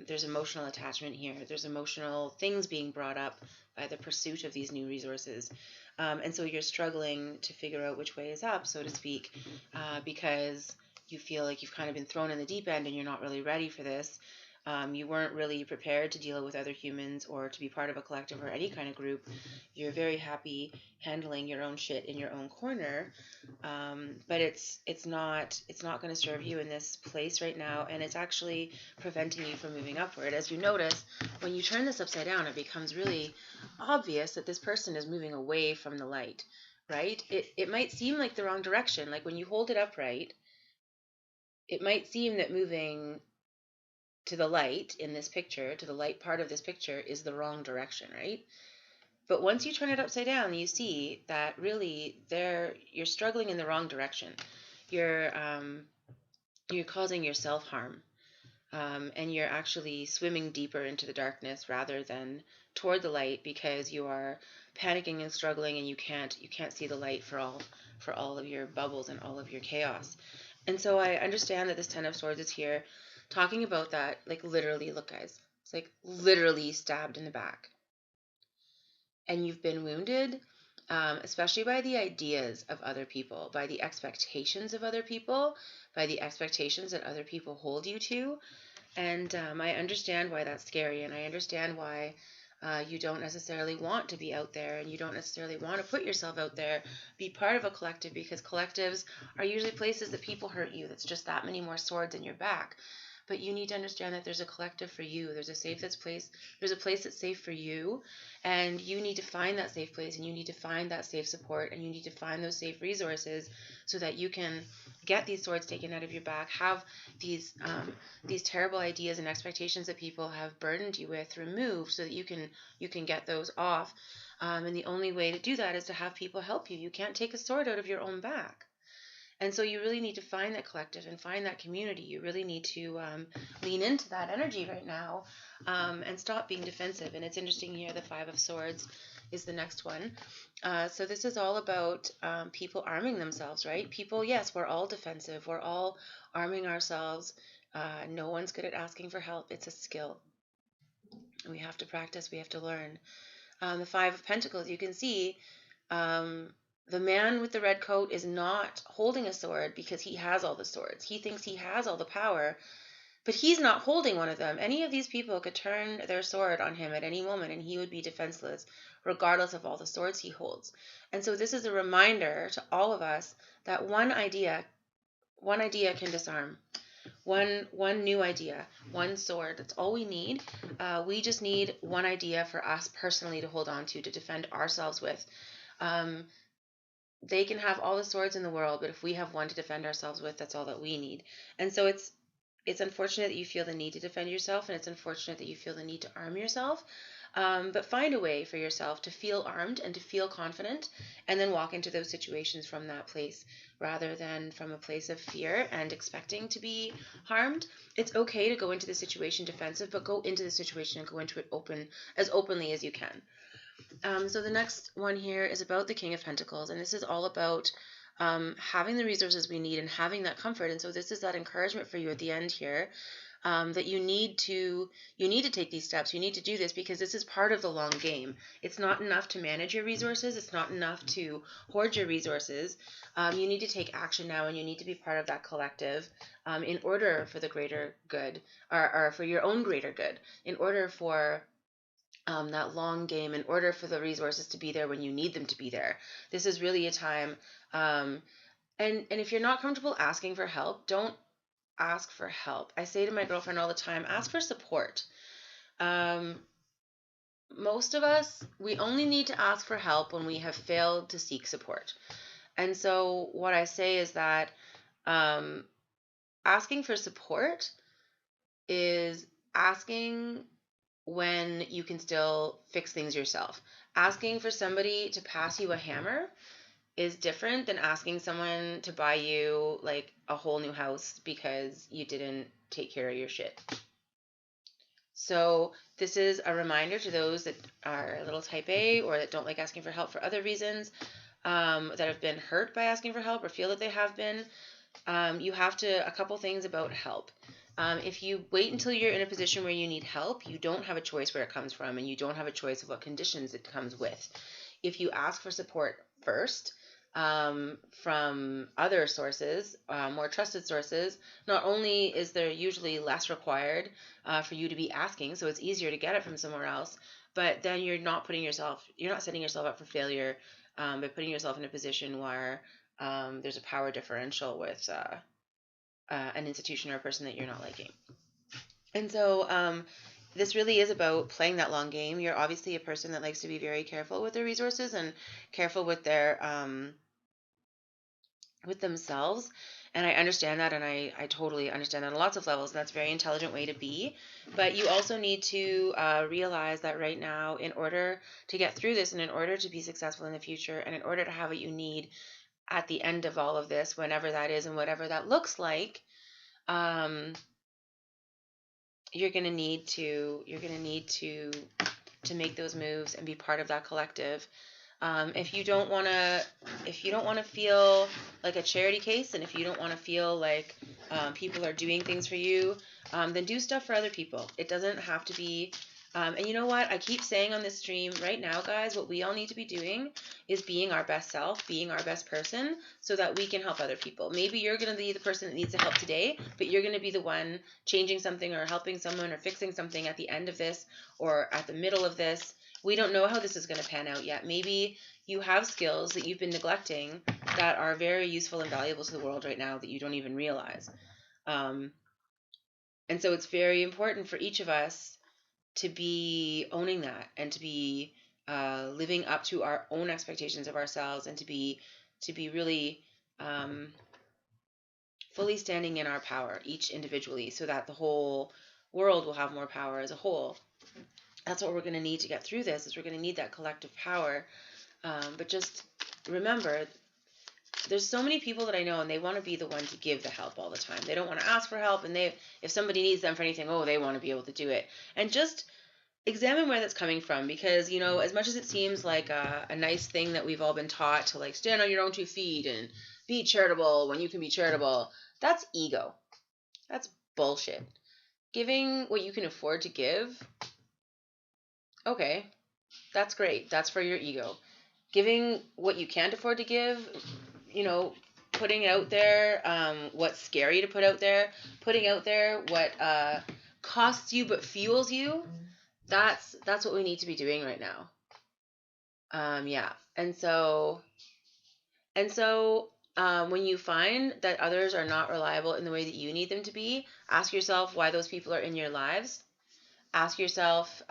there's emotional attachment here. There's emotional things being brought up by the pursuit of these new resources. And so you're struggling to figure out which way is up, so to speak, because you feel like you've kind of been thrown in the deep end and you're not really ready for this. You weren't really prepared to deal with other humans or to be part of a collective or any kind of group. You're very happy handling your own shit in your own corner, but it's not going to serve you in this place right now, and it's actually preventing you from moving upward. As you notice, when you turn this upside down, it becomes really obvious that this person is moving away from the light, right? It might seem like the wrong direction. Like when you hold it upright, it might seem that moving to the light in this picture, to the light part of this picture, is the wrong direction, right? But once you turn it upside down, you see that really you're struggling in the wrong direction. You're causing yourself harm, and you're actually swimming deeper into the darkness rather than toward the light, because you are panicking and struggling, and you can't see the light for all of your bubbles and all of your chaos. And so I understand that this Ten of Swords is here talking about that, like literally, look guys, it's like literally stabbed in the back. And you've been wounded, especially by the ideas of other people, by the expectations of other people, by the expectations that other people hold you to. And I understand why that's scary, and I understand why you don't necessarily want to be out there, and you don't necessarily want to put yourself out there, be part of a collective, because collectives are usually places that people hurt you. That's just that many more swords in your back. But you need to understand that there's a collective for you. There's a there's a place that's safe for you, and you need to find that safe place, and you need to find that safe support, and you need to find those safe resources so that you can get these swords taken out of your back, have these terrible ideas and expectations that people have burdened you with removed, so that you can get those off. And the only way to do that is to have people help you. You can't take a sword out of your own back. And so you really need to find that collective and find that community. You really need to lean into that energy right now, and stop being defensive. And it's interesting here, the Five of Swords is the next one. So this is all about people arming themselves, right? People, yes, we're all defensive. We're all arming ourselves. No one's good at asking for help. It's a skill. We have to practice. We have to learn. The Five of Pentacles, you can see the man with the red coat is not holding a sword because he has all the swords. He thinks he has all the power, but he's not holding one of them. Any of these people could turn their sword on him at any moment, and he would be defenseless, regardless of all the swords he holds. And so this is a reminder to all of us that one idea can disarm. One new idea, one sword. That's all we need. We just need one idea for us personally to hold on to defend ourselves with. They can have all the swords in the world, but if we have one to defend ourselves with, that's all that we need. And so it's It's unfortunate that you feel the need to defend yourself, and it's unfortunate that you feel the need to arm yourself. But find a way for yourself to feel armed and to feel confident, and then walk into those situations from that place rather than from a place of fear and expecting to be harmed. It's okay to go into the situation defensive, but go into the situation and go into it openly as you can. So the next one here is about the King of Pentacles, and this is all about having the resources we need and having that comfort. And so this is that encouragement for you at the end here, that you need to take these steps. You need to do this because this is part of the long game. It's not enough to manage your resources. It's not enough to hoard your resources. You need to take action now, and you need to be part of that collective in order for the greater good, or for your own greater good, in order for that long game, in order for the resources to be there when you need them to be there. This is really a time, and if you're not comfortable asking for help, don't ask for help. I say to my girlfriend all the time, ask for support. Most of us, we only need to ask for help when we have failed to seek support. And so what I say is that asking for support is asking when you can still fix things yourself. Asking for somebody to pass you a hammer is different than asking someone to buy you like a whole new house because you didn't take care of your shit. So this is a reminder to those that are a little type A or that don't like asking for help for other reasons, that have been hurt by asking for help or feel that they have been. You have to, a couple things about help. If you wait until you're in a position where you need help, you don't have a choice where it comes from, and you don't have a choice of what conditions it comes with. If you ask for support first, from other sources, more trusted sources, not only is there usually less required for you to be asking, so it's easier to get it from somewhere else, but then you're not setting yourself up for failure by putting yourself in a position where there's a power differential with an institution or a person that you're not liking. And so this really is about playing that long game. You're obviously a person that likes to be very careful with their resources and careful with their with themselves. And I understand that, and I totally understand that on lots of levels. And that's a very intelligent way to be. But you also need to realize that right now, in order to get through this and in order to be successful in the future and in order to have what you need at the end of all of this, whenever that is and whatever that looks like, you're going to need to make those moves and be part of that collective. If you don't want to feel like a charity case, and if you don't want to feel like people are doing things for you, then do stuff for other people. It doesn't have to be. And you know what? I keep saying on this stream right now, guys, what we all need to be doing is being our best self, being our best person, so that we can help other people. Maybe you're going to be the person that needs the help today, but you're going to be the one changing something or helping someone or fixing something at the end of this or at the middle of this. We don't know how this is going to pan out yet. Maybe you have skills that you've been neglecting that are very useful and valuable to the world right now that you don't even realize. And so it's very important for each of us to be owning that and to be living up to our own expectations of ourselves, and to be really fully standing in our power, each individually, so that the whole world will have more power as a whole. That's what we're going to need to get through this, is we're going to need that collective power. But just remember, there's so many people that I know, and they want to be the one to give the help all the time. They don't want to ask for help, and if somebody needs them for anything, they want to be able to do it. And just examine where that's coming from, because, as much as it seems like a nice thing that we've all been taught to, like, stand on your own 2 feet and be charitable when you can be charitable, that's ego. That's bullshit. Giving what you can afford to give, okay, that's great. That's for your ego. Giving what you can't afford to give, putting out there what's scary to put out there, putting out there what costs you but fuels you, that's what we need to be doing right now. Yeah. And so when you find that others are not reliable in the way that you need them to be, ask yourself why those people are in your lives. Ask yourself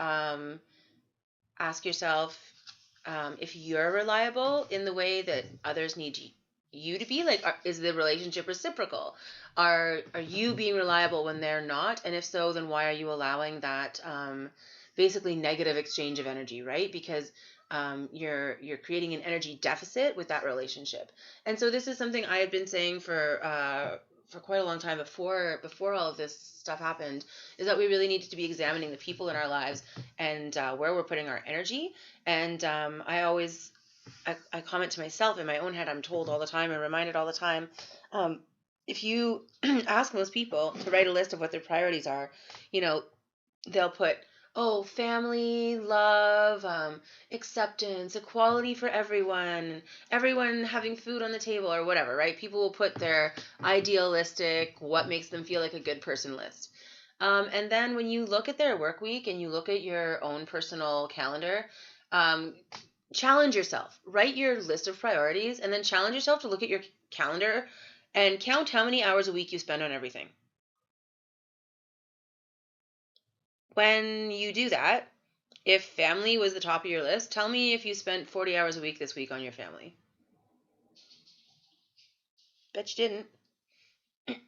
if you're reliable in the way that others need you to be? Like, is the relationship reciprocal? Are you being reliable when they're not? And if so, then why are you allowing that basically negative exchange of energy, right? Because you're creating an energy deficit with that relationship. And so this is something I had been saying for quite a long time before all of this stuff happened, is that we really needed to be examining the people in our lives and where we're putting our energy. And I comment to myself in my own head. I'm told all the time and reminded all the time. If you ask most people to write a list of what their priorities are, you know, they'll put, oh, family, love, acceptance, equality for everyone having food on the table or whatever, right? People will put their idealistic, what makes them feel like a good person list. And then when you look at their work week and you look at your own personal calendar, challenge yourself. Write your list of priorities and then challenge yourself to look at your calendar and count how many hours a week you spend on everything. When you do that, if family was the top of your list, tell me if you spent 40 hours a week this week on your family. Bet you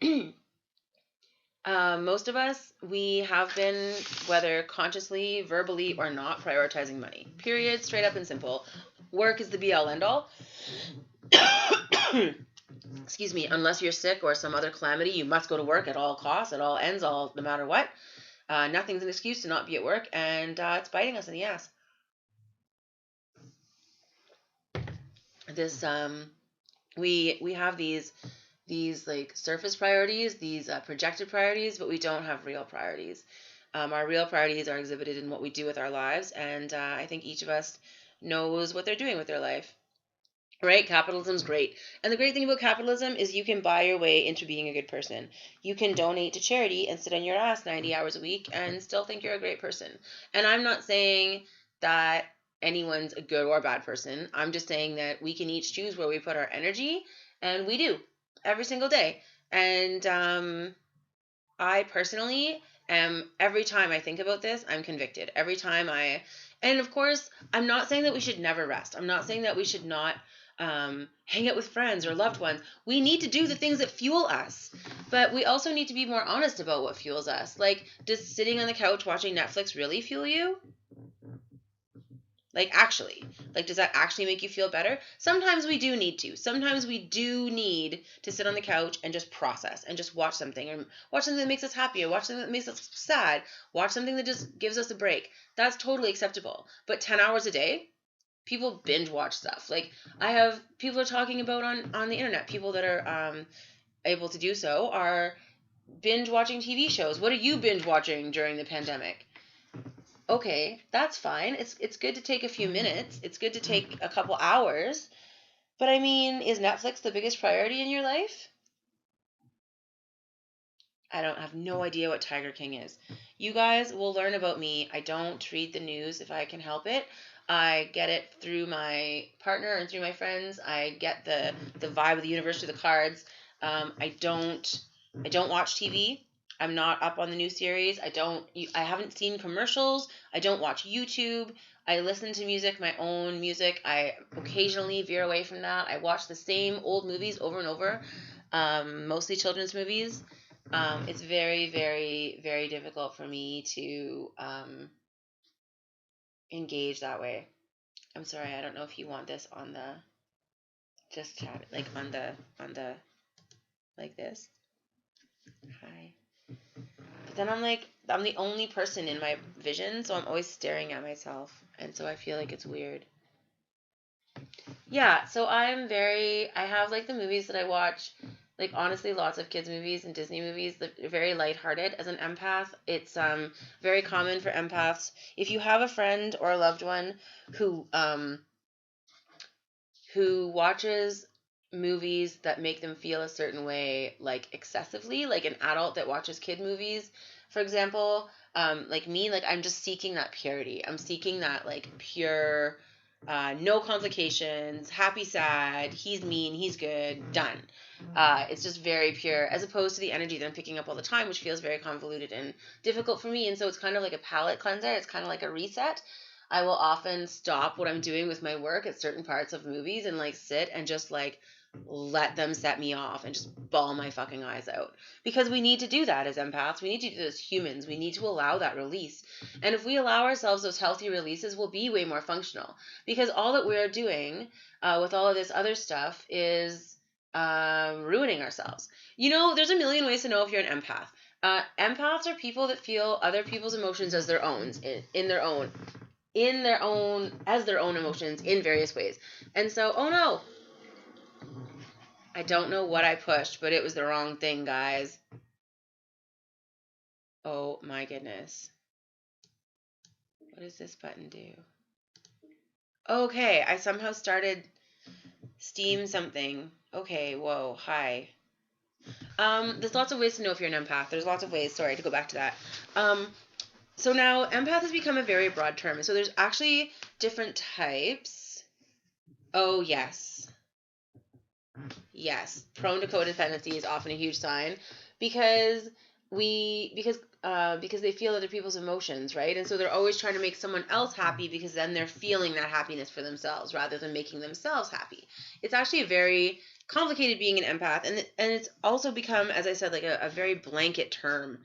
didn't. Most of us, we have been, whether consciously, verbally, or not, prioritizing money. Period. Straight up and simple. Work is the be-all, end-all. Excuse me. Unless you're sick or some other calamity, you must go to work at all costs, at all ends, no matter what. Nothing's an excuse to not be at work, and it's biting us in the ass. This we have these like surface priorities, these projected priorities, but we don't have real priorities. Our real priorities are exhibited in what we do with our lives, and I think each of us knows what they're doing with their life. Right? Capitalism's great. And the great thing about capitalism is you can buy your way into being a good person. You can donate to charity and sit on your ass 90 hours a week and still think you're a great person. And I'm not saying that anyone's a good or bad person. I'm just saying that we can each choose where we put our energy, and we do every single day. And I personally am, every time I think about this, I'm convicted. Every time and of course, I'm not saying that we should never rest. I'm not saying that we should not hang out with friends or loved ones. We need to do the things that fuel us, but we also need to be more honest about what fuels us. Like, does sitting on the couch watching Netflix really fuel you? Like, actually, like, does that actually make you feel better? Sometimes we do need to. Sometimes we do need to sit on the couch and just process and just watch something, or watch something that makes us happy, or watch something that makes us sad, watch something that just gives us a break. That's totally acceptable. But 10 hours a day, people binge watch stuff. Like, I have people are talking about on the internet, people that are able to do so are binge watching TV shows. What are you binge watching during the pandemic? Okay, that's fine. It's good to take a few minutes. It's good to take a couple hours. But I mean, is Netflix the biggest priority in your life? I don't have no idea what Tiger King is. You guys will learn about me. I don't read the news if I can help it. I get it through my partner and through my friends. I get the vibe of the universe through the cards. I don't watch TV. I'm not up on the new series. I haven't seen commercials. I don't watch YouTube. I listen to music, my own music. I occasionally veer away from that. I watch the same old movies over and over, mostly children's movies. It's very, very, very difficult for me to engage that way. I'm sorry, I don't know if you want this on the just chat, like on the like this. Hi. But then I'm the only person in my vision, so I'm always staring at myself, and so I feel like it's weird. Yeah, so I have like the movies that I watch, like honestly lots of kids movies and Disney movies that are very lighthearted. As an empath, it's very common for empaths, if you have a friend or a loved one who watches movies that make them feel a certain way, like excessively, like an adult that watches kid movies, for example, like me, like I'm just seeking that purity. I'm seeking that like pure, no complications, happy, sad, he's mean, he's good, done. It's just very pure, as opposed to the energy that I'm picking up all the time, which feels very convoluted and difficult for me. And so it's kind of like a palate cleanser. It's kind of like a reset. I will often stop what I'm doing with my work at certain parts of movies and like sit and just like let them set me off and just bawl my fucking eyes out. Because we need to do that as empaths. We need to do that as humans. We need to allow that release. And if we allow ourselves those healthy releases, we'll be way more functional. Because all that we're doing with all of this other stuff is ruining ourselves. You know, there's a million ways to know if you're an empath. Empaths are people that feel other people's emotions as their own, as their own emotions in various ways. And so, oh no, I don't know what I pushed, but it was the wrong thing, guys. Oh my goodness. What does this button do? Okay, I somehow started Steam something. Okay, whoa, hi. There's lots of ways to know if you're an empath. There's lots of ways, sorry, to go back to that. So now empath has become a very broad term. So there's actually different types. Oh, yes. Yes. Prone to codependency is often a huge sign because they feel other people's emotions, right? And so they're always trying to make someone else happy because then they're feeling that happiness for themselves rather than making themselves happy. It's actually a very complicated being an empath, and it's also become, as I said, like a very blanket term.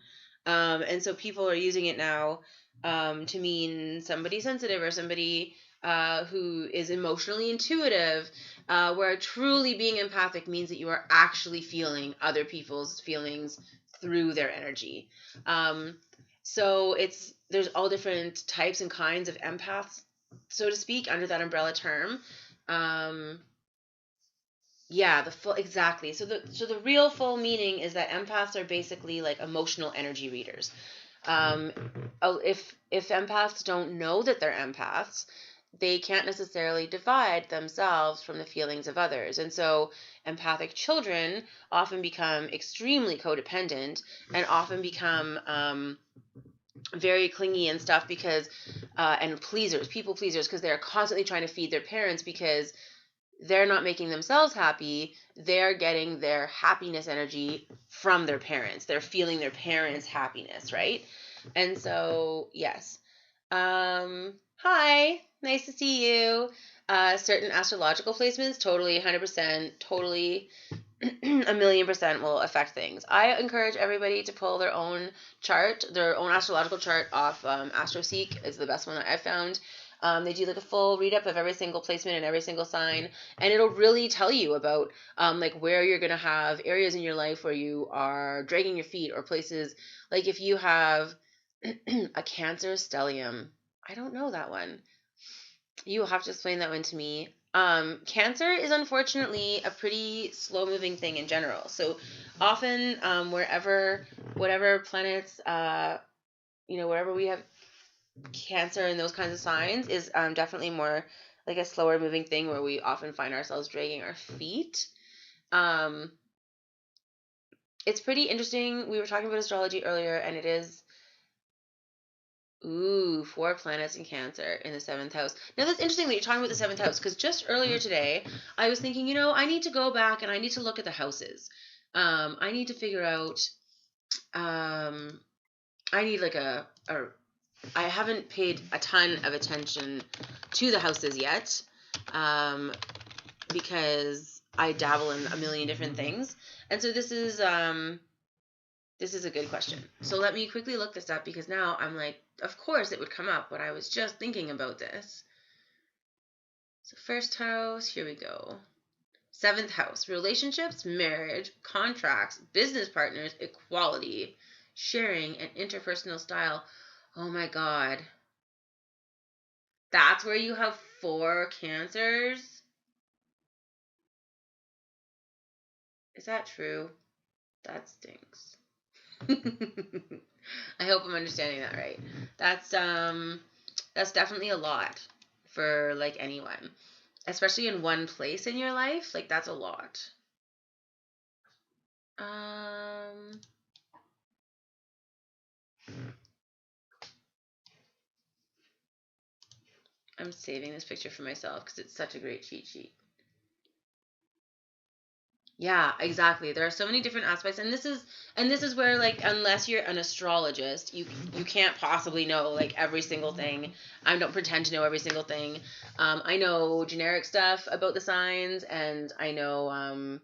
And so people are using it now to mean somebody sensitive or somebody who is emotionally intuitive, where truly being empathic means that you are actually feeling other people's feelings through their energy. So there's all different types and kinds of empaths, so to speak, under that umbrella term. Yeah, exactly. So the real full meaning is that empaths are basically like emotional energy readers. If empaths don't know that they're empaths, they can't necessarily divide themselves from the feelings of others. And so empathic children often become extremely codependent and often become very clingy and stuff because and people pleasers, because they're constantly trying to feed their parents because they're not making themselves happy. They're getting their happiness energy from their parents. They're feeling their parents' happiness, right? And so, yes. Hi, nice to see you. Certain astrological placements, totally, 100%, totally, a million percent will affect things. I encourage everybody to pull their own chart, their own astrological chart off AstroSeek is the best one that I've found. They do like a full read up of every single placement and every single sign, and it'll really tell you about like where you're gonna have areas in your life where you are dragging your feet, or places like if you have a Cancer stellium. I don't know that one. You will have to explain that one to me. Cancer is unfortunately a pretty slow moving thing in general. So often, whatever planets, wherever we have Cancer and those kinds of signs is definitely more like a slower moving thing where we often find ourselves dragging our feet. It's pretty interesting. We were talking about astrology earlier, and it is 4 planets in Cancer in the 7th house. Now that's interesting that you're talking about the 7th house, because just earlier today I was thinking, I need to go back and I need to look at the houses. I need to figure out. I need like I haven't paid a ton of attention to the houses yet, because I dabble in a million different things, and so this is a good question. So let me quickly look this up, because now I'm like, of course it would come up when I was just thinking about this. So first house, here we go. 7th house, relationships, marriage, contracts, business partners, equality, sharing, and interpersonal style. Oh my God. That's where you have 4 Cancers? Is that true? That stinks. I hope I'm understanding that right. That's definitely a lot for like anyone, especially in one place in your life. Like that's a lot. I'm saving this picture for myself because it's such a great cheat sheet. Yeah, exactly. There are so many different aspects, and this is where, like, unless you're an astrologist, you can't possibly know like every single thing. I don't pretend to know every single thing. I know generic stuff about the signs, and I know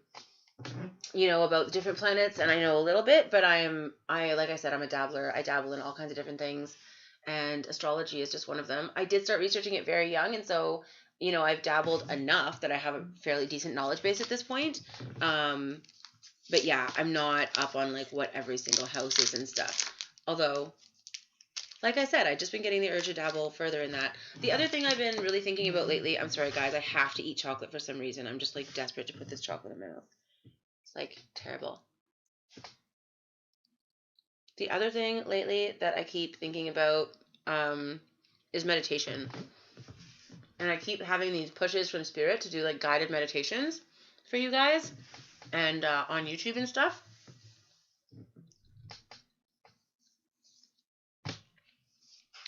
about the different planets, and I know a little bit, but I like I said, I'm a dabbler. I dabble in all kinds of different things, and astrology is just one of them. I did start researching it very young, and so I've dabbled enough that I have a fairly decent knowledge base at this point. Um, but yeah, I'm not up on like what every single house is and stuff. Although, like I said, I've just been getting the urge to dabble further in that. The other thing I've been really thinking about lately, I'm sorry guys, I have to eat chocolate for some reason. I'm just like desperate to put this chocolate in my mouth. It's like terrible. The other thing lately that I keep thinking about is meditation. And I keep having these pushes from spirit to do like guided meditations for you guys and on YouTube and stuff.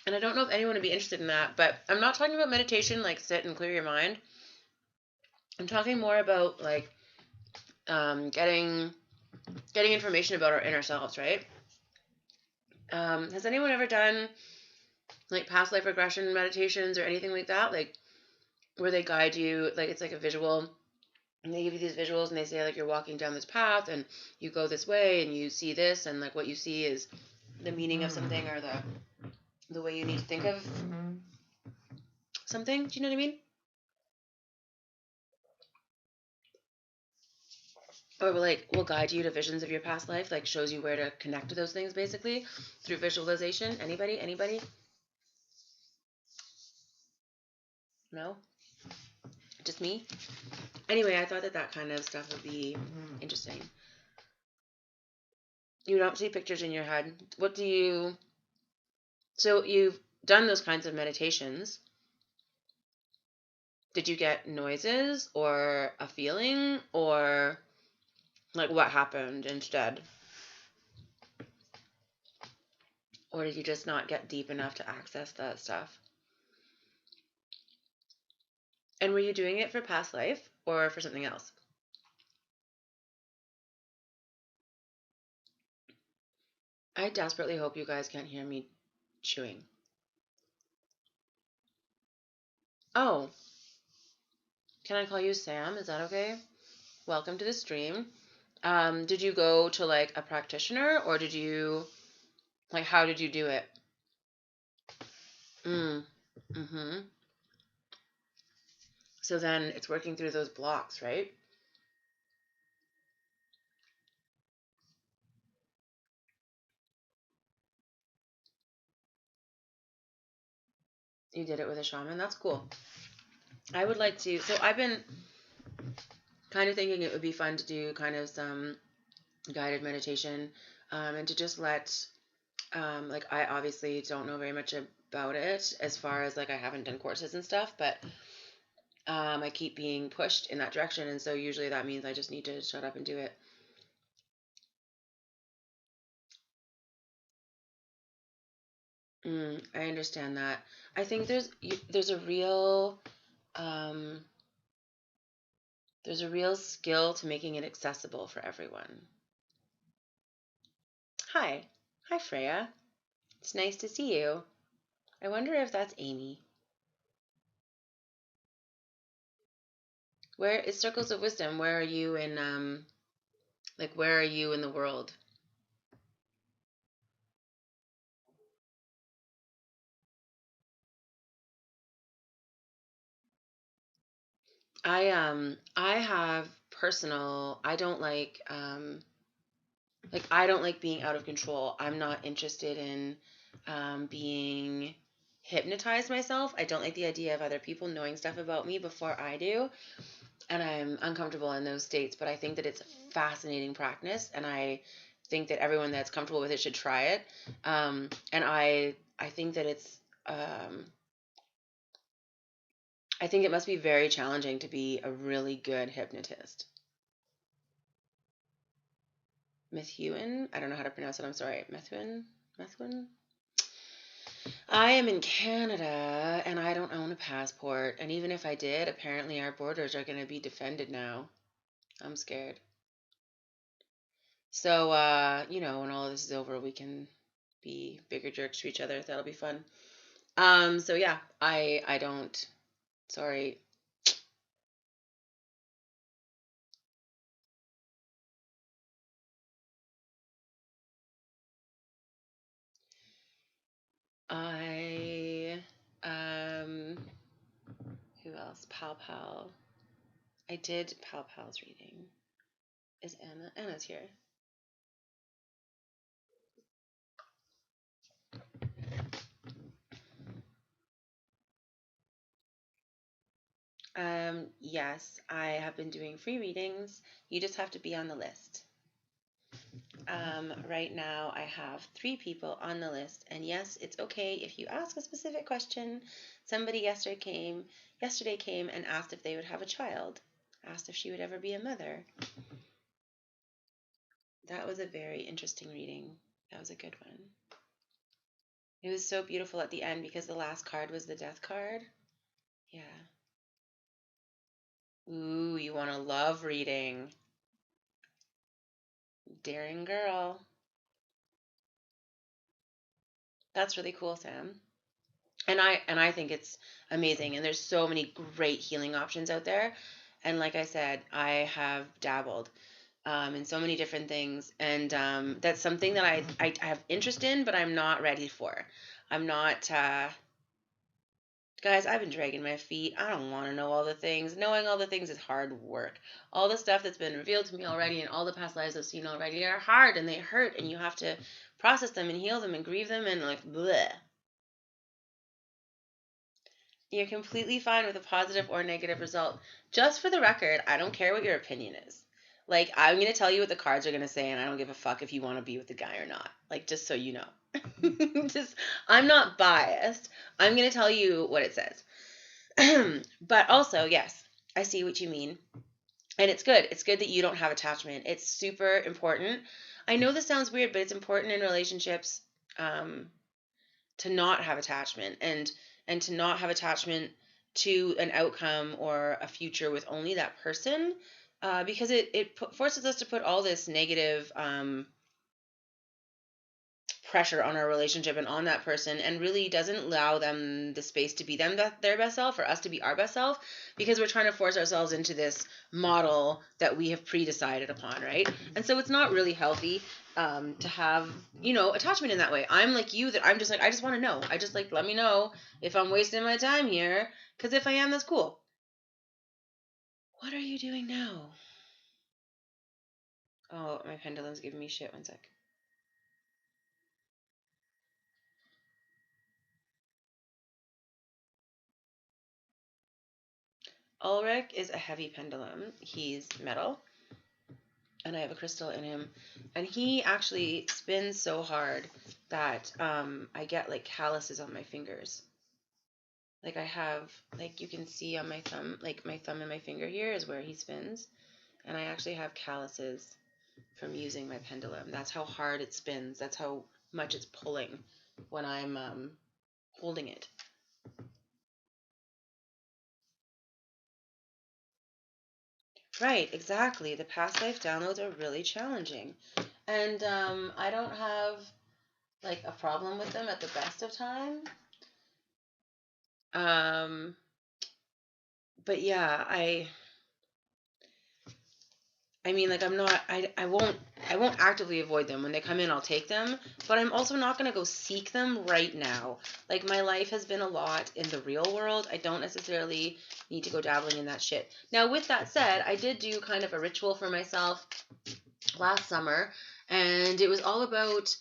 And I don't know if anyone would be interested in that, but I'm not talking about meditation like sit and clear your mind. I'm talking more about like getting information about our inner selves, right? Has anyone ever done like past life regression meditations or anything like that? Like where they guide you, like it's like a visual, and they give you these visuals and they say like you're walking down this path and you go this way and you see this, and like what you see is the meaning of something or the way you need to think of something. Do you know what I mean? Or like will guide you to visions of your past life, like shows you where to connect to those things basically through visualization. Anybody? No? Just me? Anyway, I thought that kind of stuff would be interesting. You don't see pictures in your head. So you've done those kinds of meditations. Did you get noises or a feeling, or like what happened instead? Or did you just not get deep enough to access that stuff? And were you doing it for past life or for something else? I desperately hope you guys can't hear me chewing. Oh, can I call you Sam? Is that okay? Welcome to the stream. Did you go to like a practitioner, or did you like how did you do it? Mm-hmm. So then it's working through those blocks, right? You did it with a shaman. That's cool. I would like to. So I've been kind of thinking it would be fun to do kind of some guided meditation, and to just let, like, I obviously don't know very much about it as far as like I haven't done courses and stuff, but I keep being pushed in that direction, and so usually that means I just need to shut up and do it. I understand that. I think there's a real um, there's a real skill to making it accessible for everyone. Hi, hi Freya. It's nice to see you. I wonder if that's Amy. Where is Circles of Wisdom? Where are you in like where are you in the world? I have personal, I don't like being out of control. I'm not interested in being hypnotized myself. I don't like the idea of other people knowing stuff about me before I do, and I'm uncomfortable in those states, but I think that it's a fascinating practice, and I think that everyone that's comfortable with it should try it. And I think that I think it must be very challenging to be a really good hypnotist. Methuen? I don't know how to pronounce it. I'm sorry. Methuen? I am in Canada and I don't own a passport. And even if I did, apparently our borders are going to be defended now. I'm scared. So, when all of this is over, we can be bigger jerks to each other. That'll be fun. So yeah, I don't, sorry. I, who else? Pal Pal. I did Pal Pal's reading. Is Anna? Anna's here. Yes, I have been doing free readings. You just have to be on the list. Right now, I have 3 people on the list, and yes, it's okay if you ask a specific question. Somebody yesterday came and asked if they would have a child, asked if she would ever be a mother. That was a very interesting reading. That was a good one. It was so beautiful at the end because the last card was the death card. Yeah. Ooh, you want a love reading. Daring girl. That's really cool, Sam. And I think it's amazing. And there's so many great healing options out there. And like I said, I have dabbled in so many different things, and that's something that I have interest in, but I'm not ready for. I'm not. Guys, I've been dragging my feet. I don't want to know all the things. Knowing all the things is hard work. All the stuff that's been revealed to me already and all the past lives I've seen already are hard and they hurt, and you have to process them and heal them and grieve them and like bleh. You're completely fine with a positive or negative result. Just for the record, I don't care what your opinion is. Like, I'm going to tell you what the cards are going to say, and I don't give a fuck if you want to be with the guy or not. Like, just so you know. Just, I'm not biased. I'm going to tell you what it says. But also, yes, I see what you mean. And it's good. It's good that you don't have attachment. It's super important. I know this sounds weird, but it's important in relationships to not have attachment, and to not have attachment to an outcome or a future with only that person, because it forces us to put all this negative pressure on our relationship and on that person, and really doesn't allow them the space to be their best self, or us to be our best self, because we're trying to force ourselves into this model that we have pre-decided upon, right? And so it's not really healthy to have attachment in that way. I'm like you, that I'm just like, I just want to know. I just like, let me know if I'm wasting my time here, because if I am, that's cool. What are you doing now? Oh, my pendulum's giving me shit. One sec. Ulrich is a heavy pendulum. He's metal, and I have a crystal in him, and he actually spins so hard that I get like calluses on my fingers. Like I have, like you can see on my thumb, like my thumb and my finger here is where he spins, and I actually have calluses from using my pendulum. That's how hard it spins. That's how much it's pulling when I'm holding it. Right, exactly. The past life downloads are really challenging, and I don't have like a problem with them at the best of time. Um, but yeah, I mean, like I'm not, I won't actively avoid them. When they come in, I'll take them, but I'm also not going to go seek them right now. Like my life has been a lot in the real world. I don't necessarily need to go dabbling in that shit. Now, with that said, I did do kind of a ritual for myself last summer, and it was all about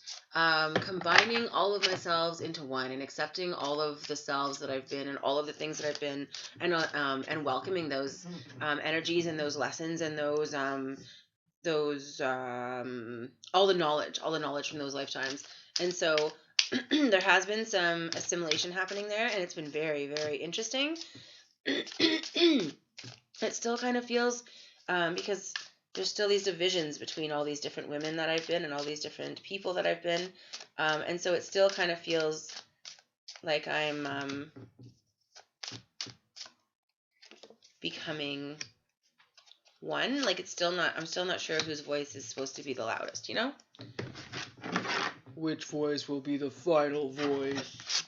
combining all of myself into one, and accepting all of the selves that I've been and all of the things that I've been, and welcoming those energies and those lessons and those all the knowledge from those lifetimes. And so there has been some assimilation happening there, and it's been very, very interesting. It still kind of feels because there's still these divisions between all these different women that I've been and all these different people that I've been, and so it still kind of feels like I'm becoming one. Like it's still not. I'm still not sure whose voice is supposed to be the loudest. You know. Which voice will be the final voice?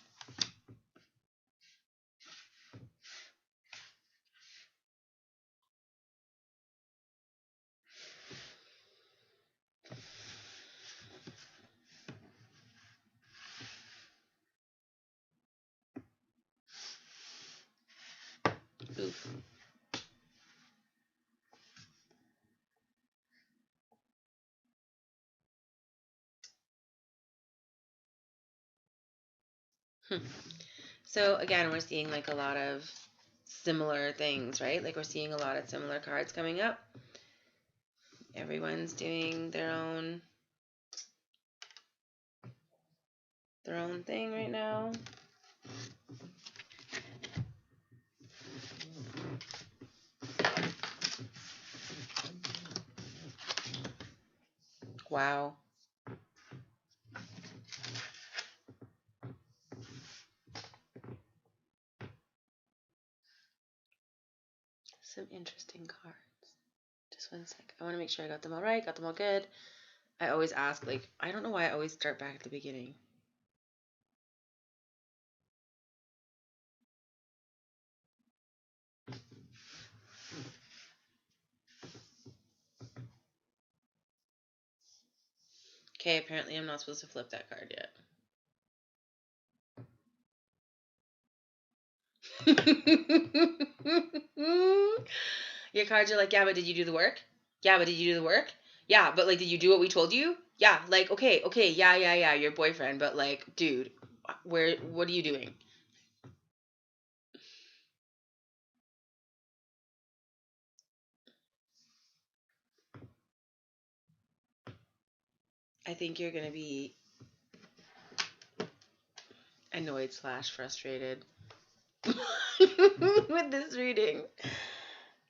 Oof. So again, we're seeing like a lot of similar things, right? Like we're seeing a lot of similar cards coming up. Everyone's doing their own thing right now. Wow. Some interesting cards. Just one sec. I want to make sure I got them all right, got them all good. I always ask, like, I don't know why I always start back at the beginning. Okay, apparently I'm not supposed to flip that card yet. Your cards are like, yeah, but did you do the work? Yeah, but did you do the work? Yeah, but like, did you do what we told you? Yeah, like, okay, yeah, your boyfriend, but like, dude, what are you doing? I think you're gonna be annoyed / frustrated with this reading.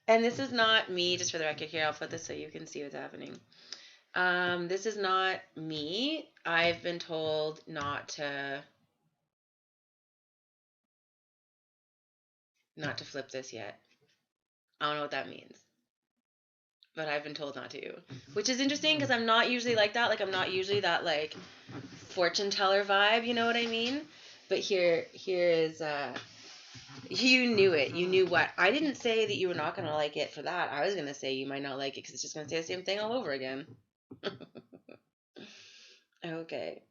And this is not me, just for the record here, I'll put this so you can see what's happening. This is not me. I've been told not to flip this yet. I don't know what that means. But I've been told not to. Which is interesting because I'm not usually like that. Like I'm not usually that like fortune teller vibe, you know what I mean? But here is you knew it. You knew what. I didn't say that you were not going to like it for that. I was going to say you might not like it because it's just going to say the same thing all over again. Okay.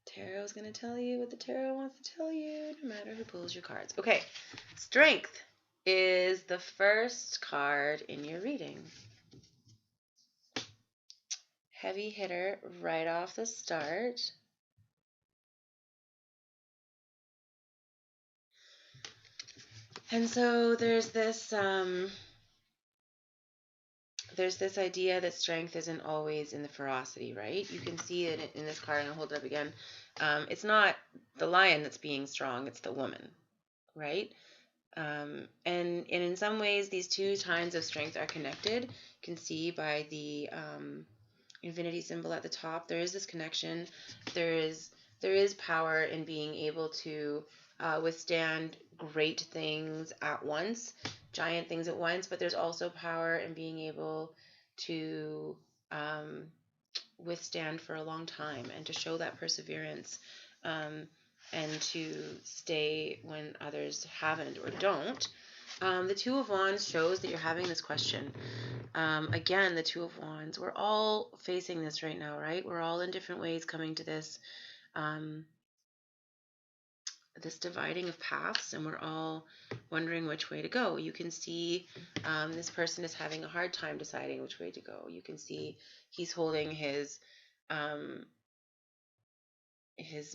Tarot's going to tell you what the tarot wants to tell you, no matter who pulls your cards. Okay. Strength is the first card in your reading. Heavy hitter right off the start. And so there's this idea that strength isn't always in the ferocity, right? You can see it in this card, and I'll hold it up again. It's not the lion that's being strong, it's the woman, right? And in some ways, these two kinds of strength are connected. You can see by the infinity symbol at the top, there is this connection. There is power in being able to withstand great things at once, giant things at once, but there's also power in being able to withstand for a long time and to show that perseverance and to stay when others haven't or don't. The Two of Wands shows that you're having this question. Again, the Two of Wands. We're all facing this right now, right? We're all in different ways coming to this this dividing of paths, and we're all wondering which way to go. You can see this person is having a hard time deciding which way to go. You can see he's holding his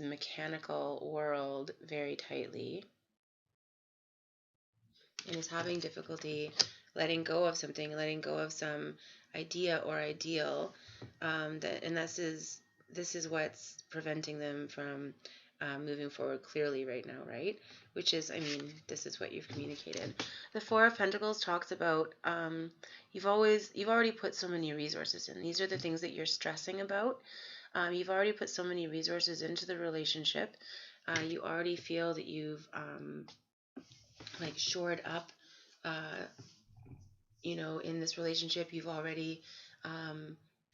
mechanical world very tightly and is having difficulty letting go of something, letting go of some idea or ideal, and this is what's preventing them from moving forward clearly right now, right? Which is, I mean, this is what you've communicated. The Four of Pentacles talks about you've already put so many resources in. These are the things that you're stressing about. You've already put so many resources into the relationship. You already feel that you've shored up in this relationship, you've already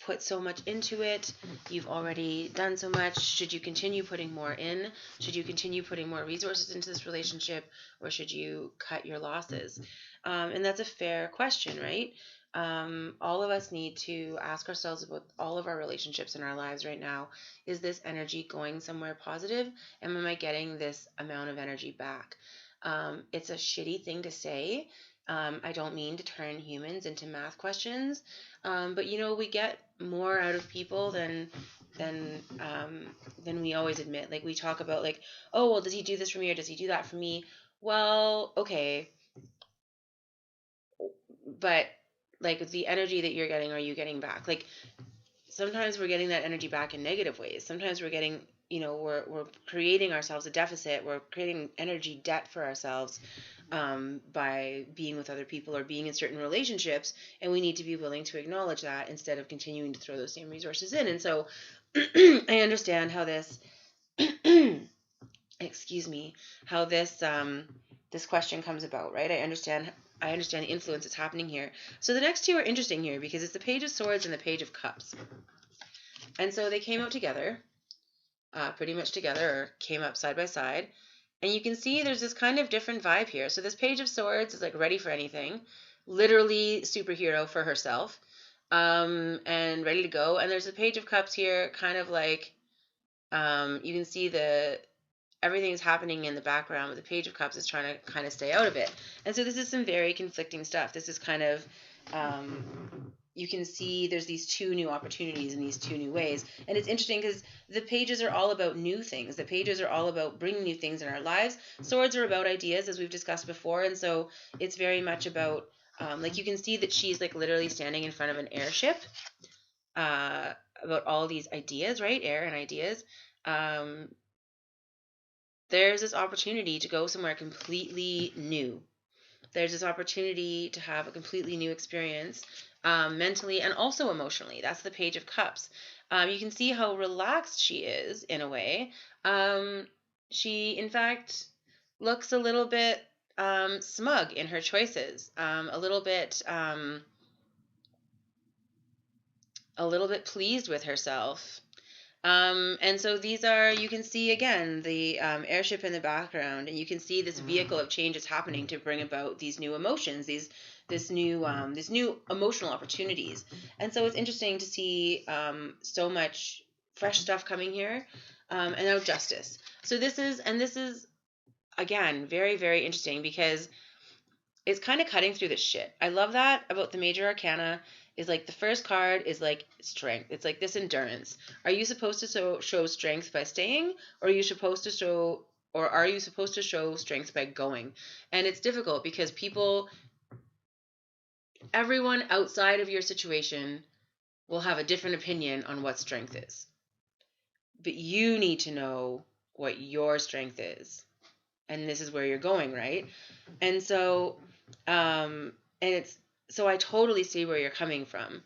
put so much into it. You've already done so much. Should you continue putting more in? Should you continue putting more resources into this relationship, or should you cut your losses? And that's a fair question, right? All of us need to ask ourselves about all of our relationships in our lives right now. Is this energy going somewhere positive? And am I getting this amount of energy back? It's a shitty thing to say. I don't mean to turn humans into math questions, but we get more out of people than we always admit. Like, we talk about, like, oh, well, does he do this for me or does he do that for me? Well, okay, but like, the energy that you're getting, are you getting back? Like, sometimes we're getting that energy back in negative ways. Sometimes we're getting, we're creating ourselves a deficit. We're creating energy debt for ourselves by being with other people or being in certain relationships, and we need to be willing to acknowledge that instead of continuing to throw those same resources in. And so I understand how this excuse me, how this question comes about, right? I understand the influence that's happening here. So the next two are interesting here because it's the Page of Swords and the Page of Cups. And so they came out together, pretty much together, or came up side by side. And you can see there's this kind of different vibe here. So this Page of Swords is like ready for anything, literally superhero for herself, and ready to go. And there's a Page of Cups here, kind of like, you can see everything's happening in the background, but the Page of Cups is trying to kind of stay out of it. And so this is some very conflicting stuff. This is kind of, you can see there's these two new opportunities in these two new ways. And it's interesting because the pages are all about new things. The pages are all about bringing new things in our lives. Swords are about ideas, as we've discussed before. And so it's very much about, like, you can see that she's like literally standing in front of an airship, about all these ideas, right? Air and ideas. There's this opportunity to go somewhere completely new. There's this opportunity to have a completely new experience, mentally and also emotionally. That's the Page of Cups. You can see how relaxed she is in a way. She, in fact, looks a little bit smug in her choices, a little bit pleased with herself. And so these are, you can see again the airship in the background, and you can see this vehicle of change is happening to bring about these new emotions, this new emotional opportunities. And so it's interesting to see so much fresh stuff coming here, and now Justice. So this is again very, very interesting because it's kind of cutting through the shit. I love that about the major arcana. Is like the first card is like strength. It's like this endurance. Are you supposed to show strength by staying, or are you supposed to show strength by going? And it's difficult because everyone outside of your situation will have a different opinion on what strength is. But you need to know what your strength is. And this is where you're going, right? And so so I totally see where you're coming from.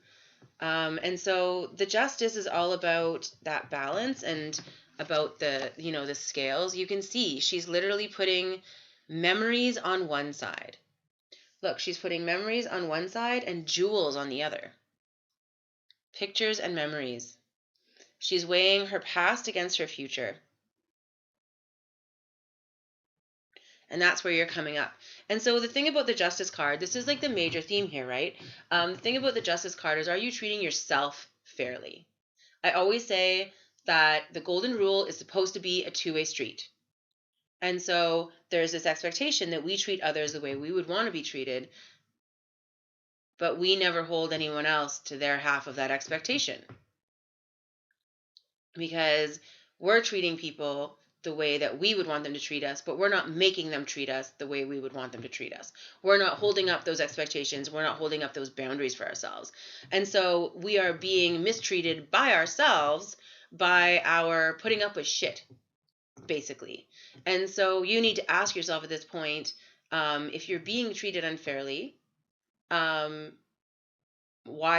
And so the Justice is all about that balance and about the scales. You can see she's literally putting memories on one side. Look, she's putting memories on one side and jewels on the other. Pictures and memories. She's weighing her past against her future. And that's where you're coming up. And so the thing about the Justice card, this is like the major theme here, right? The thing about the Justice card is, are you treating yourself fairly? I always say that the golden rule is supposed to be a two-way street. And so there's this expectation that we treat others the way we would want to be treated, but we never hold anyone else to their half of that expectation. Because we're treating people the way that we would want them to treat us, but we're not making them treat us the way we would want them to treat us. We're not holding up those expectations. We're not holding up those boundaries for ourselves. And so we are being mistreated by ourselves by our putting up with shit, basically. And so you need to ask yourself at this point, if you're being treated unfairly, why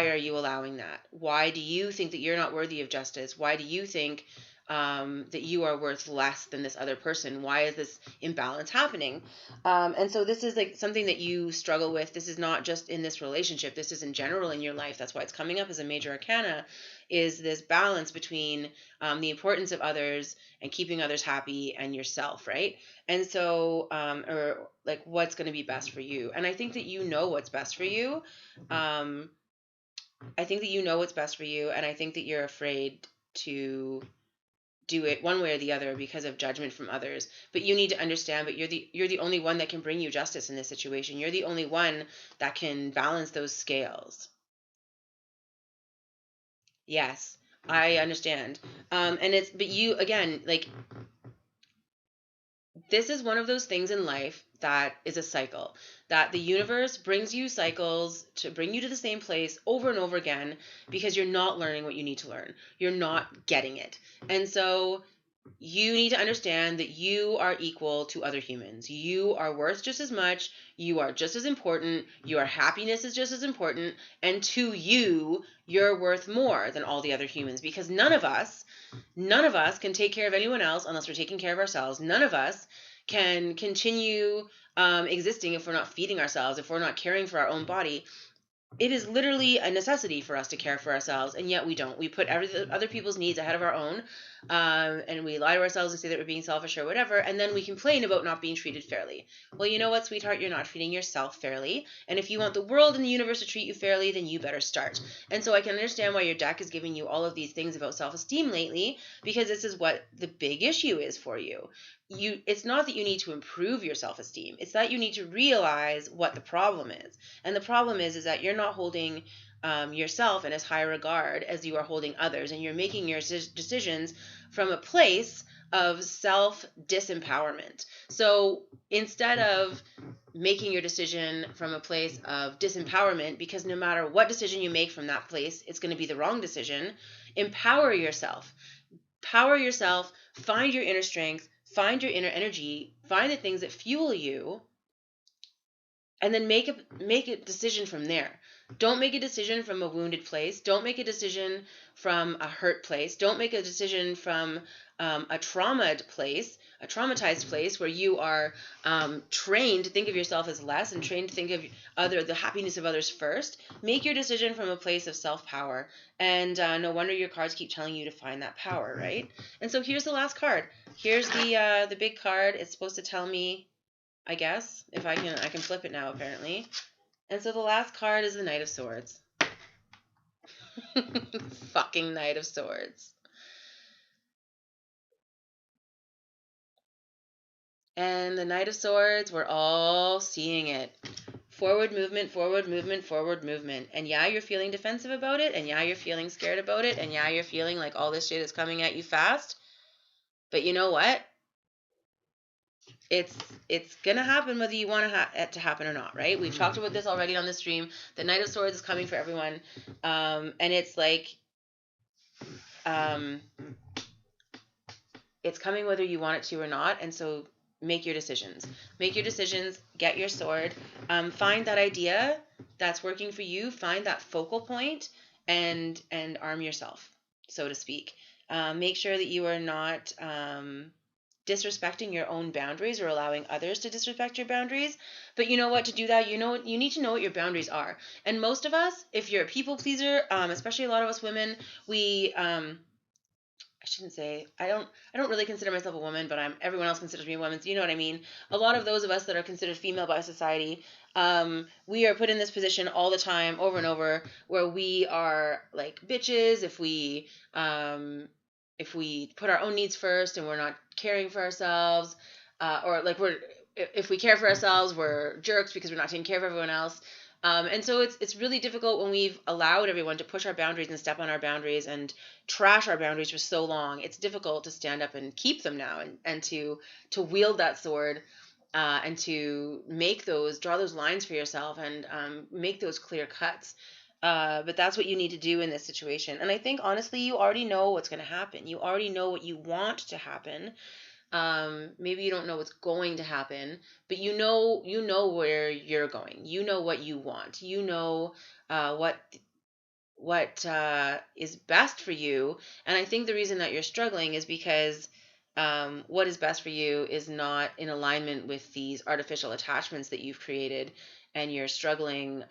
are you allowing that? Why do you think that you're not worthy of justice? Why do you think that you are worth less than this other person. Why is this imbalance happening? And so this is like something that you struggle with. This is not just in this relationship. This is in general in your life. That's why it's coming up as a major arcana, is this balance between the importance of others and keeping others happy and yourself, right? And so, or like what's going to be best for you. And I think that you know what's best for you. I think that you know what's best for you. And I think that you're afraid to do it one way or the other because of judgment from others. But you need to understand, but you're the only one that can bring you justice in this situation. You're the only one that can balance those scales. Yes, I understand. And it's, but you, again, like, this is one of those things in life that is a cycle, that the universe brings you cycles to bring you to the same place over and over again because you're not learning what you need to learn. You're not getting it. And so you need to understand that you are equal to other humans. You are worth just as much. You are just as important. Your happiness is just as important. And to you, you're worth more than all the other humans, because none of us can take care of anyone else unless we're taking care of ourselves. None of us can continue existing if we're not feeding ourselves, if we're not caring for our own body. It is literally a necessity for us to care for ourselves, and yet we don't. We put other people's needs ahead of our own, and we lie to ourselves and say that we're being selfish or whatever, and then we complain about not being treated fairly. Well, you know what, sweetheart? You're not treating yourself fairly, and if you want the world and the universe to treat you fairly, then you better start. And so I can understand why your deck is giving you all of these things about self-esteem lately, because this is what the big issue is for you. It's not that you need to improve your self-esteem. It's that you need to realize what the problem is. And the problem is that you're not holding yourself in as high regard as you are holding others. And you're making your decisions from a place of self-disempowerment. So instead of making your decision from a place of disempowerment, because no matter what decision you make from that place, it's going to be the wrong decision, empower yourself. Power yourself, find your inner strength, find your inner energy, find the things that fuel you, and then make a decision from there. Don't make a decision from a wounded place. Don't make a decision from a hurt place. Don't make a decision from a traumatized place where you are trained to think of yourself as less and trained to think of the happiness of others first. Make your decision from a place of self-power. And no wonder your cards keep telling you to find that power, right? And so here's the last card. Here's the big card. It's supposed to tell me, I guess, if I can flip it now, apparently. And so the last card is the Knight of Swords. Fucking Knight of Swords. And the Knight of Swords, we're all seeing it. Forward movement, forward movement, forward movement. And yeah, you're feeling defensive about it. And yeah, you're feeling scared about it. And yeah, you're feeling like all this shit is coming at you fast. But you know what? It's gonna happen whether you want it to happen or not, right? We've talked about this already on the stream. The Knight of Swords is coming for everyone, and it's like, it's coming whether you want it to or not. And so make your decisions. Make your decisions. Get your sword. Find that idea that's working for you. Find that focal point, and arm yourself, so to speak. Make sure that you are not disrespecting your own boundaries or allowing others to disrespect your boundaries. But you know what, to do that, you need to know what your boundaries are. And most of us, if you're a people pleaser, especially a lot of us women, we I shouldn't say, I don't really consider myself a woman, but everyone else considers me a woman, so you know what I mean. A lot of those of us that are considered female by society, we are put in this position all the time, over and over, where we are like bitches if we put our own needs first and we're not caring for ourselves, or like if we care for ourselves, we're jerks because we're not taking care of everyone else. And so it's really difficult when we've allowed everyone to push our boundaries and step on our boundaries and trash our boundaries for so long. It's difficult to stand up and keep them now, and to wield that sword, and to draw those lines for yourself, and make those clear cuts. But that's what you need to do in this situation. And I think, honestly, you already know what's going to happen. You already know what you want to happen. Maybe you don't know what's going to happen, but you know where you're going. You know what you want. You know what is best for you. And I think the reason that you're struggling is because what is best for you is not in alignment with these artificial attachments that you've created, and you're struggling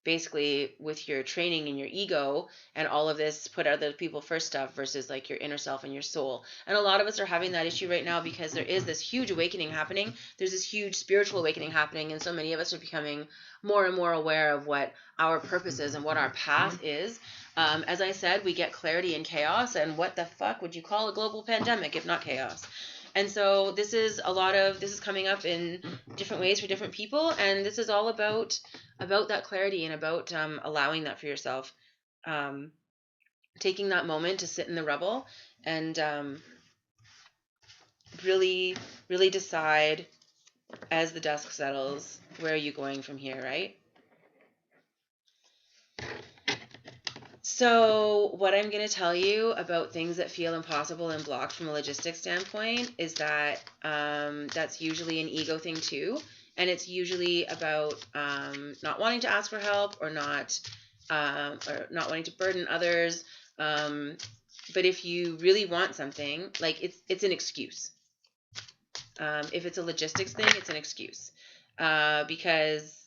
basically with your training and your ego and all of this put other people first stuff versus like your inner self and your soul. And a lot of us are having that issue right now because there is this huge awakening happening. There's this huge spiritual awakening happening, and so many of us are becoming more and more aware of what our purpose is and what our path is. As I said, we get clarity in chaos, and what the fuck would you call a global pandemic if not chaos? And so this is coming up in different ways for different people, and this is all about that clarity and about allowing that for yourself, taking that moment to sit in the rubble and really, really decide as the dusk settles, where are you going from here, right? So what I'm going to tell you about things that feel impossible and blocked from a logistics standpoint is that that's usually an ego thing too. And it's usually about not wanting to ask for help or not wanting to burden others. But if you really want something, like it's an excuse. If it's a logistics thing, it's an excuse. Because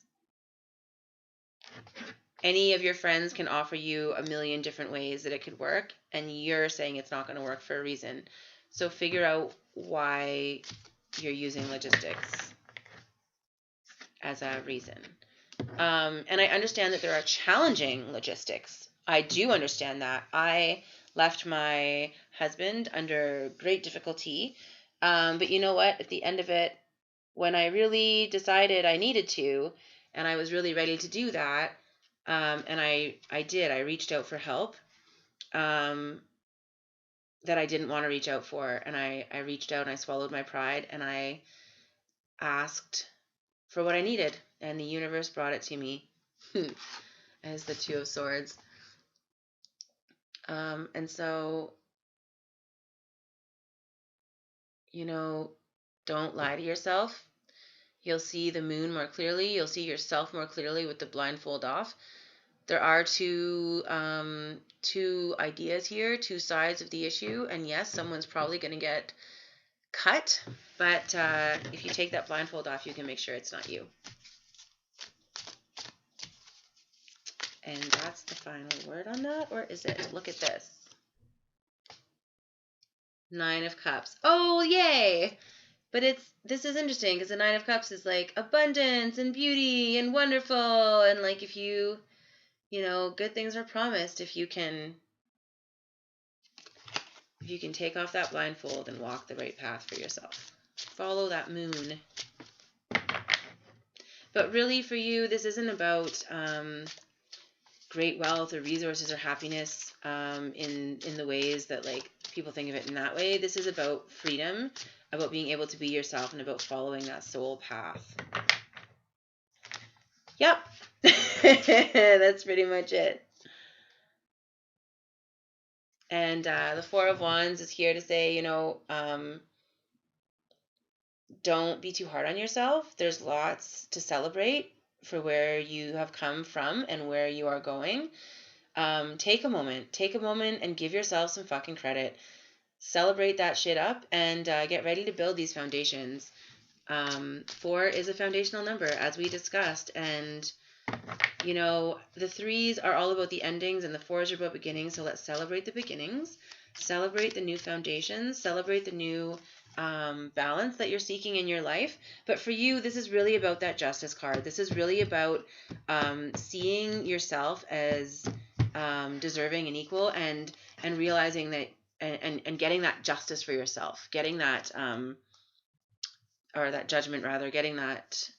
any of your friends can offer you a million different ways that it could work, and you're saying it's not going to work for a reason. So figure out why you're using logistics as a reason. And I understand that there are challenging logistics. I do understand that. I left my husband under great difficulty. But you know what? At the end of it, when I really decided I needed to, and I was really ready to do that, and I did. I reached out for help that I didn't want to reach out for. And I reached out and I swallowed my pride and I asked for what I needed. And the universe brought it to me as the Two of Swords. And so, don't lie to yourself. You'll see the moon more clearly. You'll see yourself more clearly with the blindfold off. There are two ideas here, two sides of the issue, and yes, someone's probably going to get cut, but if you take that blindfold off, you can make sure it's not you. And that's the final word on that, or is it? Look at this. 9 of Cups. Oh, yay! But this is interesting because the 9 of Cups is like abundance and beauty and wonderful, and like if you good things are promised if you can take off that blindfold and walk the right path for yourself. Follow that moon. But really for you, this isn't about great wealth or resources or happiness in the ways that like people think of it in that way. This is about freedom, about being able to be yourself, and about following that soul path. Yep. That's pretty much it. And the Four of Wands is here to say, don't be too hard on yourself. There's lots to celebrate for where you have come from and where you are going. Take a moment and give yourself some fucking credit. Celebrate that shit up and get ready to build these foundations. 4 is a foundational number, as we discussed, and the 3s are all about the endings and the 4s are about beginnings. So let's celebrate the beginnings, celebrate the new foundations, celebrate the new balance that you're seeking in your life. But for you, this is really about that justice card. This is really about seeing yourself as deserving and equal, and realizing that and getting that justice for yourself, getting that or that judgment rather, getting that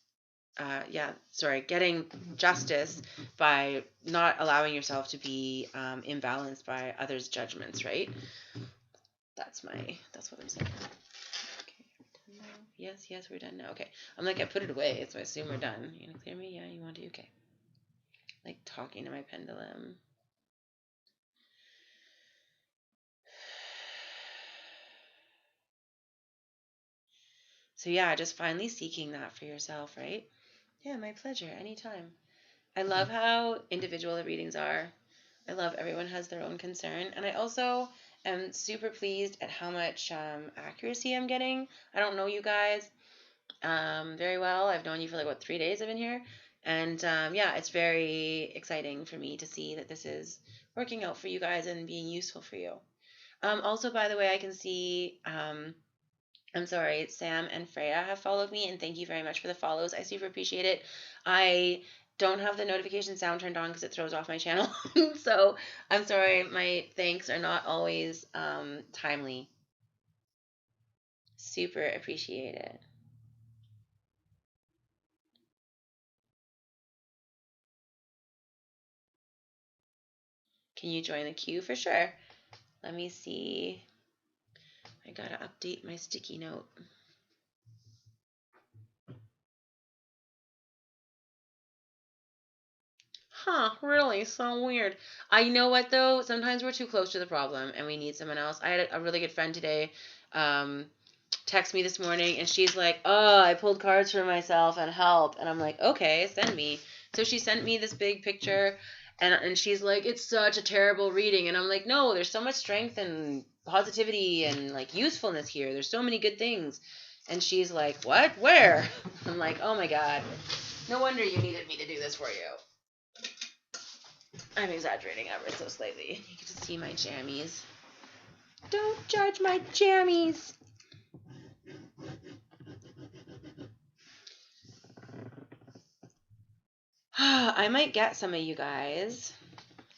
getting justice by not allowing yourself to be imbalanced by others' judgments, right? That's what I'm saying. Okay, are we done now? Yes, we're done now. Okay. I'm like, I put it away, so I assume we're done. You gonna clear me? Yeah, you want to? Okay. Like talking to my pendulum. So yeah, just finally seeking that for yourself, right? Yeah, my pleasure. Anytime. I love how individual the readings are. I love everyone has their own concern. And I also am super pleased at how much accuracy I'm getting. I don't know you guys very well. I've known you for like, what, 3 days I've been here? And yeah, it's very exciting for me to see that this is working out for you guys and being useful for you. Also, by the way, I can see, I'm sorry, Sam and Freya have followed me, and thank you very much for the follows. I super appreciate it. I don't have the notification sound turned on because it throws off my channel. So I'm sorry, my thanks are not always timely. Super appreciate it. Can you join the queue? For sure. Let me see. I gotta update my sticky note. Huh, really? So weird. I know what though? Sometimes we're too close to the problem and we need someone else. I had a really good friend today text me this morning and she's like, "Oh, I pulled cards for myself and help." And I'm like, "Okay, send me." So she sent me this big picture and she's like, "It's such a terrible reading." And I'm like, "No, there's so much strength and positivity and like usefulness here. There's so many good things." And she's like, "What? Where?" I'm like, "Oh my God. No wonder you needed me to do this for you." I'm exaggerating ever so slightly. You can just see my jammies. Don't judge my jammies. I might get some of you guys,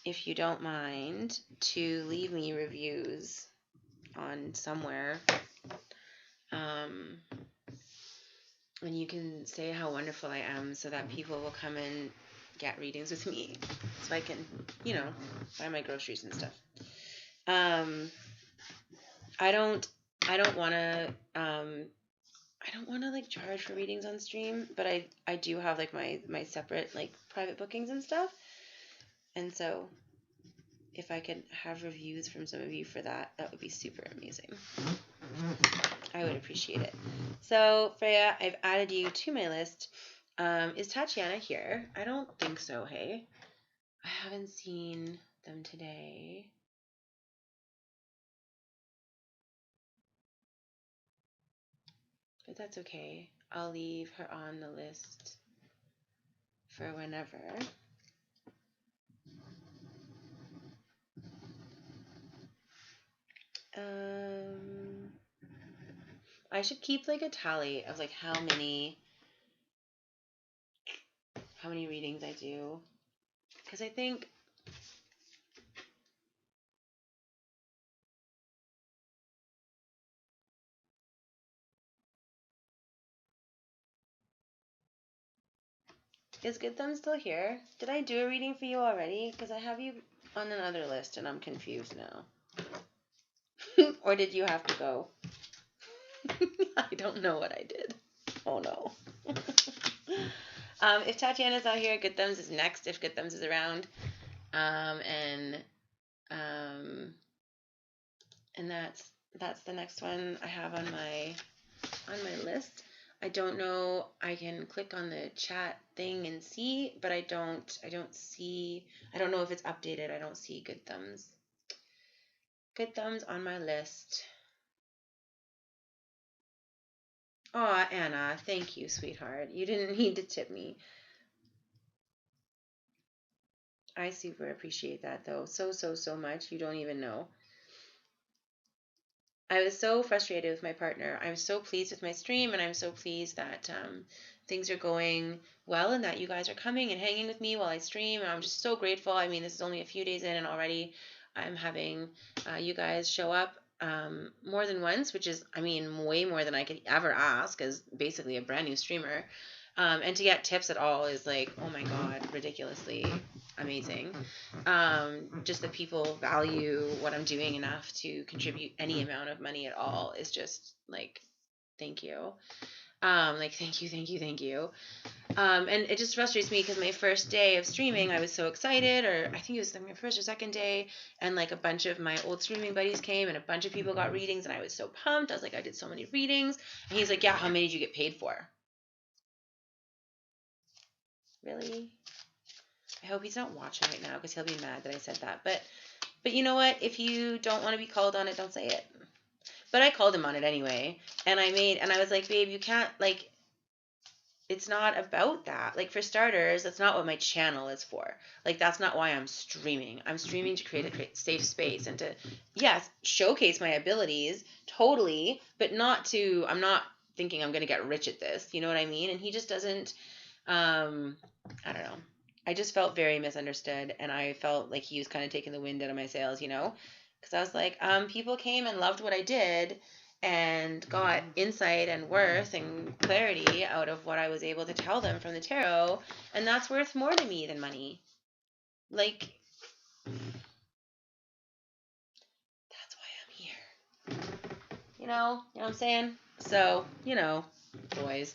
if you don't mind, to leave me reviews on somewhere. And you can say how wonderful I am so that people will come and get readings with me so I can, buy my groceries and stuff. I don't want to like charge for readings on stream, but I do have like my separate like private bookings and stuff. And so if I could have reviews from some of you for that would be super amazing. I would appreciate it. So Freya, I've added you to my list. Is Tatiana here? I don't think so, hey. I haven't seen them today. But that's okay. I'll leave her on the list for whenever. I should keep like a tally of like how many readings I do, because I think is Good Thumb still here? Did I do a reading for you already? Because I have you on another list and I'm confused now. Or did you have to go? I don't know what I did. Oh no. If Tatiana's not here, Good Thumbs is next if Good Thumbs is around. And that's the next one I have on my list. I don't know. I can click on the chat thing and see, but I don't see. I don't know if it's updated. I don't see Good Thumbs. Good Thumbs on my list. Aw, Anna, thank you, sweetheart. You didn't need to tip me. I super appreciate that, though. So much. You don't even know. I was so frustrated with my partner. I'm so pleased with my stream, and I'm so pleased that things are going well and that you guys are coming and hanging with me while I stream. And I'm just so grateful. I mean, this is only a few days in, and already I'm having you guys show up more than once, which is, I mean, way more than I could ever ask as basically a brand new streamer. And to get tips at all is like, oh my God, ridiculously amazing. Just that people value what I'm doing enough to contribute any amount of money at all is just like, thank you. Thank you. And it just frustrates me because my first day of streaming, I was so excited, or I think it was my first or second day, and like a bunch of my old streaming buddies came and a bunch of people got readings, and I was so pumped. I was like, I did so many readings. And he's like, yeah, how many did you get paid for? Really? I hope he's not watching right now because he'll be mad that I said that. But you know what? If you don't want to be called on it, don't say it. But I called him on it anyway. And I was like, babe, you can't, like, it's not about that. Like, for starters, that's not what my channel is for. Like, that's not why I'm streaming. I'm streaming to create a safe space and to, yes, showcase my abilities, totally, but I'm not thinking I'm going to get rich at this. You know what I mean? And he just doesn't, I don't know. I just felt very misunderstood, and I felt like he was kind of taking the wind out of my sails, you know? Because I was like, people came and loved what I did, and got insight and worth and clarity out of what I was able to tell them from the tarot, and that's worth more to me than money. Like, that's why I'm here. You know what I'm saying? So, boys.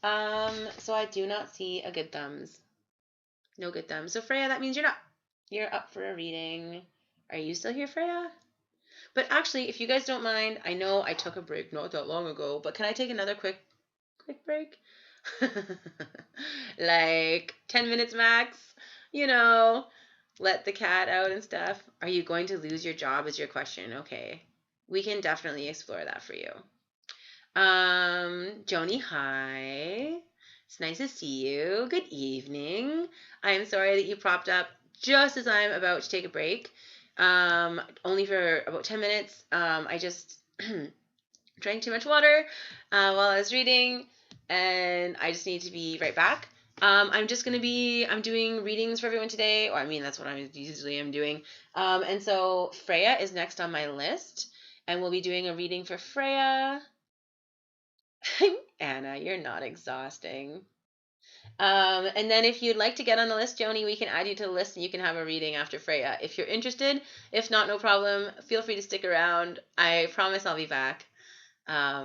So I do not see a good thumbs. No good thumbs. So Freya, that means you're up for a reading. Are you still here, Freya? But actually, if you guys don't mind, I know I took a break not that long ago, but can I take another quick break? Like 10 minutes max, let the cat out and stuff. Are you going to lose your job is your question. Okay. We can definitely explore that for you. Joni, hi. It's nice to see you. Good evening. I am sorry that you propped up just as I'm about to take a break. Only for about 10 minutes. I just drank too much water while I was reading, and I just need to be right back. I'm doing readings for everyone today, or I mean, that's what I usually am doing. And so Freya is next on my list, and we'll be doing a reading for Freya. Anna, you're not exhausting. And then if you'd like to get on the list, Joni, we can add you to the list and you can have a reading after Freya if you're interested. If not, no problem. Feel free to stick around. I promise I'll be back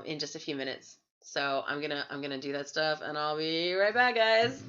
in just a few minutes. So I'm gonna do that stuff and I'll be right back, guys.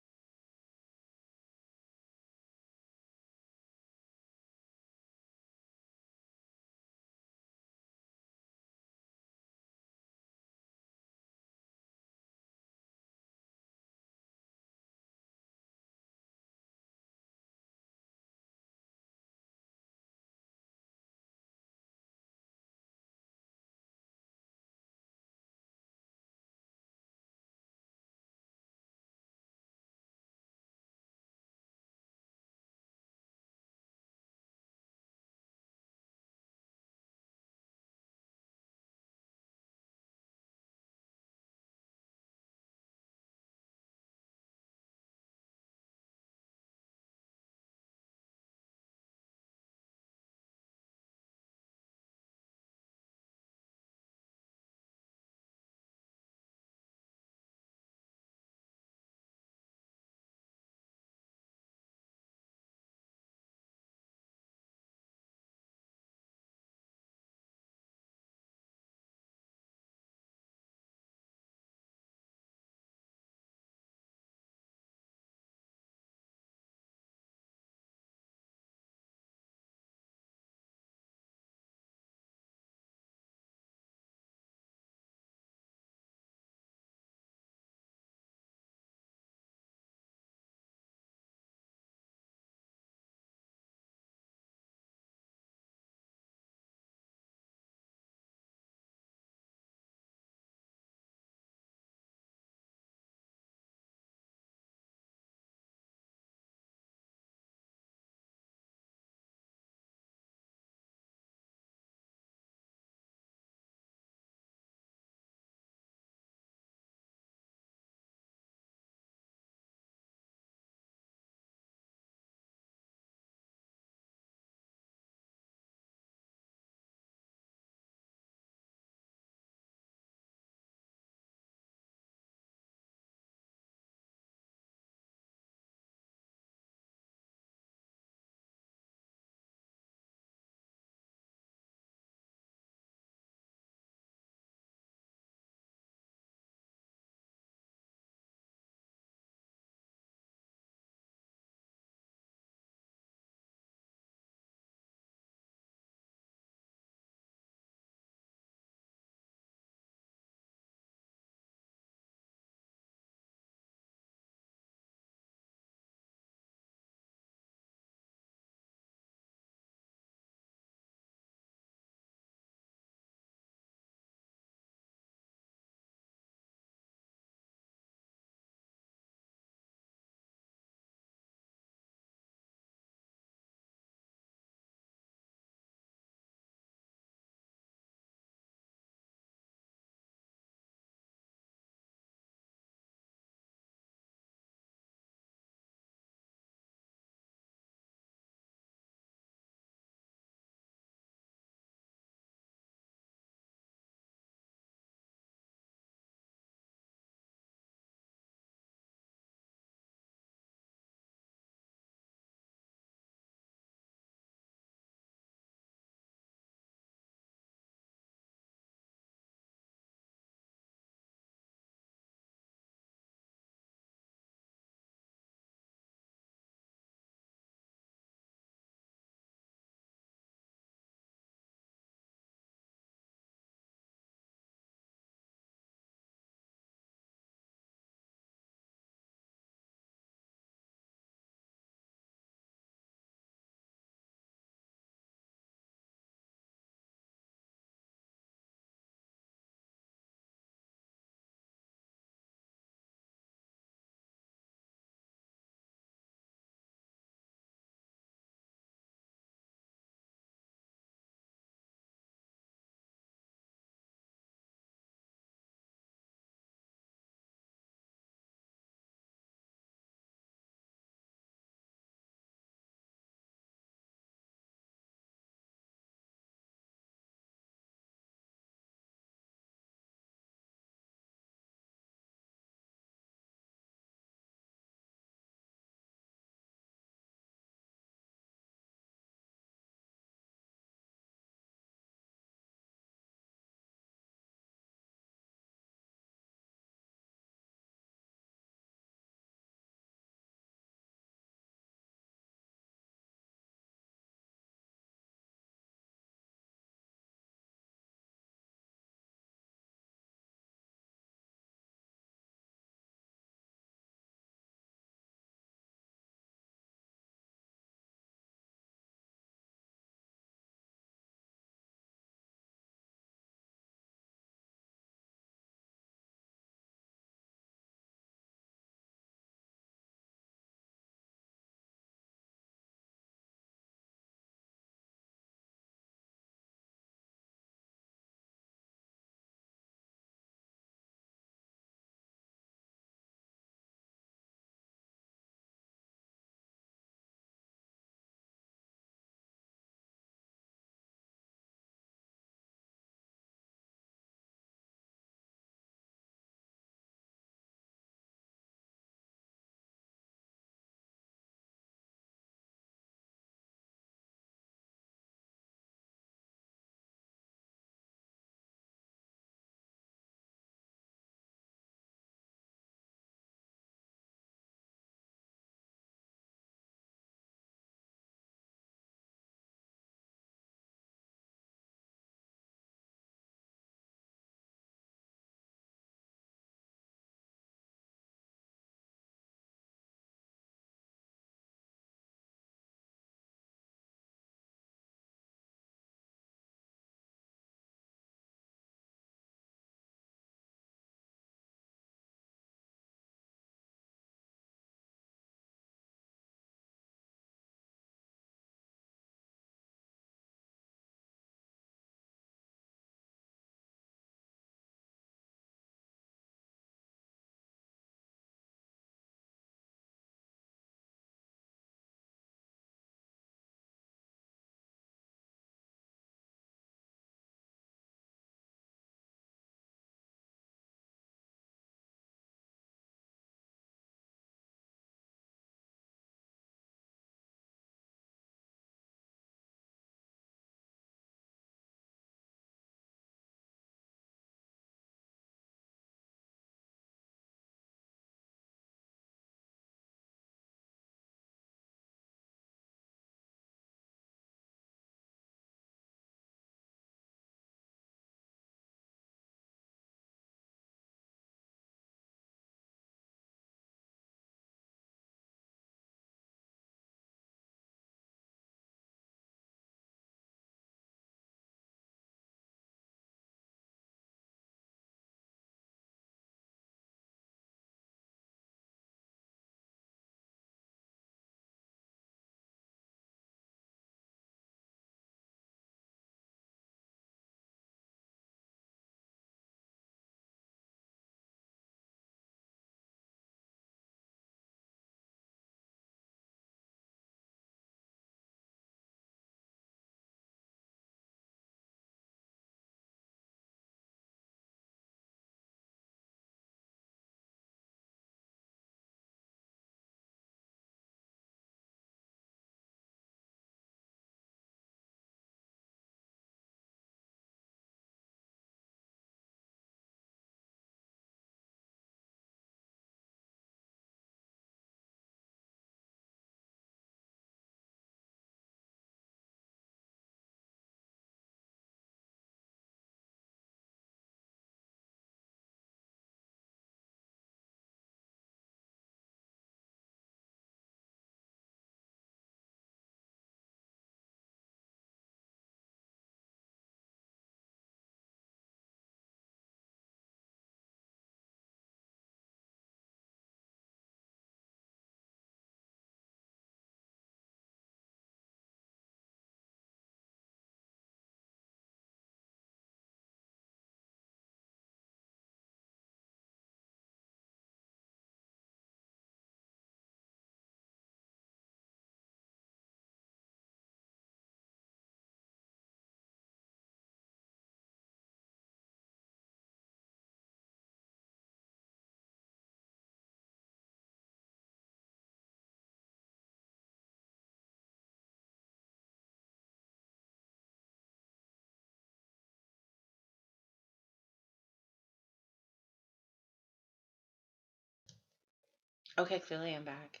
Okay, clearly I'm back.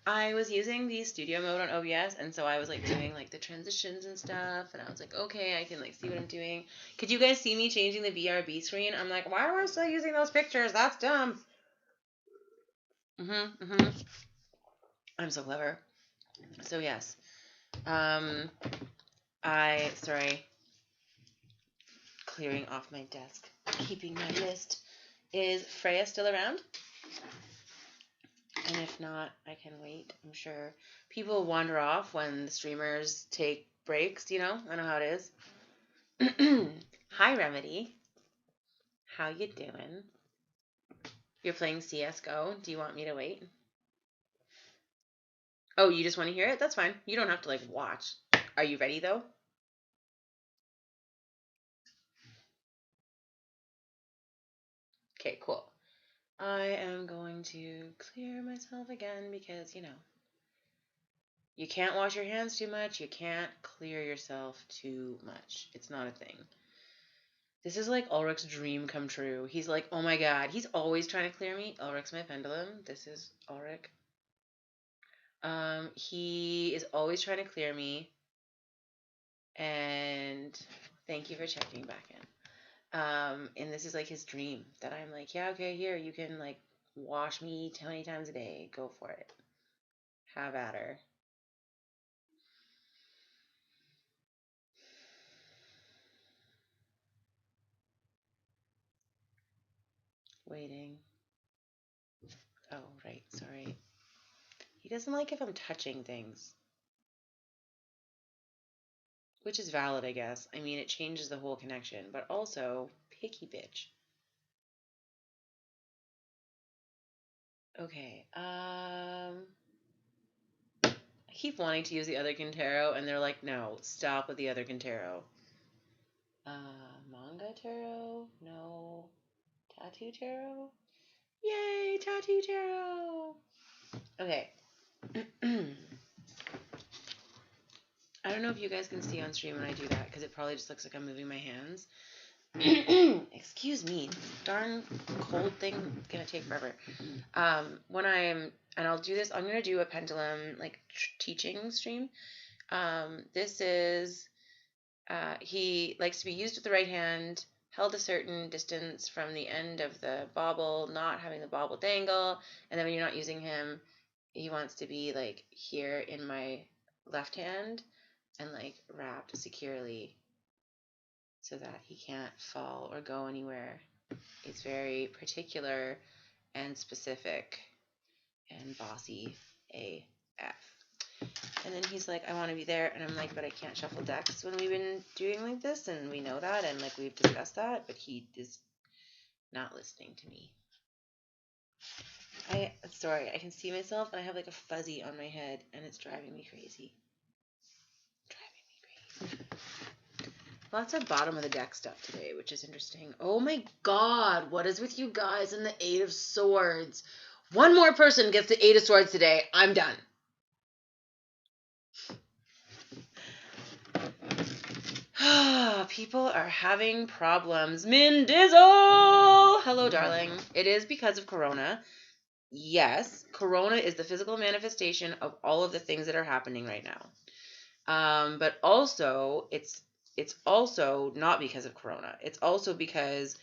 I was using the studio mode on OBS, and so I was like doing like the transitions and stuff, and I was like, okay, I can like see what I'm doing. Could you guys see me changing the VRB screen? I'm like, why am I still using those pictures? That's dumb. I'm so clever. So yes, sorry, clearing off my desk, keeping my list. Is Freya still around? And if not, I can wait. I'm sure people wander off when the streamers take breaks, you know? I know how it is. Hi, Remedy. How you doing? You're playing CSGO. Do you want me to wait? Oh, you just want to hear it? That's fine. You don't have to, like, watch. Are you ready, though? Okay, cool. I am going to clear myself again because, you know, you can't wash your hands too much. You can't clear yourself too much. It's not a thing. This is like Ulrich's dream come true. He's like, oh my god, he's always trying to clear me. Ulrich's my pendulum. This is Ulrich. He is always trying to clear me. And thank you for checking back in. And this is like his dream that I'm like, yeah, okay, here, you can like wash me 20 times a day. Go for it. Have at her. Waiting. Oh, right, sorry. He doesn't like if I'm touching things. Which is valid, I guess. I mean, it changes the whole connection, but also, picky bitch. Okay, I keep wanting to use the other Quintero, and they're like, no, stop with the other Quintero. Manga tarot? No. Tattoo tarot? Yay, tattoo tarot! Okay. I don't know if you guys can see on stream when I do that, because it probably just looks like I'm moving my hands. Excuse me, darn cold thing gonna take forever. And I'll do this, I'm gonna do a pendulum like teaching stream. This is he likes to be used with the right hand, held a certain distance from the end of the bauble, not having the bauble dangle, and then when you're not using him, he wants to be like here in my left hand and like wrapped securely so that he can't fall or go anywhere. It's very particular and specific and bossy AF. And then he's like, I want to be there. And I'm like, but I can't shuffle decks when we've been doing like this. And we know that. And like, we've discussed that. But he is not listening to me. Sorry, I can see myself and I have like a fuzzy on my head. And it's driving me crazy. Lots of bottom of the deck stuff today, which is interesting. Oh my god, what is with you guys and the 8 of Swords? One more person gets the 8 of Swords today. I'm done. People are having problems. Mindizzle! Hello, darling. It is because of Corona. Yes, Corona is the physical manifestation of all of the things that are happening right now. But also, it's also not because of Corona. It's also because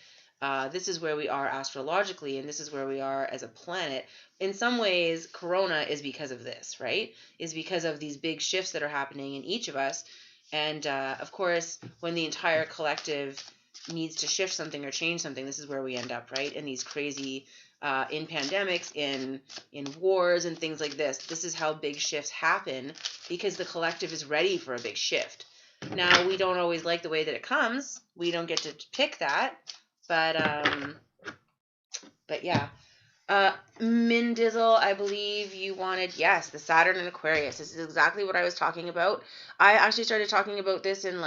this is where we are astrologically, and this is where we are as a planet. In some ways, Corona is because of this, right? Is because of these big shifts that are happening in each of us. And of course, when the entire collective needs to shift something or change something, this is where we end up, right? In these crazy, in pandemics, in wars and things like this. This is how big shifts happen because the collective is ready for a big shift. Now, we don't always like the way that it comes. We don't get to pick that. But yeah. Mindizzle, I believe you wanted, yes, the Saturn and Aquarius. This is exactly what I was talking about. I actually started talking about this in in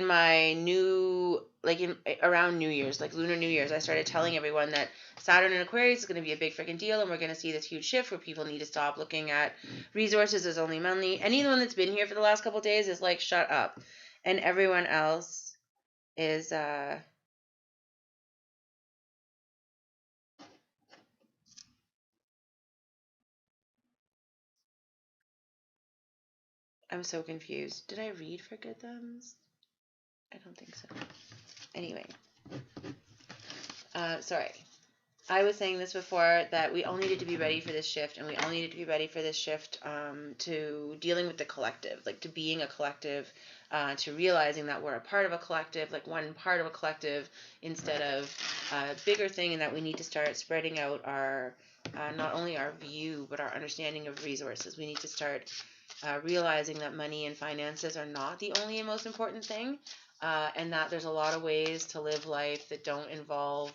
my new, around New Year's, like Lunar New Year's. I started telling everyone that Saturn and Aquarius is going to be a big freaking deal, and we're going to see this huge shift where people need to stop looking at resources as only money. Anyone that's been here for the last couple of days is like, shut up. And everyone else is, I'm so confused. Did I read for good thumbs? I don't think so. Anyway. Sorry. I was saying this before, that we all needed to be ready for this shift, and we all needed to be ready for this shift to dealing with the collective, like to being a collective, to realizing that we're a part of a collective, like one part of a collective instead of a bigger thing, and that we need to start spreading out our, not only our view, but our understanding of resources. We need to start realizing that money and finances are not the only and most important thing, and that there's a lot of ways to live life that don't involve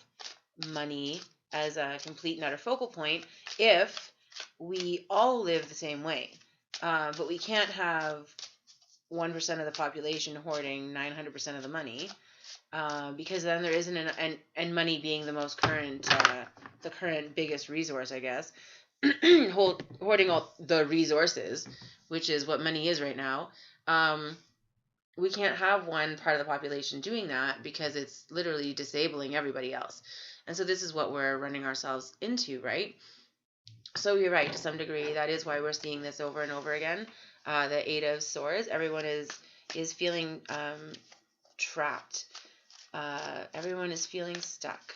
money as a complete and utter focal point if we all live the same way. But we can't have 1% of the population hoarding 900% of the money, because then there isn't and money being the most current, the current biggest resource, I guess, hoarding all the resources, which is what money is right now. We can't have one part of the population doing that, because it's literally disabling everybody else. And so this is what we're running ourselves into, right? So you're right, to some degree. That is why we're seeing this over and over again. The Eight of Swords. Everyone is feeling trapped. Everyone is feeling stuck.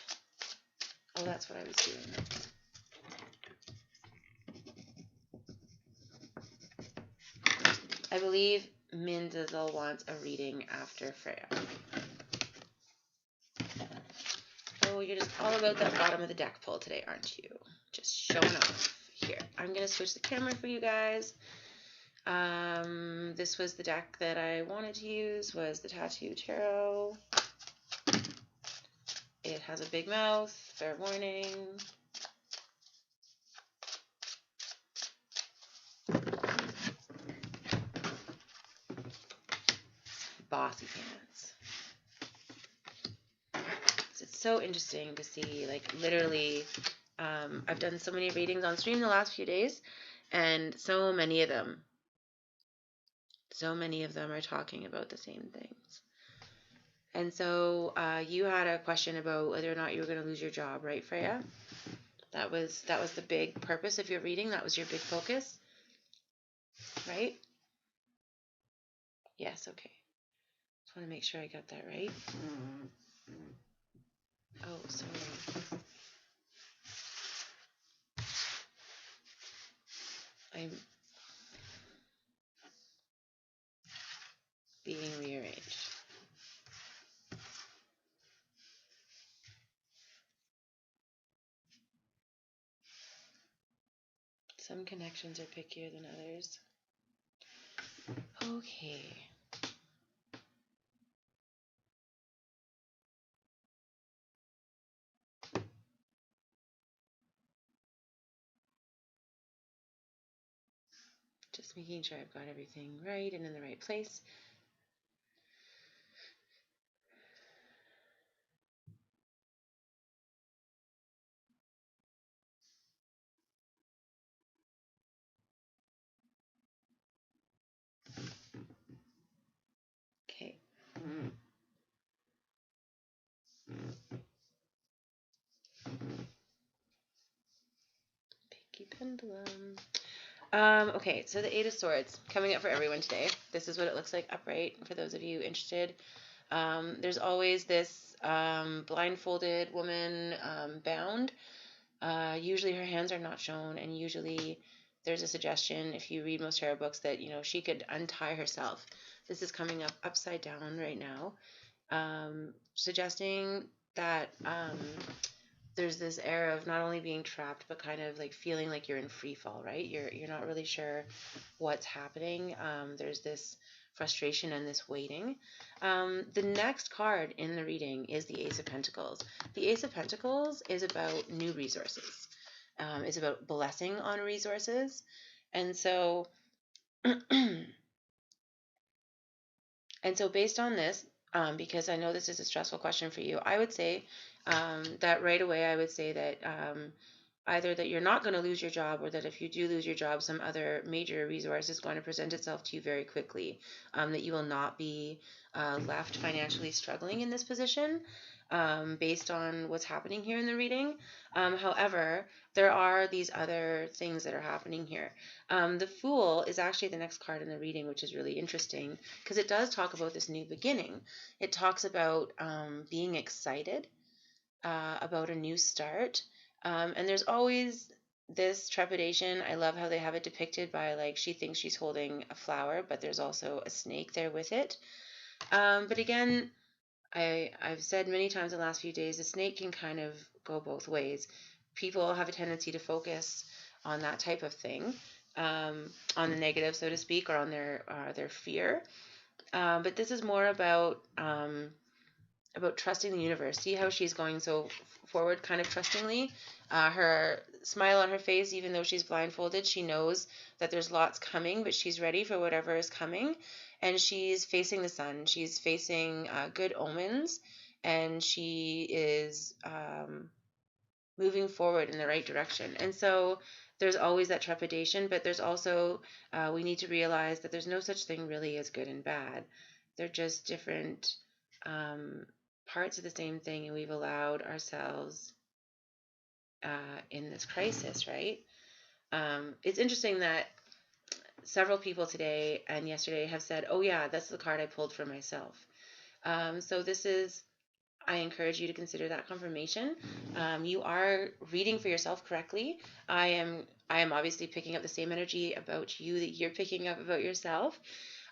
Oh, that's what I was doing. I believe Mindazel wants a reading after Freya. Oh, you're just all about that bottom of the deck pull today, aren't you? Just showing off. Here, I'm going to switch the camera for you guys. This was the deck that I wanted to use, was the Tattoo Tarot. It has a big mouth, fair warning. Bossy pants. It's so interesting to see, like, literally, I've done so many readings on stream the last few days, and so many of them are talking about the same things. And so you had a question about whether or not you were going to lose your job, right, Freya? That was the big purpose of your reading. That was your big focus, right? Yes, okay. Just want to make sure I got that right. Oh, sorry. I'm being rearranged. Some connections are pickier than others. Okay. Just making sure I've got everything right and in the right place. Okay. Picky pendulum. Okay, so the Eight of Swords coming up for everyone today. This is what it looks like upright for those of you interested. There's always this blindfolded woman bound. Usually her hands are not shown, and usually there's a suggestion, if you read most tarot books, that, you know, she could untie herself. This is coming up upside down right now, suggesting that there's this air of not only being trapped, but kind of like feeling like you're in free fall, right? You're not really sure what's happening. There's this frustration and this waiting. The next card in the reading is the Ace of Pentacles. The Ace of Pentacles is about new resources. It's about blessing on resources. And so based on this, because I know this is a stressful question for you, I would say that right away, I would say that either that you're not going to lose your job, or that if you do lose your job, some other major resource is going to present itself to you very quickly, that you will not be left financially struggling in this position. based on what's happening here in the reading. However, there are these other things that are happening here. The Fool is actually the next card in the reading, which is really interesting because it does talk about this new beginning. It talks about being excited about a new start. And there's always this trepidation. I love how they have it depicted by, like, she thinks she's holding a flower, but there's also a snake there with it. But again, I've said many times in the last few days, a snake can kind of go both ways. People have a tendency to focus on that type of thing, on the negative, so to speak, or on their fear. But this is more about trusting the universe. See how she's going so forward, kind of trustingly. Her smile on her face, even though she's blindfolded, she knows that there's lots coming, but she's ready for whatever is coming. And she's facing the sun. She's facing good omens, and she is moving forward in the right direction. And so there's always that trepidation, but there's also, we need to realize that there's no such thing really as good and bad. They're just different parts of the same thing, and we've allowed ourselves in this crisis, right? It's interesting that several people today and yesterday have said, oh yeah, that's the card I pulled for myself. So this is, I encourage you to consider that confirmation. You are reading for yourself correctly. I am obviously picking up the same energy about you that you're picking up about yourself.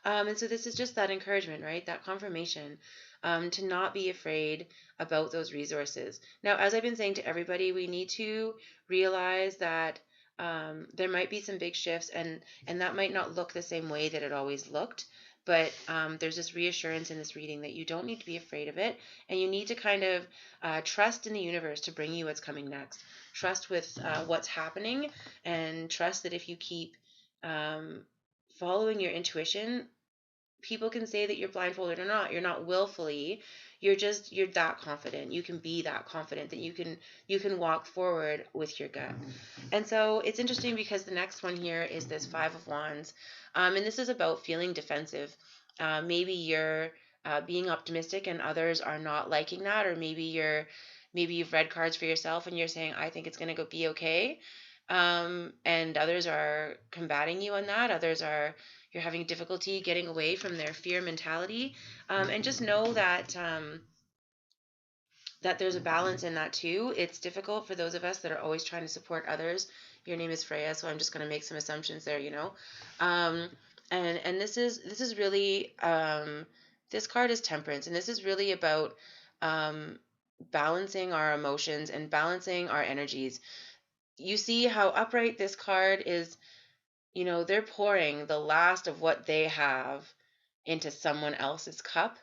And so this is just that encouragement, right? That confirmation, to not be afraid about those resources. Now, as I've been saying to everybody, we need to realize that there might be some big shifts, and that might not look the same way that it always looked. But there's this reassurance in this reading that you don't need to be afraid of it, and you need to kind of trust in the universe to bring you what's coming next. Trust with what's happening, and trust that if you keep following your intuition, people can say that you're blindfolded or not. You're not willfully. You're that confident. You can be that confident that you can walk forward with your gut. And so it's interesting because the next one here is this Five of Wands, and this is about feeling defensive. Maybe you're being optimistic and others are not liking that, or maybe you've read cards for yourself and you're saying, I think it's going to be okay. And others are combating you on that. You're having difficulty getting away from their fear mentality. And just know that that there's a balance in that too. It's difficult for those of us that are always trying to support others. Your name is Freya, so I'm just going to make some assumptions there, And this is really this card is Temperance, and this is really about balancing our emotions and balancing our energies. You see how upright this card is. They're pouring the last of what they have into someone else's cup.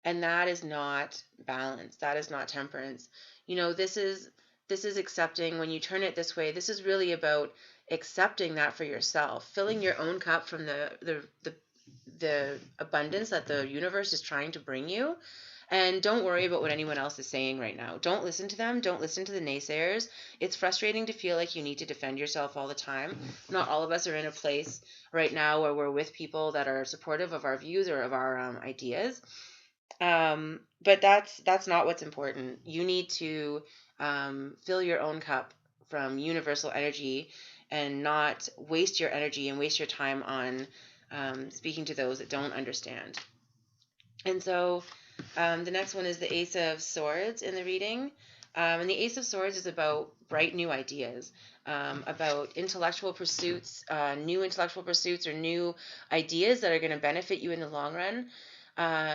And that is not balance. That is not temperance. This is accepting. When you turn it this way, this is really about accepting that for yourself, filling your own cup from the abundance that the universe is trying to bring you. And don't worry about what anyone else is saying right now. Don't listen to them. Don't listen to the naysayers. It's frustrating to feel like you need to defend yourself all the time. Not all of us are in a place right now where we're with people that are supportive of our views or of our ideas. But that's not what's important. You need to fill your own cup from universal energy and not waste your energy and waste your time on speaking to those that don't understand. And so the next one is the Ace of Swords in the reading. And the Ace of Swords is about bright new ideas, about intellectual pursuits, new intellectual pursuits or new ideas that are going to benefit you in the long run.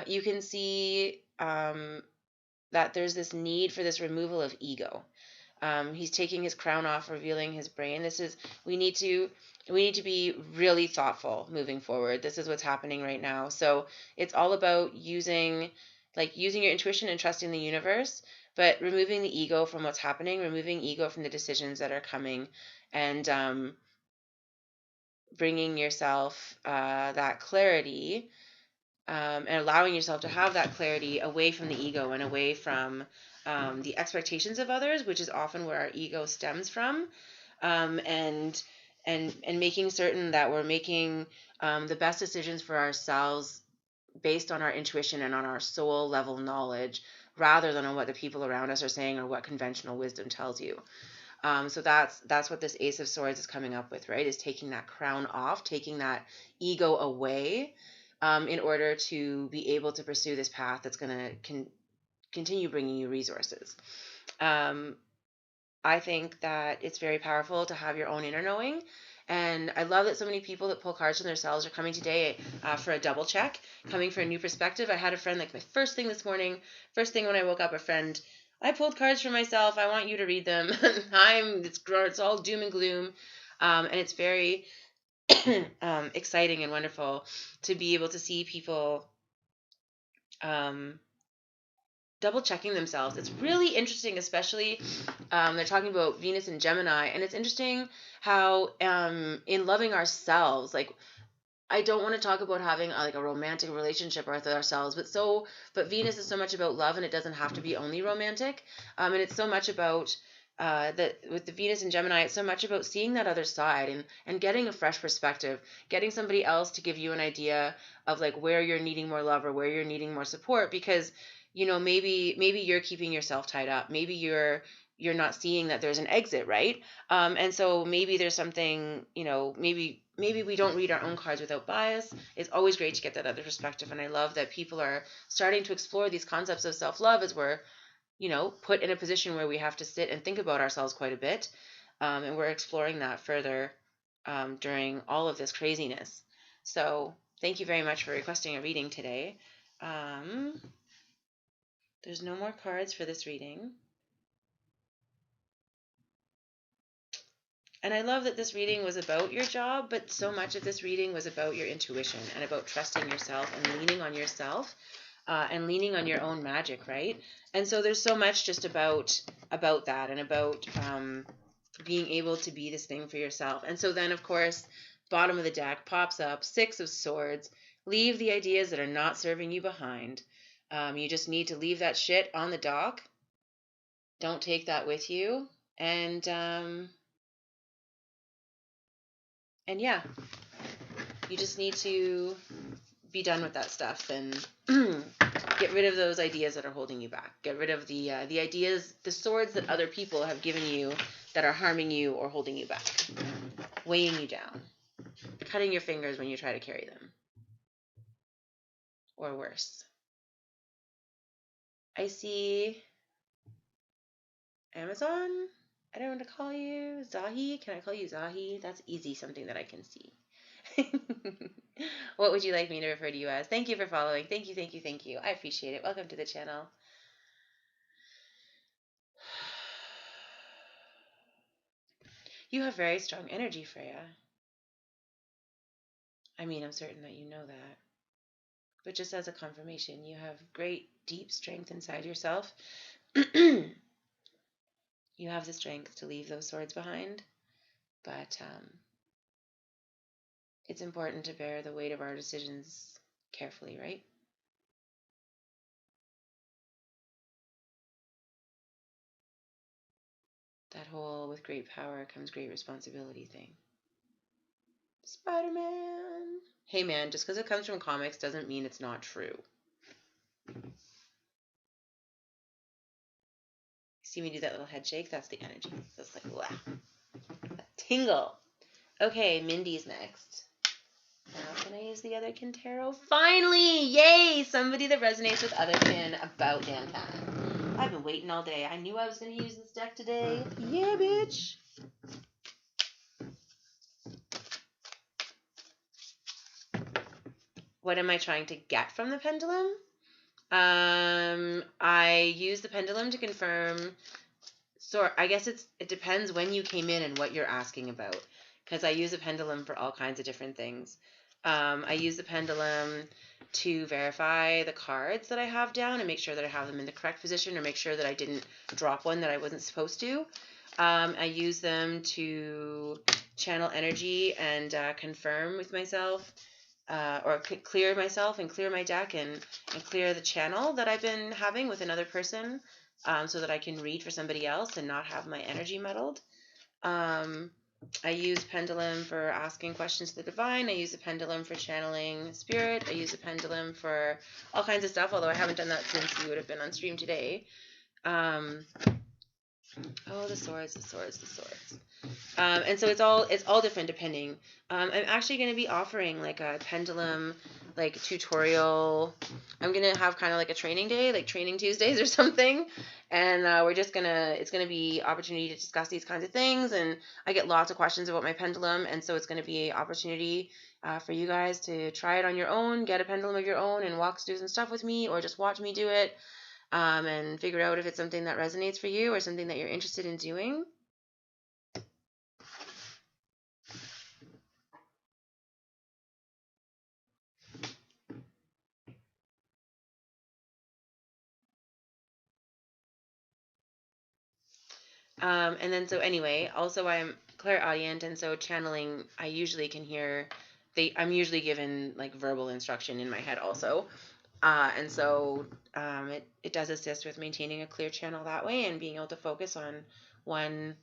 You can see that there's this need for this removal of ego. He's taking his crown off, revealing his brain. We need to be really thoughtful moving forward. This is what's happening right now. So it's all about using your intuition and trusting the universe, but removing the ego from what's happening, removing ego from the decisions that are coming, and bringing yourself that clarity, and allowing yourself to have that clarity away from the ego and away from the expectations of others, which is often where our ego stems from, and making certain that we're making the best decisions for ourselves based on our intuition and on our soul level knowledge, rather than on what the people around us are saying or what conventional wisdom tells you. So that's what this Ace of Swords is coming up with, right? Is taking that crown off, taking that ego away, in order to be able to pursue this path that's going to continue bringing you resources. I think that it's very powerful to have your own inner knowing. And I love that so many people that pull cards from themselves are coming today for a double check, coming for a new perspective. I had a friend, like my first thing this morning, first thing when I woke up, a friend, I pulled cards for myself. I want you to read them. It's all doom and gloom. And it's very exciting and wonderful to be able to see people double checking themselves. It's really interesting, especially they're talking about Venus and Gemini, and it's interesting how in loving ourselves, like I don't want to talk about having like a romantic relationship with ourselves, but Venus is so much about love, and it doesn't have to be only romantic, and it's so much about that with the Venus and Gemini, it's so much about seeing that other side and getting a fresh perspective, getting somebody else to give you an idea of like where you're needing more love or where you're needing more support, because maybe you're keeping yourself tied up, maybe you're not seeing that there's an exit, right? And so maybe there's something, maybe we don't read our own cards without bias. It's always great to get that other perspective, and I love that people are starting to explore these concepts of self-love as we're put in a position where we have to sit and think about ourselves quite a bit. And we're exploring that further during all of this craziness. So thank you very much for requesting a reading today. There's no more cards for this reading. And I love that this reading was about your job, but so much of this reading was about your intuition and about trusting yourself and leaning on yourself. And leaning on your own magic, right? And so there's so much just about that and about being able to be this thing for yourself. And so then, of course, bottom of the deck pops up, Six of Swords. Leave the ideas that are not serving you behind. You just need to leave that shit on the dock. Don't take that with you. And yeah, you just need to be done with that stuff and get rid of those ideas that are holding you back. Get rid of the ideas, the swords that other people have given you that are harming you or holding you back, weighing you down, cutting your fingers when you try to carry them, or worse. I see Amazon. I don't want to call you Zahi. Can I call you Zahi? That's easy, something that I can see. What would you like me to refer to you as? Thank you for following. Thank you, thank you, thank you. I appreciate it. Welcome to the channel. You have very strong energy, Freya. I mean, I'm certain that you know that. But just as a confirmation, you have great, deep strength inside yourself. You have the strength to leave those swords behind. But it's important to bear the weight of our decisions carefully, right? That whole with great power comes great responsibility thing. Spider-Man. Hey man, just because it comes from comics doesn't mean it's not true. See me do that little head shake? That's the energy. That's like, wow. That tingle. Okay, Mindy's next. Now can I use the Otherkin Tarot? Finally! Yay! Somebody that resonates with Otherkin about Dan Cannon. I've been waiting all day. I knew I was going to use this deck today. Yeah, bitch! What am I trying to get from the pendulum? I use the pendulum to confirm. So I guess it depends when you came in and what you're asking about, because I use a pendulum for all kinds of different things. I use the pendulum to verify the cards that I have down and make sure that I have them in the correct position, or make sure that I didn't drop one that I wasn't supposed to. I use them to channel energy and confirm with myself, or clear myself and clear my deck and clear the channel that I've been having with another person, so that I can read for somebody else and not have my energy muddled. I use pendulum for asking questions to the divine. I use a pendulum for channeling spirit. I use a pendulum for all kinds of stuff, although I haven't done that since you would have been on stream today. Oh, the swords, the swords, the swords. And so it's all different depending. I'm actually going to be offering like a pendulum like tutorial. I'm going to have kind of like a training day, like training Tuesdays or something. And it's going to be opportunity to discuss these kinds of things. And I get lots of questions about my pendulum. And so it's going to be an opportunity for you guys to try it on your own, get a pendulum of your own and walk through some stuff with me, or just watch me do it. And figure out if it's something that resonates for you or something that you're interested in doing. And then so anyway, also I'm clairaudient, and so channeling, I usually can hear. I'm usually given like verbal instruction in my head also, and so it does assist with maintaining a clear channel that way and being able to focus on one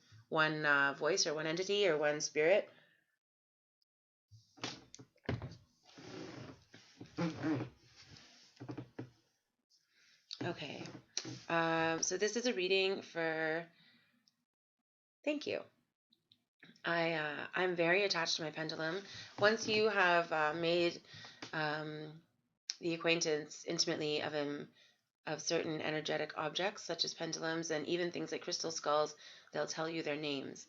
voice or one entity or one spirit. Okay, so this is a reading for. Thank you. I'm very attached to my pendulum. Once you have made the acquaintance intimately of certain energetic objects such as pendulums and even things like crystal skulls, they'll tell you their names.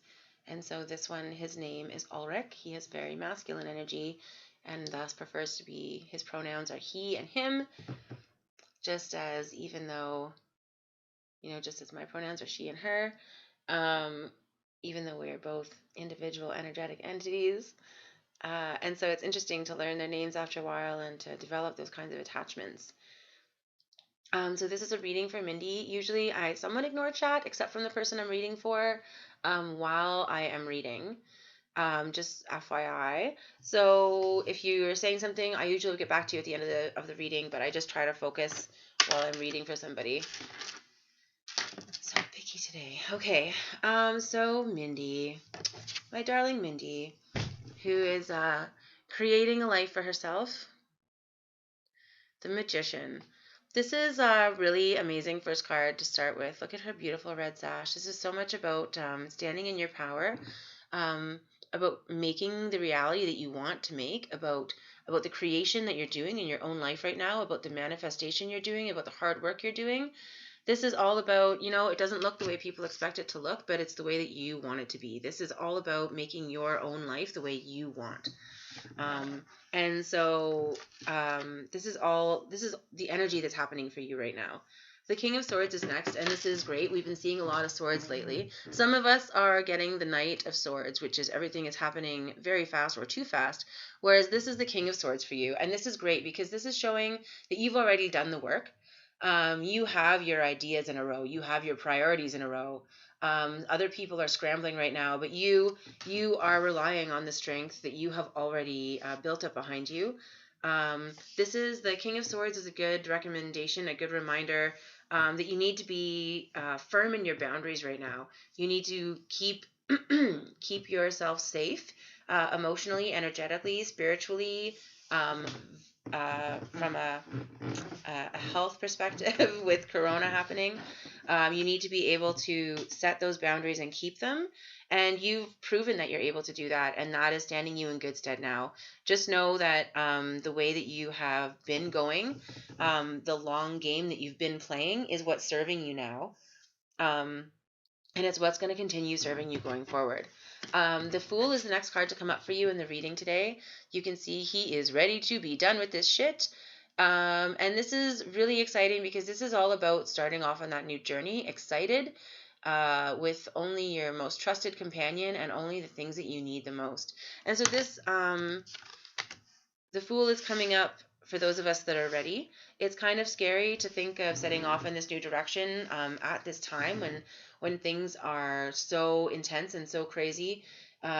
And so this one, his name is Ulrich. He has very masculine energy and thus prefers to be, his pronouns are he and him, just as even though, just as my pronouns are she and her, even though we are both individual energetic entities. And so it's interesting to learn their names after a while and to develop those kinds of attachments. So this is a reading for Mindy. Usually I somewhat ignore chat, except from the person I'm reading for, while I am reading. Just FYI. So if you're saying something, I usually get back to you at the end of the reading, but I just try to focus while I'm reading for somebody. So picky today. Okay. So Mindy, my darling Mindy, who is creating a life for herself. The Magician. This is a really amazing first card to start with. Look at her beautiful red sash. This is so much about standing in your power, about making the reality that you want to make, about the creation that you're doing in your own life right now, about the manifestation you're doing, about the hard work you're doing. This is all about, it doesn't look the way people expect it to look, but it's the way that you want it to be. This is all about making your own life the way you want. And so this is the energy that's happening for you right now. The King of Swords is next, and this is great. We've been seeing a lot of swords lately. Some of us are getting the Knight of Swords, which is everything is happening very fast or too fast, whereas this is the King of Swords for you. And this is great because this is showing that you've already done the work. You have your ideas in a row. You have your priorities in a row. Other people are scrambling right now, but you are relying on the strength that you have already built up behind you. This is the King of Swords is a good recommendation, a good reminder that you need to be firm in your boundaries right now. You need to keep keep yourself safe emotionally, energetically, spiritually, from a health perspective with Corona happening. You need to be able to set those boundaries and keep them. And you've proven that you're able to do that, and that is standing you in good stead now. Just know that the way that you have been going, the long game that you've been playing is what's serving you now. And it's what's going to continue serving you going forward. The Fool is the next card to come up for you in the reading today. You can see he is ready to be done with this shit. And this is really exciting because this is all about starting off on that new journey, excited, with only your most trusted companion and only the things that you need the most. And so this, the Fool is coming up for those of us that are ready. It's kind of scary to think of setting off in this new direction at this time when things are so intense and so crazy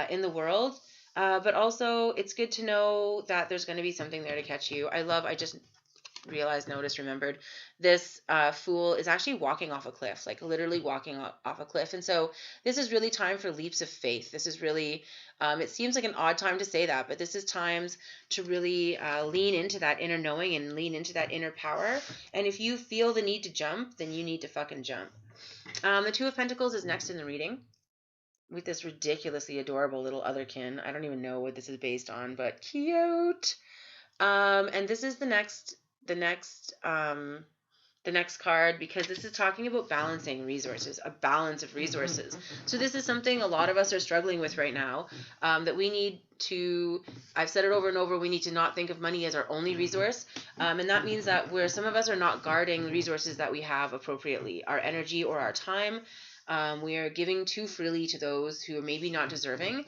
in the world. But also, it's good to know that there's going to be something there to catch you. I realized, noticed, remembered, this Fool is actually walking off a cliff, like literally walking off a cliff. And so this is really time for leaps of faith. This is really, it seems like an odd time to say that, but this is times to really lean into that inner knowing and lean into that inner power. And if you feel the need to jump, then you need to fucking jump. The Two of Pentacles is next in the reading with this ridiculously adorable little otherkin. I don't even know what this is based on, but cute. And this is the next card, because this is talking about balancing resources, a balance of resources. So this is something a lot of us are struggling with right now, that we need to, I've said it over and over, we need to not think of money as our only resource. And that means that where some of us are not guarding the resources that we have appropriately, our energy or our time, we are giving too freely to those who are maybe not deserving,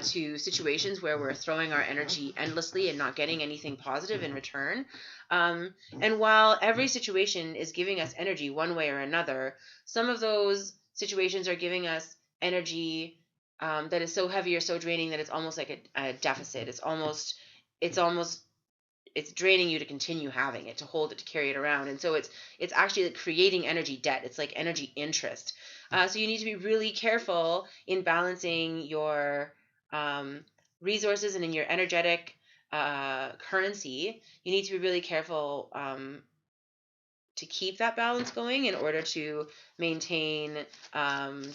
to situations where we're throwing our energy endlessly and not getting anything positive in return. And while every situation is giving us energy one way or another, some of those situations are giving us energy that is so heavy or so draining that it's almost like a deficit. It's draining you to continue having it, to hold it, to carry it around. And so it's actually like creating energy debt. It's like energy interest. So you need to be really careful in balancing your resources and in your energetic currency. You need to be really careful to keep that balance going in order to maintain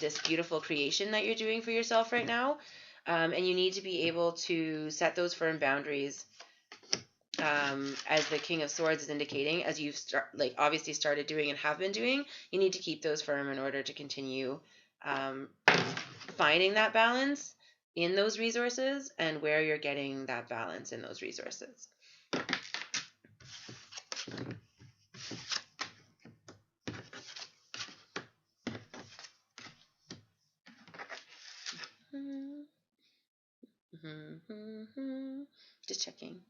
this beautiful creation that you're doing for yourself right now. And you need to be able to set those firm boundaries, as the King of Swords is indicating, as you've obviously started doing and have been doing. You need to keep those firm in order to continue finding that balance in those resources and where you're getting that balance in those resources. Just checking.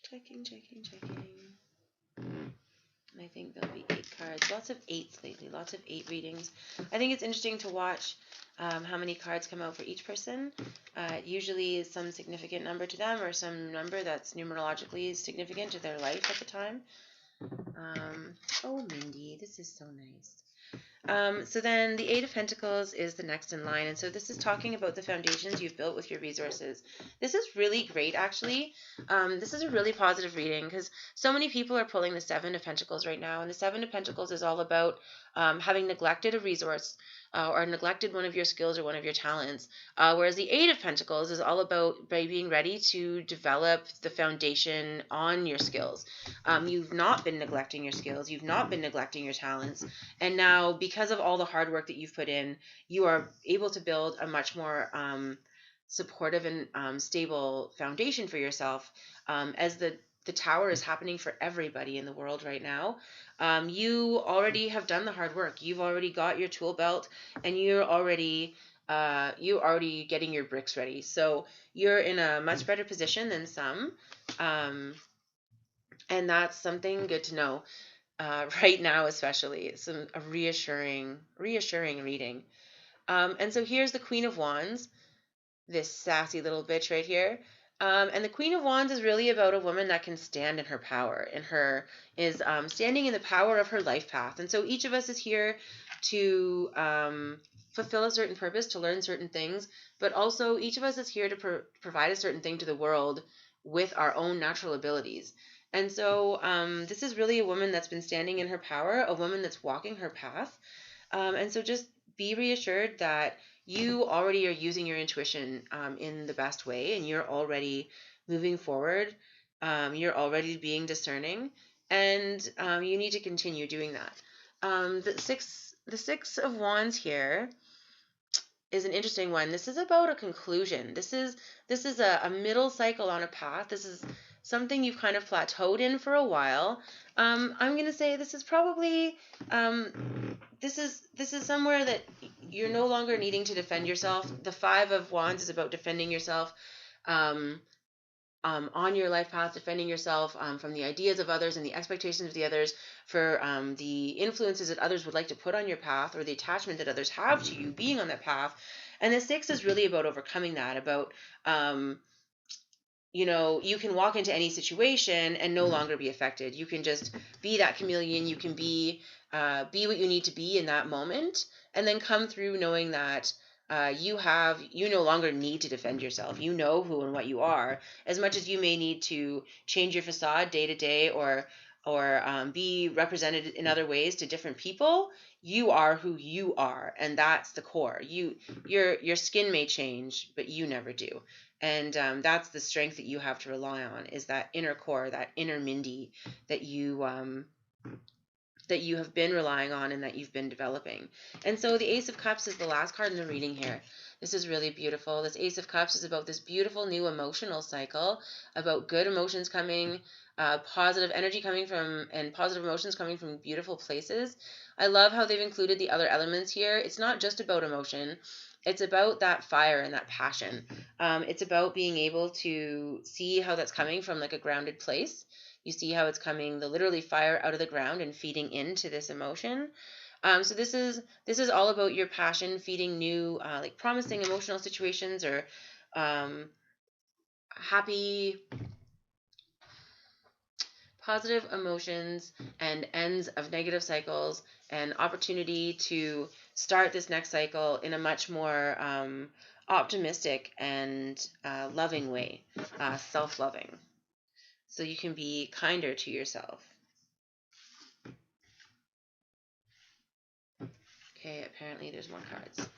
Checking. And I think there'll be 8 cards. Lots of 8s lately. Lots of 8 readings. I think it's interesting to watch how many cards come out for each person. Usually is some significant number to them, or some number that's numerologically significant to their life at the time. Oh, Mindy, this is so nice. So then the Eight of Pentacles is the next in line. And so this is talking about the foundations you've built with your resources. This is really great, actually. This is a really positive reading, because so many people are pulling the Seven of Pentacles right now. And the Seven of Pentacles is all about having neglected a resource or neglected one of your skills or one of your talents. Whereas the Eight of Pentacles is all about being ready to develop the foundation on your skills. You've not been neglecting your skills. You've not been neglecting your talents. And now, because of all the hard work that you've put in, you are able to build a much more supportive and stable foundation for yourself, as the tower is happening for everybody in the world right now. You already have done the hard work. You've already got your tool belt, and you're already getting your bricks ready. So you're in a much better position than some, and that's something good to know. Right now, especially, it's a reassuring reading. And so here's the Queen of Wands, this sassy little bitch right here. And the Queen of Wands is really about a woman that can stand in her power, standing in the power of her life path. And so each of us is here to fulfill a certain purpose, to learn certain things, but also each of us is here to provide a certain thing to the world with our own natural abilities. And so this is really a woman that's been standing in her power, a woman that's walking her path. And so just be reassured that you already are using your intuition in the best way, and you're already moving forward. You're already being discerning, and you need to continue doing that. The Six of Wands here is an interesting one. This is about a conclusion. This is a middle cycle on a path. This is something you've kind of plateaued in for a while. I'm going to say this is probably this is somewhere that you're no longer needing to defend yourself. The Five of Wands is about defending yourself. on your life path, defending yourself from the ideas of others and the expectations of the others, for the influences that others would like to put on your path, or the attachment that others have to you being on that path. And the 6 is really about overcoming that, about you can walk into any situation and no longer be affected. You can just be that chameleon. You can be what you need to be in that moment, and then come through knowing that you no longer need to defend yourself. You know who and what you are. As much as you may need to change your facade day to day, or be represented in other ways to different people, you are who you are, and that's the core. Your skin may change, but you never do. And that's the strength that you have to rely on, is that inner core, that inner Mindy that you have been relying on and that you've been developing. And so the Ace of Cups is the last card in the reading here. This is really beautiful. This Ace of Cups is about this beautiful new emotional cycle, about good emotions coming, positive energy coming from, and positive emotions coming from beautiful places. I love how they've included the other elements here. It's not just about emotion. It's about that fire and that passion. It's about being able to see how that's coming from like a grounded place. You see how it's coming, the literally fire out of the ground and feeding into this emotion. So this is all about your passion feeding new, like promising emotional situations, or happy, positive emotions, and ends of negative cycles, and opportunity to start this next cycle in a much more optimistic and loving way, self-loving. So you can be kinder to yourself. Okay, apparently there's more cards.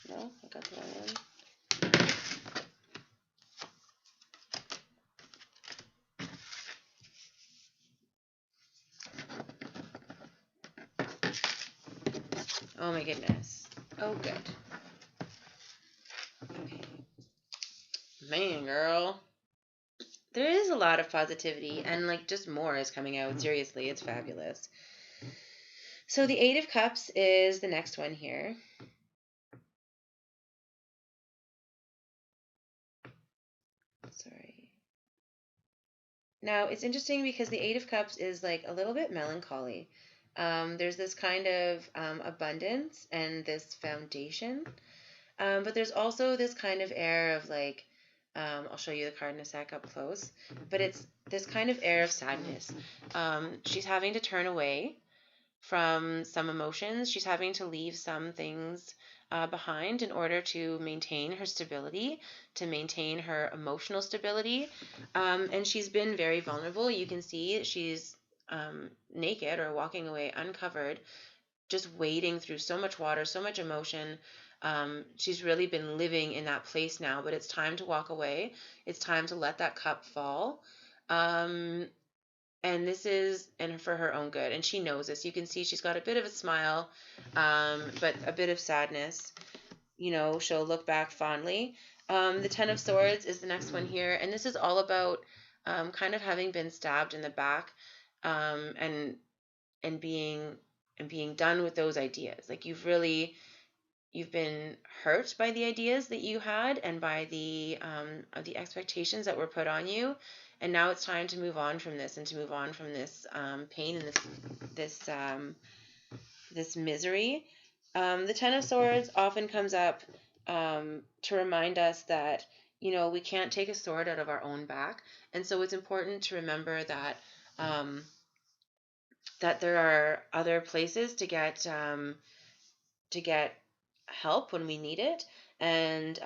No, I got the wrong one. Oh my goodness. Oh, good. Okay. Man, girl. There is a lot of positivity, and like just more is coming out. Seriously, it's fabulous. So the 8 of Cups is the next one here. Sorry. Now, it's interesting because the 8 of Cups is like a little bit melancholy. There's this kind of abundance and this foundation. But there's also this kind of air of like, I'll show you the card in a sec up close, but it's this kind of air of sadness. She's having to turn away from some emotions. She's having to leave some things behind in order to maintain her stability, to maintain her emotional stability. And she's been very vulnerable. You can see she's naked or walking away uncovered, just wading through so much water, so much emotion. She's really been living in that place now, but it's time to walk away. It's time to let that cup fall. And this is for her own good, and she knows this. You can see she's got a bit of a smile, but a bit of sadness. She'll look back fondly. The 10 of Swords is the next one here, and this is all about kind of having been stabbed in the back, and being done with those ideas. Like you've been hurt by the ideas that you had, and by the expectations that were put on you, and now it's time to move on from this, and to move on from this pain and this misery. The 10 of Swords often comes up to remind us that we can't take a sword out of our own back, and so it's important to remember that that there are other places to get help when we need it, and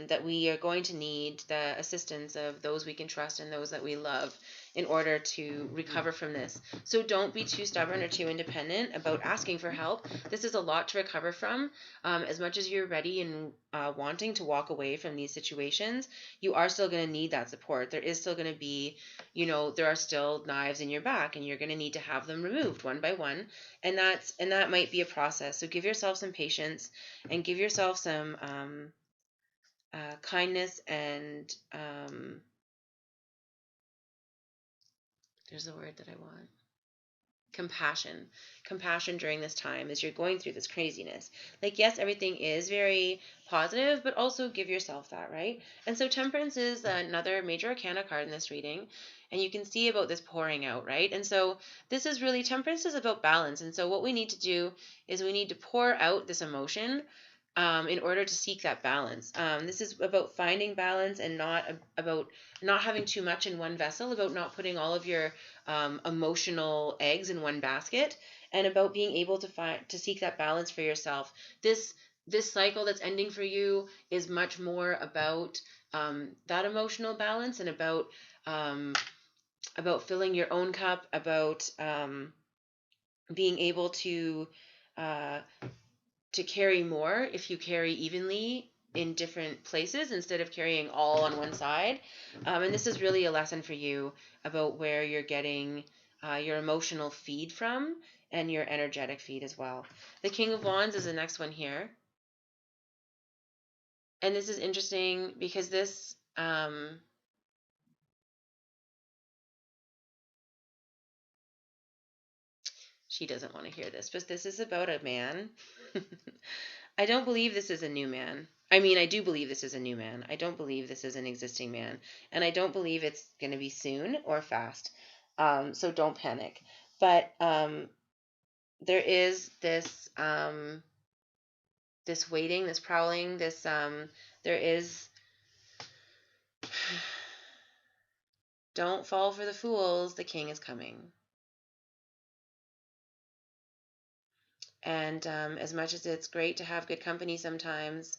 that we are going to need the assistance of those we can trust and those that we love in order to recover from this. So don't be too stubborn or too independent about asking for help. This is a lot to recover from. As much as you're ready and wanting to walk away from these situations, you are still going to need that support. There is still going to be, there are still knives in your back, and you're going to need to have them removed one by one, and that might be a process. So give yourself some patience and give yourself some kindness and there's the word that I want. Compassion during this time as you're going through this craziness. Like, yes, everything is very positive, but also give yourself that, right? And so Temperance is another major arcana card in this reading, and you can see about this pouring out, right? And so this is really, Temperance is about balance. And so what we need to do is we need to pour out this emotion in order to seek that balance. This is about finding balance and not about not having too much in one vessel, about not putting all of your emotional eggs in one basket, and about being able to seek that balance for yourself. This cycle that's ending for you is much more about that emotional balance and about filling your own cup, about being able to carry more if you carry evenly in different places instead of carrying all on one side. And this is really a lesson for you about where you're getting your emotional feed from and your energetic feed as well. The King of Wands is the next one here. And this is interesting because this she doesn't want to hear this, but this is about a man. I don't believe this is a new man. I mean, I do believe this is a new man. I don't believe this is an existing man. And I don't believe it's going to be soon or fast. So don't panic. But there is this this waiting, this prowling, this there is don't fall for the fools, the king is coming. And as much as it's great to have good company sometimes,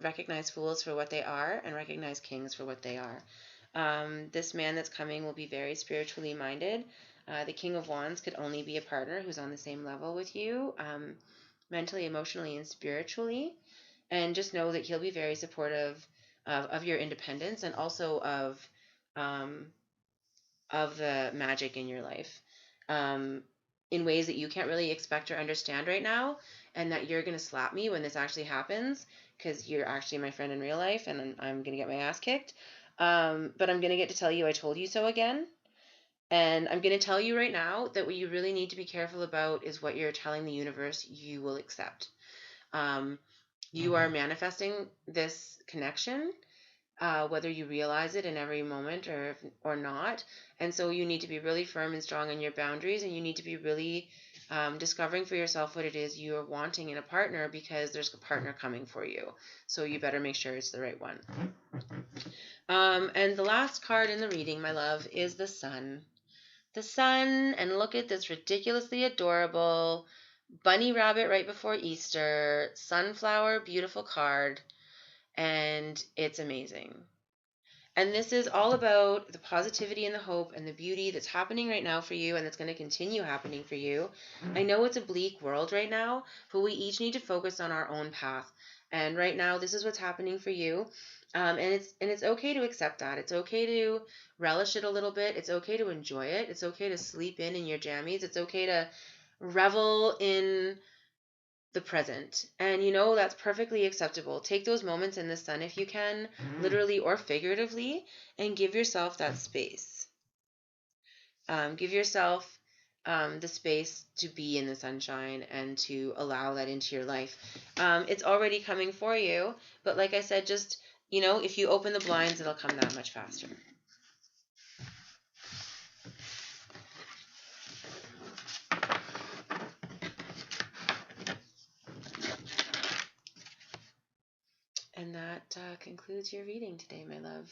recognize fools for what they are and recognize kings for what they are. This man that's coming will be very spiritually minded. The King of Wands could only be a partner who's on the same level with you, mentally, emotionally, and spiritually. And just know that he'll be very supportive of your independence and also of the magic in your life. In ways that you can't really expect or understand right now, and that you're going to slap me when this actually happens because you're actually my friend in real life and I'm going to get my ass kicked. But I'm going to get to tell you I told you so again. And I'm going to tell you right now that what you really need to be careful about is what you're telling the universe you will accept. You are manifesting this connection, whether you realize it in every moment or not. And so you need to be really firm and strong in your boundaries, and you need to be really discovering for yourself what it is you are wanting in a partner, because there's a partner coming for you. So you better make sure it's the right one. And the last card in the reading, my love, is the Sun. The Sun, and look at this ridiculously adorable bunny rabbit right before Easter, sunflower, beautiful card. And it's amazing. And this is all about the positivity and the hope and the beauty that's happening right now for you, and that's going to continue happening for you. I know it's a bleak world right now, but we each need to focus on our own path. And right now, this is what's happening for you. And it's okay to accept that. It's okay to relish it a little bit. It's okay to enjoy it. It's okay to sleep in your jammies. It's okay to revel in the present. And that's perfectly acceptable. Take those moments in the sun if you can, literally or figuratively, and give yourself that space. Give yourself the space to be in the sunshine and to allow that into your life. It's already coming for you, but like I said, just, if you open the blinds, it'll come that much faster. And that concludes your reading today, my love.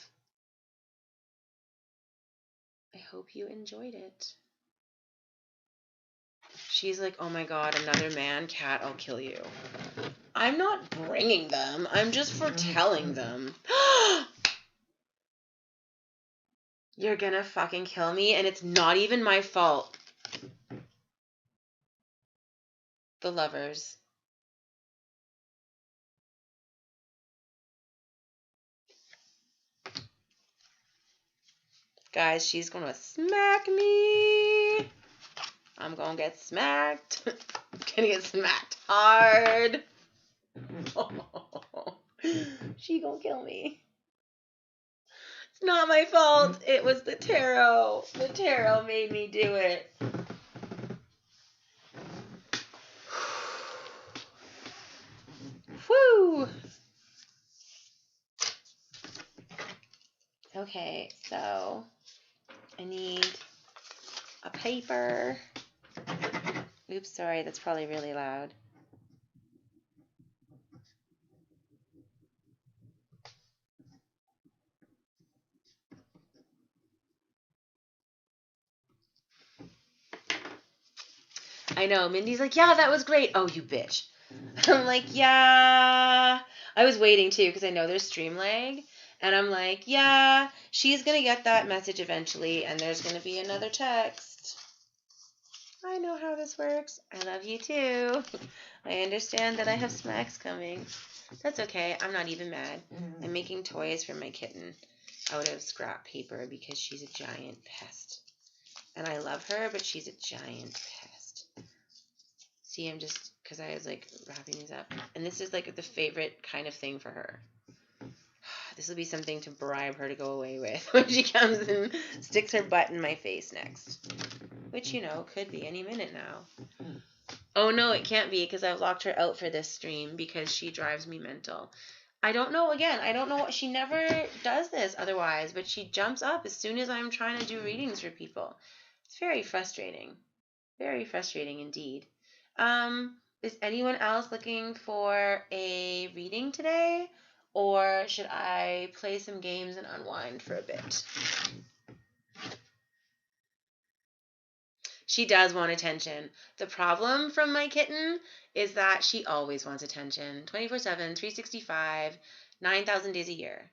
I hope you enjoyed it. She's like, oh my God, another man, Cat, I'll kill you. I'm not bringing them. I'm just foretelling them. You're gonna fucking kill me, and it's not even my fault. The Lovers. Guys, she's gonna smack me. I'm gonna get smacked. I'm gonna get smacked hard. She gonna kill me. It's not my fault. It was the tarot. The tarot made me do it. Whew. Okay, so I need a paper. Oops, sorry, that's probably really loud. I know, Mindy's like, yeah, that was great. Oh, you bitch. I'm like, yeah. I was waiting too because I know there's stream lag. And I'm like, yeah, she's going to get that message eventually and there's going to be another text. I know how this works. I love you too. I understand that I have smacks coming. That's okay. I'm not even mad. I'm making toys for my kitten out of scrap paper because she's a giant pest. And I love her, but she's a giant pest. See, I'm just, because I was like wrapping these up. And this is like the favorite kind of thing for her. This will be something to bribe her to go away with when she comes and sticks her butt in my face next. Which, you know, could be any minute now. Oh no, it can't be because I've locked her out for this stream because she drives me mental. I don't know, again, I don't know what, she never does this otherwise, but she jumps up as soon as I'm trying to do readings for people. It's very frustrating. Very frustrating indeed. Is anyone else looking for a reading today? Or should I play some games and unwind for a bit? She does want attention. The problem from my kitten is that she always wants attention. 24/7, 365, 9,000 days a year.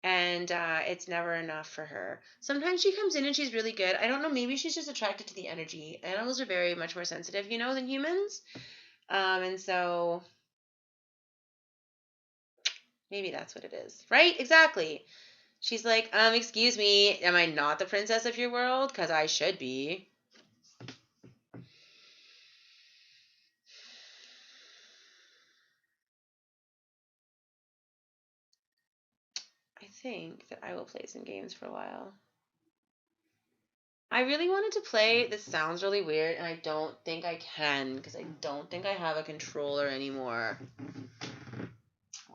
And it's never enough for her. Sometimes she comes in and she's really good. I don't know, maybe she's just attracted to the energy. Animals are very much more sensitive, you know, than humans. And so maybe that's what it is. Right? Exactly. She's like, excuse me, am I not the princess of your world? Because I should be. I think that I will play some games for a while. I really wanted to play, this sounds really weird, and I don't think I can, because I don't think I have a controller anymore.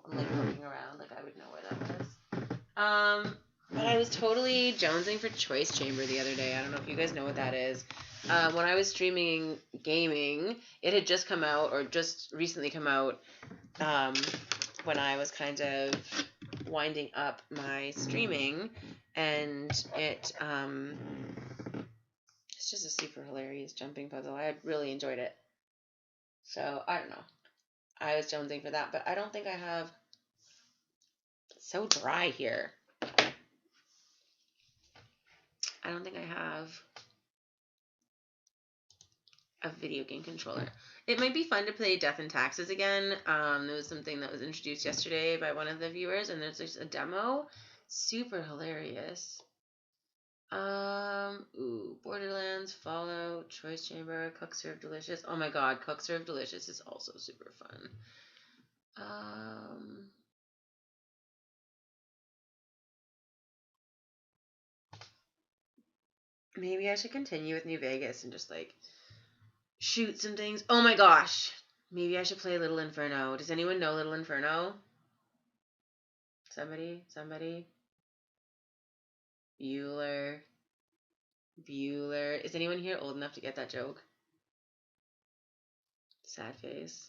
I'm like looking around, like I would know where that was. But I was totally jonesing for Choice Chamber the other day. I don't know if you guys know what that is. When I was streaming gaming, it had just come out, or just recently come out, when I was kind of winding up my streaming, and it's just a super hilarious jumping puzzle. I really enjoyed it. So, I don't know. I was jonesing for that, but I don't think I have. It's so dry here. I don't think I have a video game controller. It might be fun to play Death and Taxes again. There was something that was introduced yesterday by one of the viewers, and there's just a demo. Super hilarious. Borderlands, Fallout, Choice Chamber, Cook Serve Delicious. Oh my god, Cook Serve Delicious is also super fun. Maybe I should continue with New Vegas and just like shoot some things. Oh my gosh. Maybe I should play Little Inferno. Does anyone know Little Inferno? Somebody? Bueller. Is anyone here old enough to get that joke? Sad face.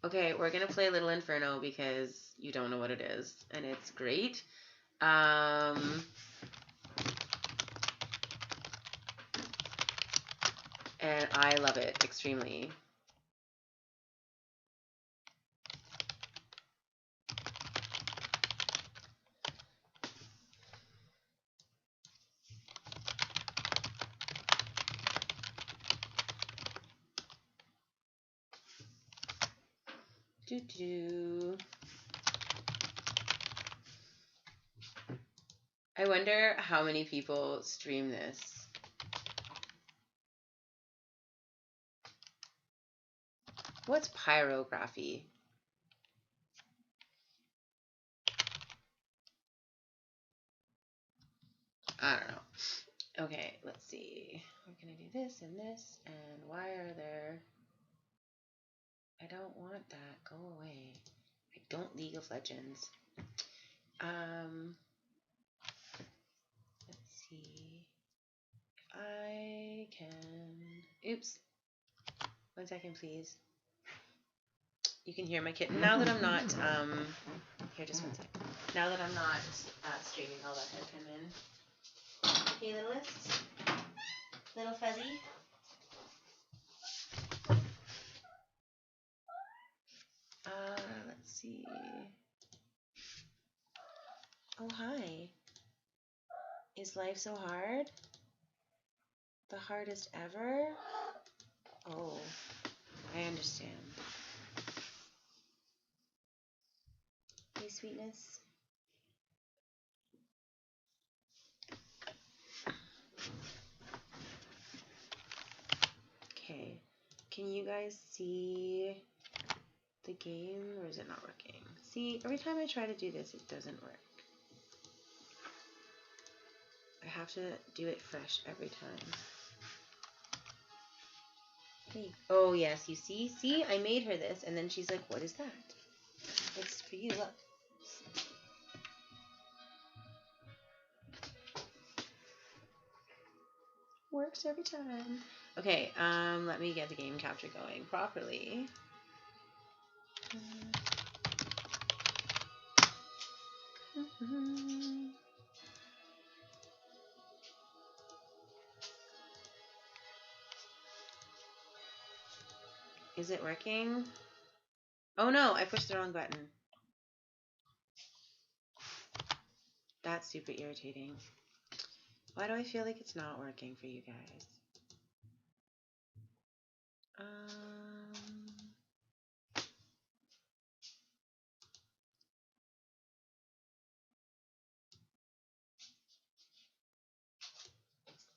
Okay, we're gonna play Little Inferno because you don't know what it is, and it's great. And I love it extremely. I wonder how many people stream this. What's pyrography? I don't know. Okay, let's see. We're gonna do this and this, and why are there... I don't want that. Go away. I don't League of Legends. Let's see. If I can... Oops. 1 second, please. You can hear my kitten. Now that I'm not, here, just 1 second. Now that I'm not streaming, I'll let her come in. Hey, littlest. Little fuzzy. Let's see. Oh, hi. Is life so hard? The hardest ever? Oh, I understand. Hey, sweetness. Okay. Can you guys see the game, or is it not working? See, every time I try to do this, it doesn't work. I have to do it fresh every time. Hey. Oh, yes, you see? See, I made her this, and then she's like, what is that? It's for you, look. Works every time. Okay, let me get the game capture going properly. Is it working? Oh no, I pushed the wrong button. That's super irritating. Why do I feel like it's not working for you guys?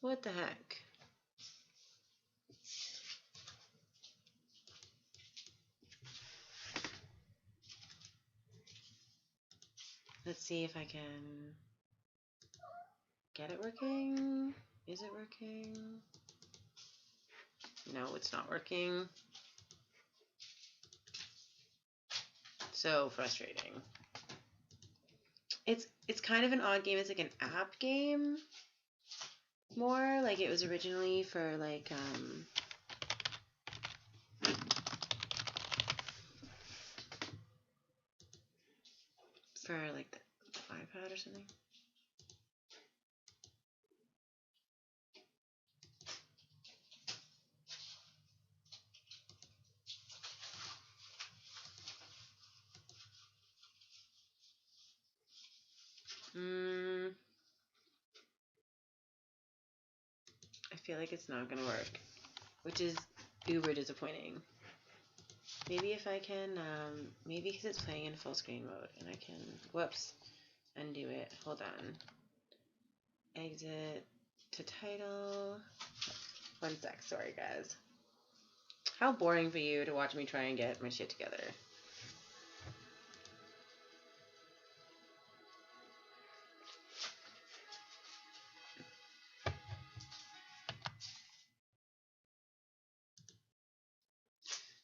What the heck? Let's see if I can get it working. Is it working? No, it's not working. So frustrating. It's kind of an odd game. It's like an app game. More like it was originally for like for like the iPad or something. I feel like it's not gonna work, which is uber disappointing. Maybe if I can, maybe because it's playing in full screen mode and I can, whoops, undo it. Hold on. Exit to title. 1 sec, sorry guys. How boring for you to watch me try and get my shit together.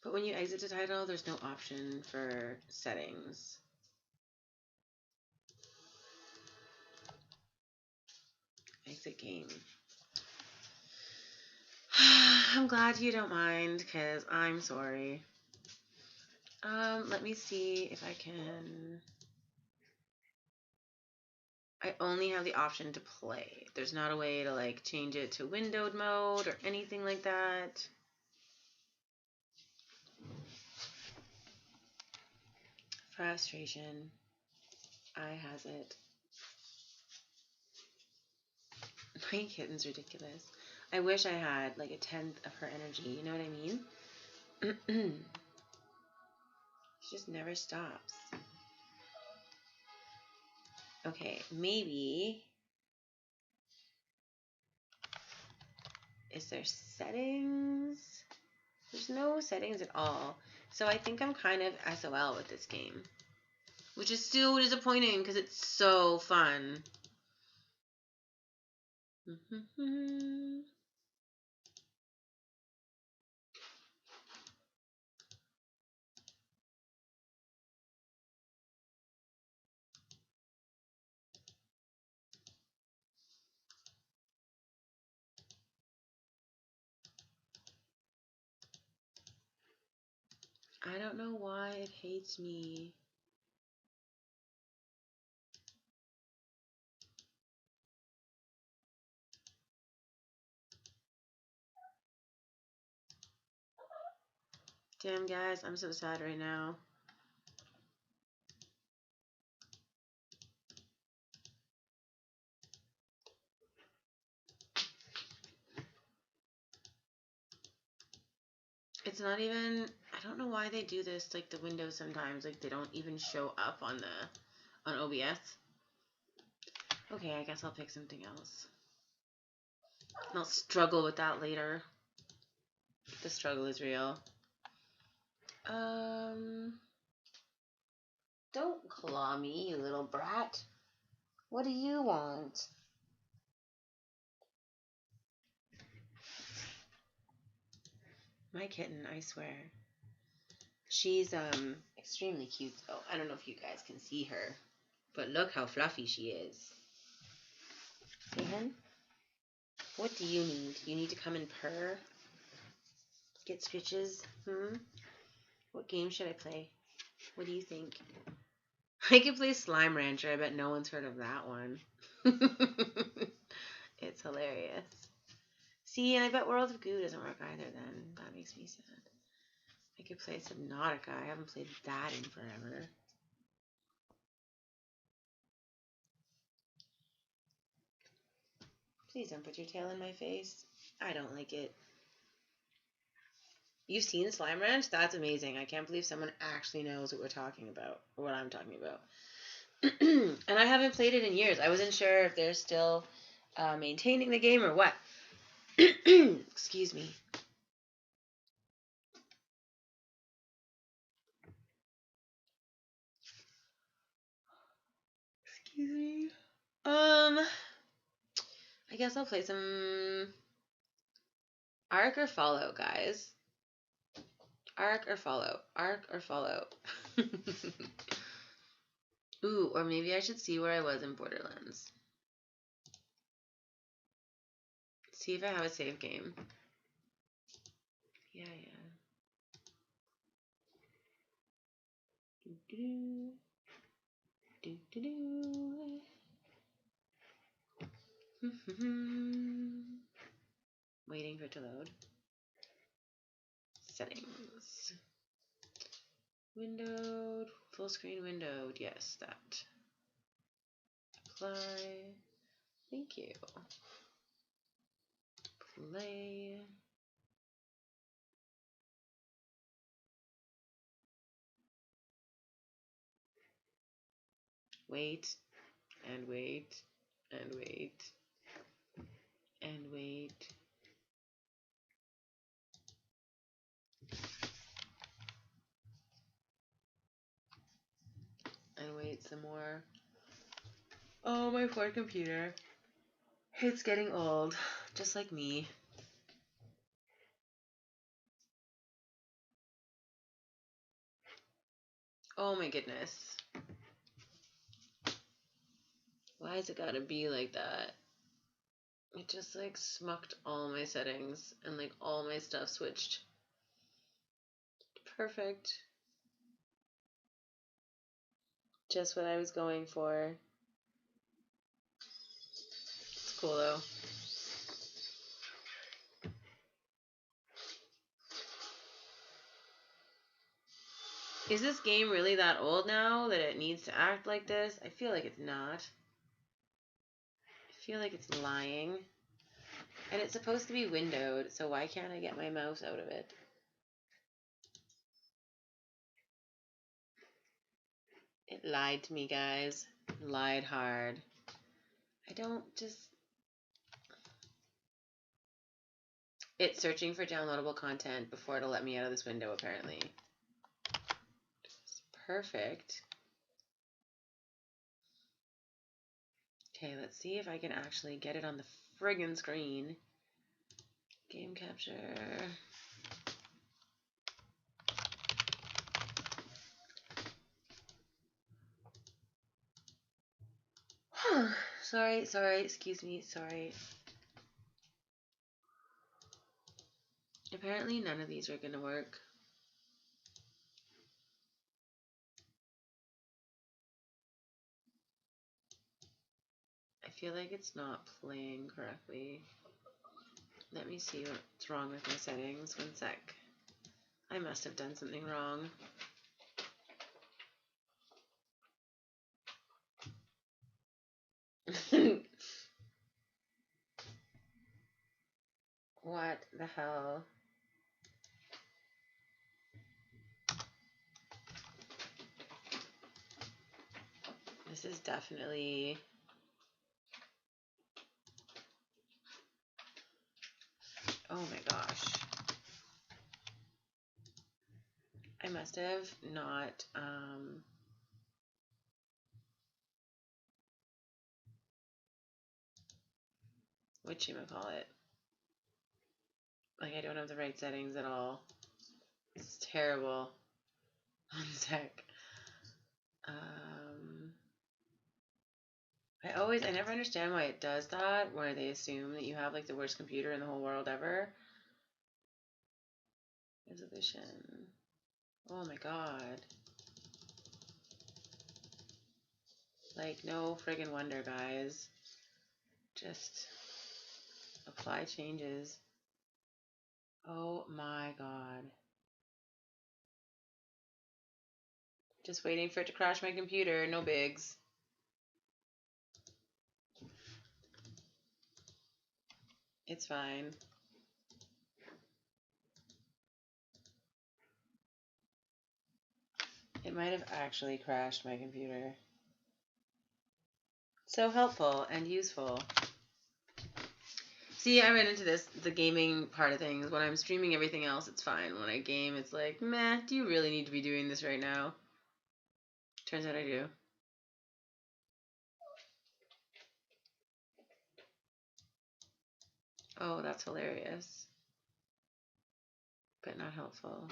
But when you exit to title, there's no option for settings. Exit game. I'm glad you don't mind, because I'm sorry. Let me see if I can... I only have the option to play. There's not a way to like change it to windowed mode or anything like that. Frustration. I has it. My kitten's ridiculous. I wish I had like 1/10 of her energy. You know what I mean? She just never stops. Okay, maybe. Is there settings? There's no settings at all. So I think I'm kind of SOL with this game. Which is still disappointing because it's so fun. I don't know why it hates me. Damn, guys, I'm so sad right now. It's not even, I don't know why they do this, like the windows sometimes, like they don't even show up on OBS. Okay, I guess I'll pick something else. I'll struggle with that later. The struggle is real. Don't claw me, you little brat. What do you want? My kitten, I swear. She's extremely cute though. I don't know if you guys can see her, but look how fluffy she is. Hey, hun? What do you need? You need to come and purr? Get stitches? What game should I play? What do you think? I could play Slime Rancher. I bet no one's heard of that one. It's hilarious. See, and I bet World of Goo doesn't work either then. That makes me sad. I could play Subnautica. I haven't played that in forever. Please don't put your tail in my face. I don't like it. You've seen Slime Ranch? That's amazing. I can't believe someone actually knows what we're talking about, or what I'm talking about. And I haven't played it in years. I wasn't sure if they're still maintaining the game or what. Excuse me. Excuse me. I guess I'll play some Arc or Follow, guys. Arc or Follow. Arc or Follow. Ooh, or maybe I should see where I was in Borderlands. See if I have a save game. Yeah. Waiting for it to load. Settings. Windowed. Full screen windowed. Yes, that. Apply. Thank you. Play. Wait. And wait. And wait. And wait. And wait some more. Oh, my poor computer. It's getting old, just like me. Oh my goodness. Why has it gotta be like that? It just like smucked all my settings and like all my stuff switched. Perfect. Just what I was going for. It's cool though. Is this game really that old now that it needs to act like this? I feel like it's not. I feel like it's lying. And it's supposed to be windowed, so why can't I get my mouse out of it? It lied to me, guys. Lied hard. I don't just... It's searching for downloadable content before it'll let me out of this window, apparently. Perfect. Okay, let's see if I can actually get it on the friggin' screen. Game capture. Sorry, excuse me, sorry. Apparently none of these are gonna work. I feel like it's not playing correctly. Let me see what's wrong with my settings. One sec. I must have done something wrong. What the hell? This is definitely... Oh my gosh. I must have not, whatchamacallit? Like, I don't have the right settings at all. It's terrible. One sec. I never understand why it does that, where they assume that you have, like, the worst computer in the whole world ever. Resolution. Oh my god. Like, no friggin' wonder, guys. Just apply changes. Oh my god. Just waiting for it to crash my computer. No bigs. It's fine. It might have actually crashed my computer. So helpful and useful. See, I ran into this, the gaming part of things. When I'm streaming everything else, it's fine. When I game, it's like, meh, do you really need to be doing this right now? Turns out I do. Oh, that's hilarious. But not helpful.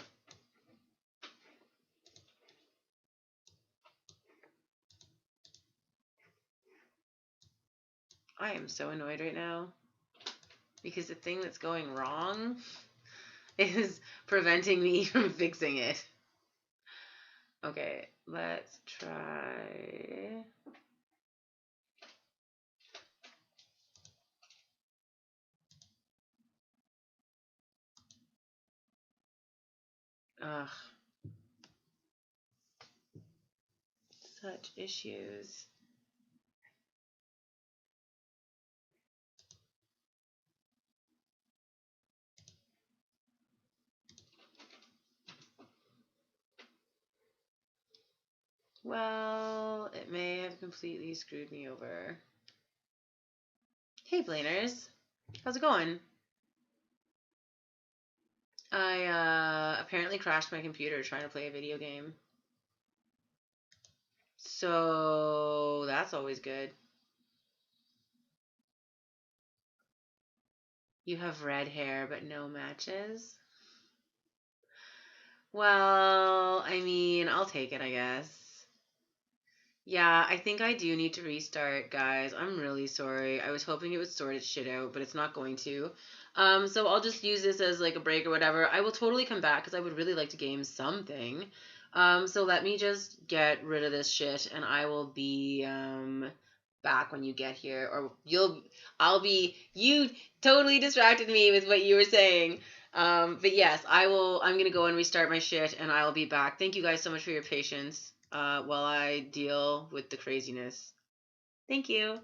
I am so annoyed right now. Because the thing that's going wrong is preventing me from fixing it. Okay, let's try... Ugh. Such issues. Well, it may have completely screwed me over. Hey, Blaners. How's it going? I apparently crashed my computer trying to play a video game. So, that's always good. You have red hair, but no matches? Well, I mean, I'll take it, I guess. Yeah, I think I do need to restart, guys. I'm really sorry. I was hoping it would sort its shit out, but it's not going to. So I'll just use this as like a break or whatever. I will totally come back because I would really like to game something. So let me just get rid of this shit and I will be back when you get here, or you totally distracted me with what you were saying. But yes, I'm gonna go and restart my shit and I'll be back. Thank you guys so much for your patience while I deal with the craziness. Thank you.